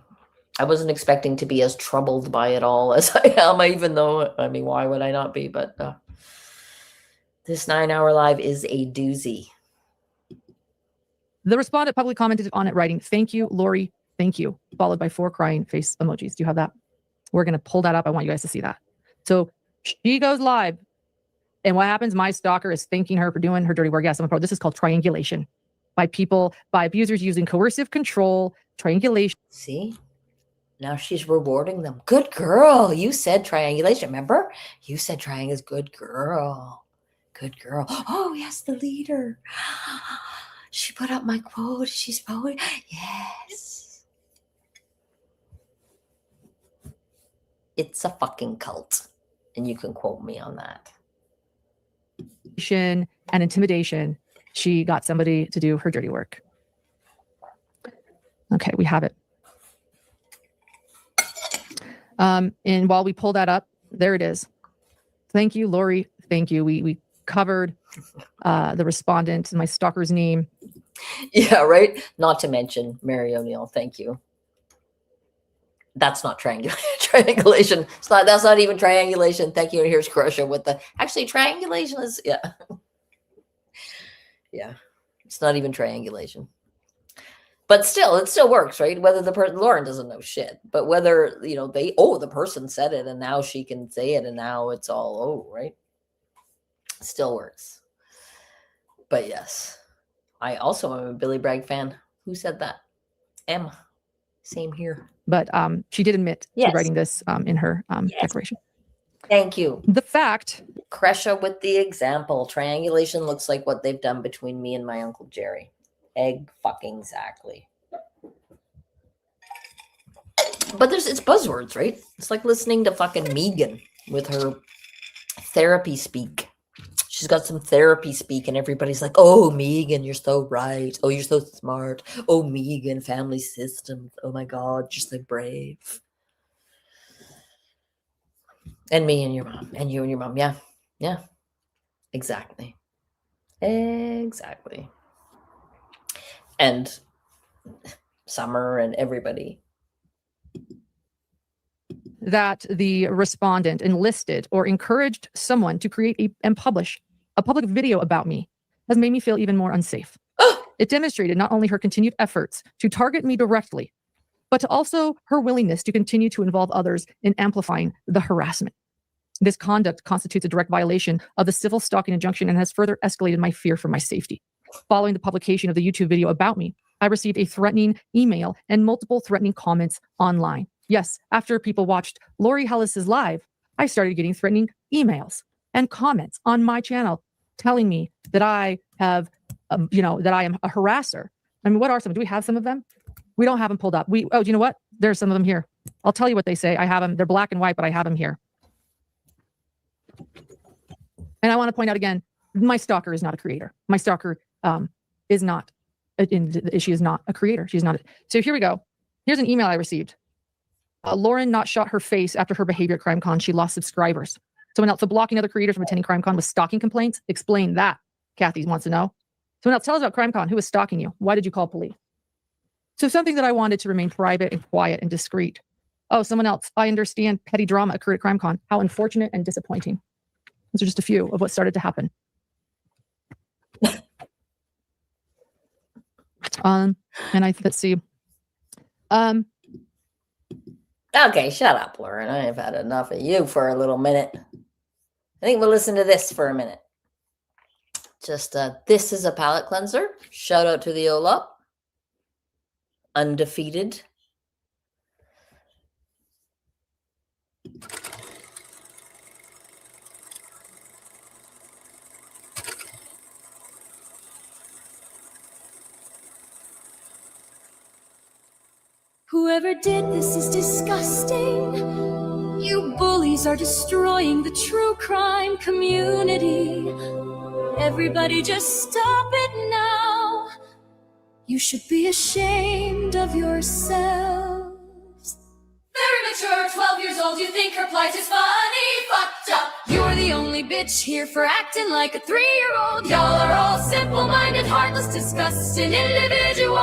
I wasn't expecting to be as troubled by it all as I am, even though, I mean, why would I not be? But this 9-hour live is a doozy. The respondent publicly commented on it, writing, "Thank you, Lori. Thank you," followed by 4 crying face emojis. Do you have that? We're going to pull that up. I want you guys to see that. So she goes live. And what happens? My stalker is thanking her for doing her dirty work. Yes, I'm a pro. This is called triangulation by abusers using coercive control, triangulation. See? Now she's rewarding them. Good girl. You said triangulation. Remember? You said triangle is good girl. Good girl. Oh, yes, the leader. She put up my quote. She's voting. Yes. It's a fucking cult. And you can quote me on that. And intimidation. She got somebody to do her dirty work. Okay, we have it. And while we pull that up, there it is. Thank you, Lori. Thank you. We covered the respondent and my stalker's name. Yeah, right. Not to mention Mary O'Neill. Thank you. That's not triangulation. That's not even triangulation. Thank you. And here's Crusher with the actually triangulation is yeah. It's not even triangulation. But still, it still works, right? Whether the person, Lauren doesn't know shit, but whether, the person said it and now she can say it and now it's all, right? Still works. But yes, I also am a Billy Bragg fan. Who said that? Emma. Same here. But she did admit Yes. to writing this in her declaration. Thank you. The fact. Kresha with the example. Triangulation looks like what they've done between me and my Uncle Jerry. Egg fucking exactly. But it's buzzwords, right? It's like listening to fucking Megan with her therapy speak. She's got some therapy speak and everybody's like, oh, Megan, you're so right. Oh, you're so smart. Oh, Megan, family systems. Oh my God, you're so brave. And me and your mom. And you and your mom. Yeah. Yeah. Exactly. Exactly. And Summer and everybody. That the respondent enlisted or encouraged someone to create and publish a public video about me has made me feel even more unsafe. It demonstrated not only her continued efforts to target me directly, but also her willingness to continue to involve others in amplifying the harassment. This conduct constitutes a direct violation of the civil stalking injunction and has further escalated my fear for my safety. following the publication of the YouTube video about me, I received a threatening email and multiple threatening comments online. Yes, after people watched Lori Hellis's live, I started getting threatening emails and comments on my channel telling me that I have, that I am a harasser. I mean, what are some? Do we have some of them? We don't have them pulled up. Do you know what? There's some of them here. I'll tell you what they say. I have them. They're black and white, but I have them here. And I want to point out again, my stalker is not a creator. My stalker is not, she is not a creator. She's not. So here we go. Here's an email I received. Lauren not shot her face after her behavior at CrimeCon. She lost subscribers. Someone else, so blocking other creators from attending CrimeCon with stalking complaints. Explain that. Kathy wants to know. Someone else, tell us about CrimeCon. Who was stalking you? Why did you call police? So something that I wanted to remain private and quiet and discreet. Oh, someone else. I understand petty drama occurred at CrimeCon. How unfortunate and disappointing. Those are just a few of what started to happen. Let's see. Okay, shut up, Lauren. I've had enough of you for a little minute. I think we'll listen to this for a minute. Just, this is a palate cleanser. Shout out to the OLOP. Undefeated. Whoever did this is disgusting. You bullies are destroying the true crime community. Everybody just stop it now. You should be ashamed of yourselves. Very mature, 12 years old, you think her plight is funny, fucked up. You're the only bitch here for acting like a 3-year-old. Y'all are all simple-minded, heartless, disgusting individuals.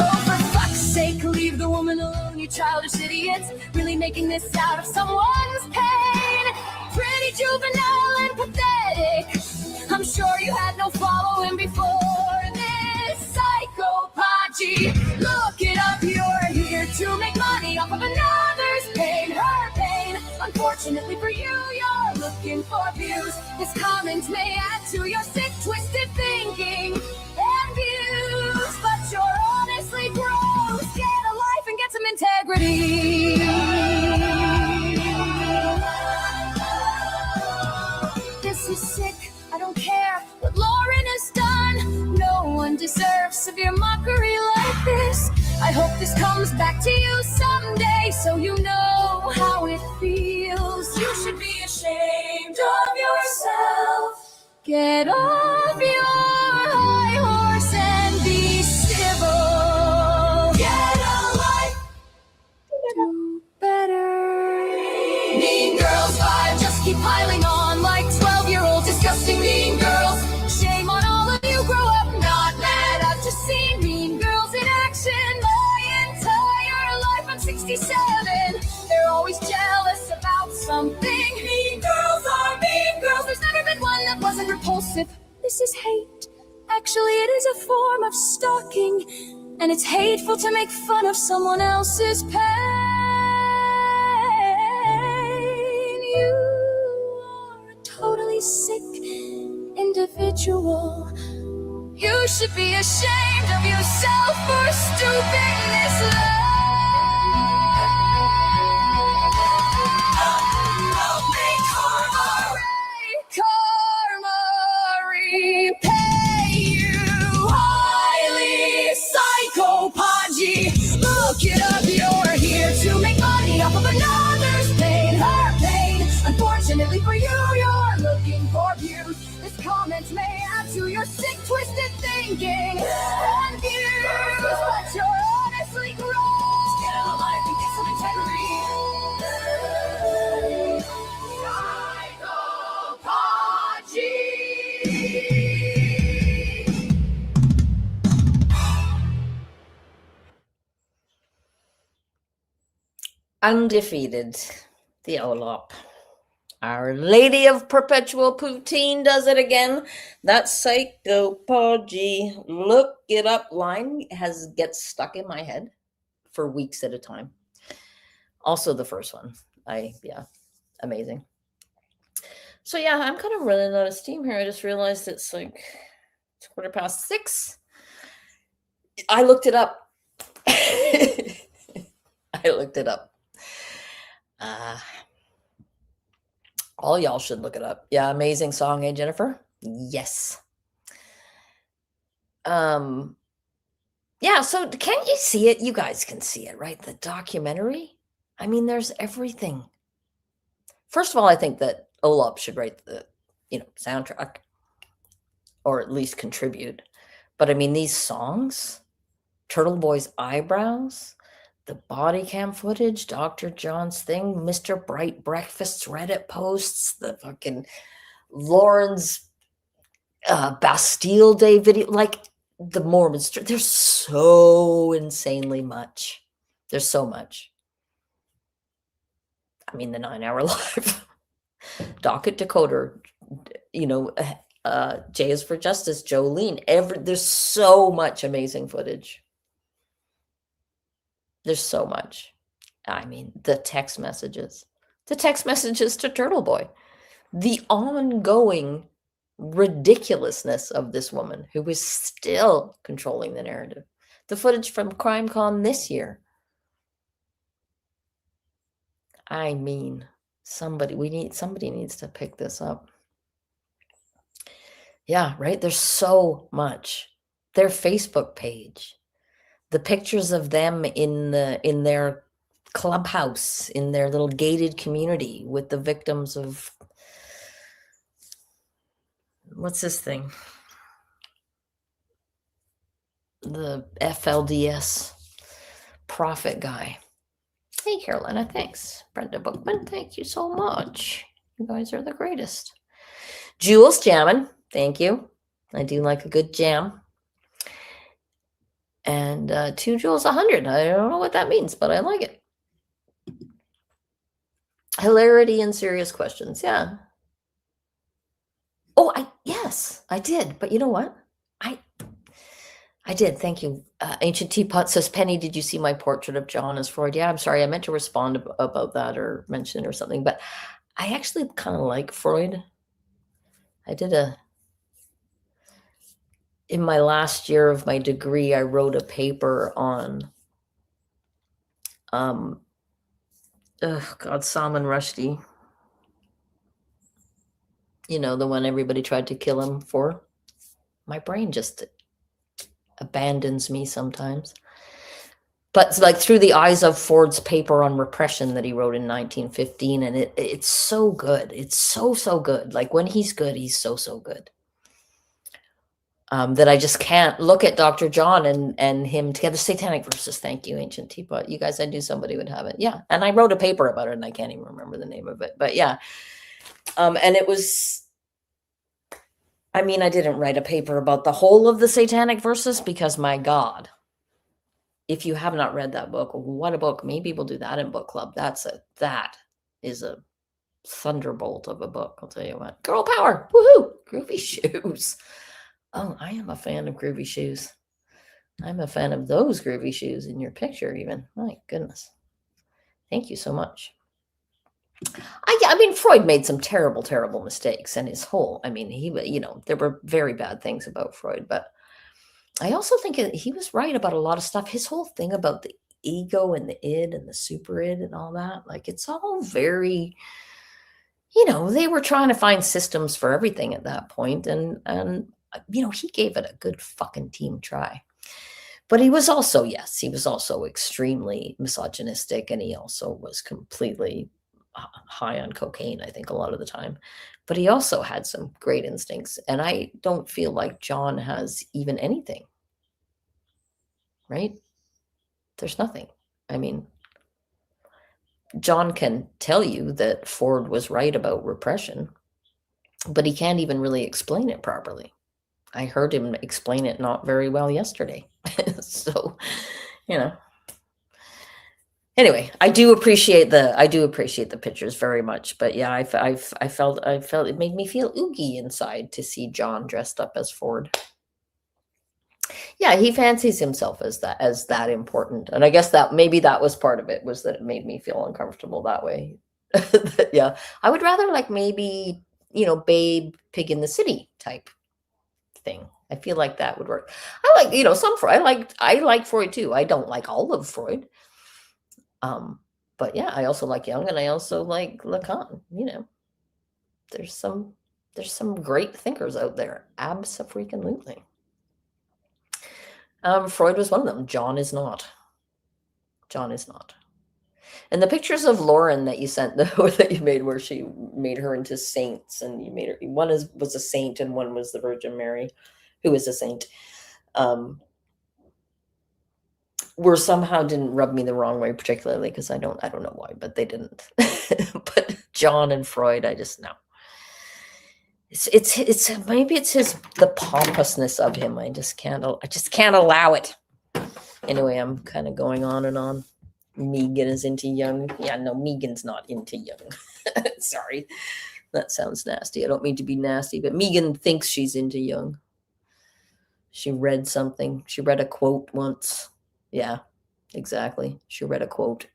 Oh, for fuck's sake, leave the woman alone, you childish idiots. Really making this out of someone's pain. Pretty juvenile and pathetic. I'm sure you had no following before this psychopathy. Look it up, you're here to make money off of another's pain, her pain. Unfortunately for you, you're looking for views. His comments may add to your sick, twisted thinking and views, but you're honestly gross. Get a life and get some integrity. This is sick. I don't care what Lauren has done. No one deserves severe mockery like this. I hope this comes back to you someday, so you know how it feels. You should be ashamed of yourself. Get off your high horse and be civil. Get a life. Do better. Mean Girls 5 just keep piling on like 12-year-old disgusting mean girls. Shame on all of you, grow up not mad. I've just seen mean girls in action my entire life. I'm 67. They're always jealous about something. Mean girls are mean girls. There's never been one that wasn't repulsive. This is hate. Actually, it is a form of stalking, and it's hateful to make fun of someone else's pain. You are a totally sick individual. You should be ashamed of yourself for stooping this low. May karma repay you highly, psychopathy. Look it up, you're here to make money off of another's pain, her pain. Unfortunately for you, you're looking for views. This comment may add to your sick, twisted thinking and views, but you're honestly gross. Get a life and get some integrity. Undefeated. The OLOP. Our Lady of Perpetual Poutine does it again. That psychopathy, look it up line gets stuck in my head for weeks at a time. Also the first one. Yeah, amazing. So yeah, I'm kind of running out of steam here. I just realized it's like 6:15. I looked it up. I looked it up. All y'all should look it up. Yeah, amazing song, eh, Jennifer? Yes. Yeah, so can't you see it? You guys can see it, right? The documentary. I mean, there's everything. First of all, I think that Olop should write the, soundtrack, or at least contribute. But I mean, these songs, Turtle Boy's eyebrows, the body cam footage, Dr. John's thing, Mr. Bright Breakfast's Reddit posts, the fucking Lauren's Bastille Day video, like the Mormons. There's so insanely much. There's so much. I mean, the 9-hour live docket decoder, J is for Justice, Jolene. There's so much amazing footage. There's so much. I mean, the text messages to Turtle Boy, the ongoing ridiculousness of this woman who is still controlling the narrative, the footage from CrimeCon this year. I mean, somebody needs to pick this up. Yeah, right. There's so much. Their Facebook page, the pictures of them in their clubhouse, in their little gated community with the victims of, what's this thing? The FLDS prophet guy. Hey, Carolina, thanks. Brenda Bookman, thank you so much. You guys are the greatest. Jules jamming, thank you. I do like a good jam. And 2 Jules 100. I don't know what that means, but I like it. Hilarity and serious questions. Yeah. Oh, yes, I did. But you know what? I did. Thank you. Ancient Teapot says, Penny, did you see my portrait of John as Freud? Yeah, I'm sorry. I meant to respond about that or mention it or something. But I actually kind of like Freud. I did in my last year of my degree, I wrote a paper on, Salman Rushdie. The one everybody tried to kill him for. My brain just abandons me sometimes. But like through the eyes of Ford's paper on repression that he wrote in 1915, and it's so good. It's so good. Like when he's good, he's so good. That I just can't look at Dr. John and him together. Satanic Verses. Thank you, Ancient Teapot. You guys, I knew somebody would have it. Yeah, and I wrote a paper about it, and I can't even remember the name of it. But yeah, and it was. I mean, I didn't write a paper about the whole of the Satanic Verses because, my God, if you have not read that book, what a book. Maybe we'll do that in book club. That is a thunderbolt of a book. I'll tell you what. Girl power. Woohoo. Groovy shoes. Oh, I am a fan of groovy shoes. I'm a fan of those groovy shoes in your picture even. My goodness. Thank you so much. I mean, Freud made some terrible mistakes, and his whole, I mean, there were very bad things about Freud, but I also think he was right about a lot of stuff. His whole thing about the ego and the id and the super id and all that, like, it's all very, they were trying to find systems for everything at that point, and he gave it a good fucking team try. But he was also extremely misogynistic, and he also was completely high on cocaine, I think, a lot of the time. But he also had some great instincts, and I don't feel like John has even anything. Right? There's nothing. I mean, John can tell you that Ford was right about repression, but he can't even really explain it properly. I heard him explain it not very well yesterday. So, Anyway, I do appreciate the pictures very much, but yeah, I felt it made me feel oogie inside to see John dressed up as Ford. Yeah, he fancies himself as that important. And I guess that maybe that was part of it, was that it made me feel uncomfortable that way. Yeah. I would rather like maybe, Babe Pig in the City type thing. I feel like that would work. I like, some Freud. I like Freud too. I don't like all of Freud. But yeah, I also like Jung, and I also like Lacan. There's some great thinkers out there. Abso-freaking-lutely. Freud was one of them. John is not. And the pictures of Lauren that you sent, that you made, where she made her into saints, and you made her, one was a saint and one was the Virgin Mary, who is a saint, were somehow didn't rub me the wrong way, particularly because I don't know why, but they didn't. But John and Freud, I just know. It's maybe it's the pompousness of him. I just can't allow it. Anyway, I'm kind of going on and on. Megan is into Jung. Yeah, no, Megan's not into Jung. Sorry, that sounds nasty. I don't mean to be nasty, but Megan thinks she's into Jung. She read something. She read a quote once. Yeah, exactly. She read a quote.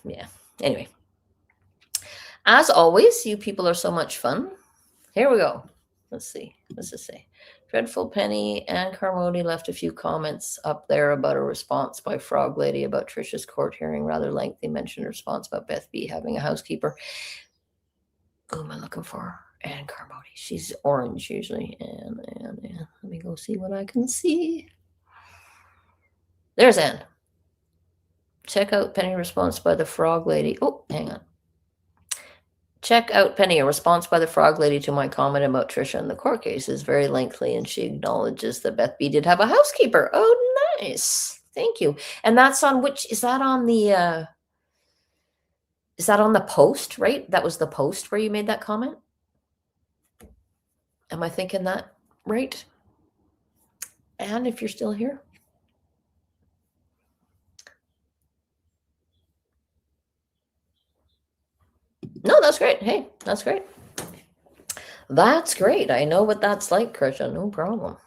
Yeah. Anyway. As always, you people are so much fun. Here we go. Let's see. What's this say? Dreadful Penny and Carmody left a few comments up there about a response by Frog Lady about Trisha's court hearing. Rather lengthy. Mentioned a response about Beth B having a housekeeper. Who am I looking for? Anne Carmody. She's orange usually. And let me go see what I can see. There's Anne. Check out Penny response by the Frog Lady. Oh, hang on. Check out Penny. A response by the Frog Lady to my comment about Trisha and the court case is very lengthy, and she acknowledges that Beth B did have a housekeeper. Oh, nice. Thank you. And that's on which, is that on the post, right? That was the post where you made that comment? Am I thinking that right? And if you're still here? No, that's great. Hey, that's great. That's great. I know what that's like, Krisha. No problem.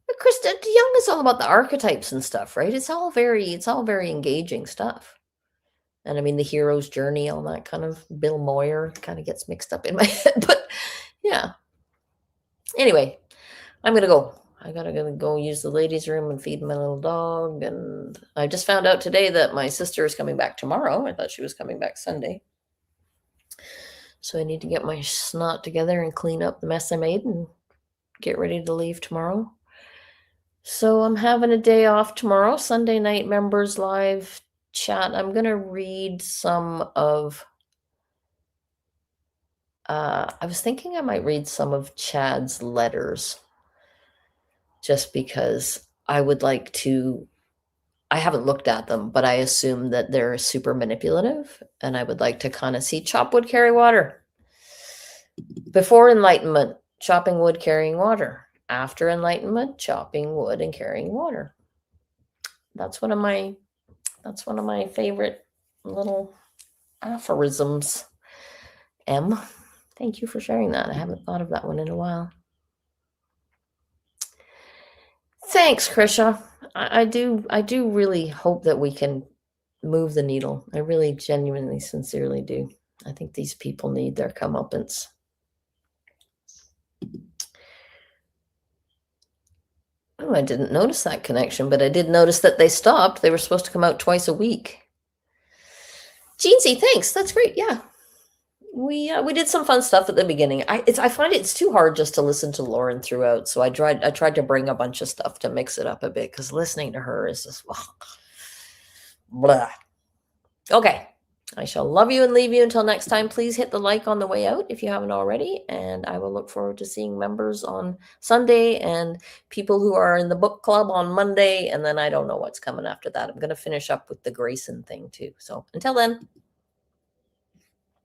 But Krista, Jung is all about the archetypes and stuff, right? It's all very engaging stuff. And I mean, the hero's journey, all that kind of Bill Moyer kind of gets mixed up in my head. But yeah. Anyway, I'm going to go. I got to go use the ladies' room and feed my little dog. And I just found out today that my sister is coming back tomorrow. I thought she was coming back Sunday. So I need to get my snot together and clean up the mess I made and get ready to leave tomorrow. So I'm having a day off tomorrow. Sunday night members live chat. I'm going to read some of... I was thinking I might read some of Chad's letters. Just because I would like to, I haven't looked at them, but I assume that they're super manipulative, and I would like to kind of see chop wood, carry water. Before Enlightenment, chopping wood, carrying water. After Enlightenment, chopping wood and carrying water. That's one of my favorite little aphorisms. M, thank you for sharing that. I haven't thought of that one in a while. Thanks, Krisha. I do really hope that we can move the needle. I really genuinely, sincerely do. I think these people need their comeuppance. Oh, I didn't notice that connection, but I did notice that they stopped. They were supposed to come out twice a week. Jeansy, thanks. That's great. Yeah. We did some fun stuff at the beginning. I find it's too hard just to listen to Lauren throughout. So I tried to bring a bunch of stuff to mix it up a bit, because listening to her is just blah. Okay. I shall love you and leave you until next time. Please hit the like on the way out if you haven't already. And I will look forward to seeing members on Sunday and people who are in the book club on Monday. And then I don't know what's coming after that. I'm going to finish up with the Grayson thing too. So until then.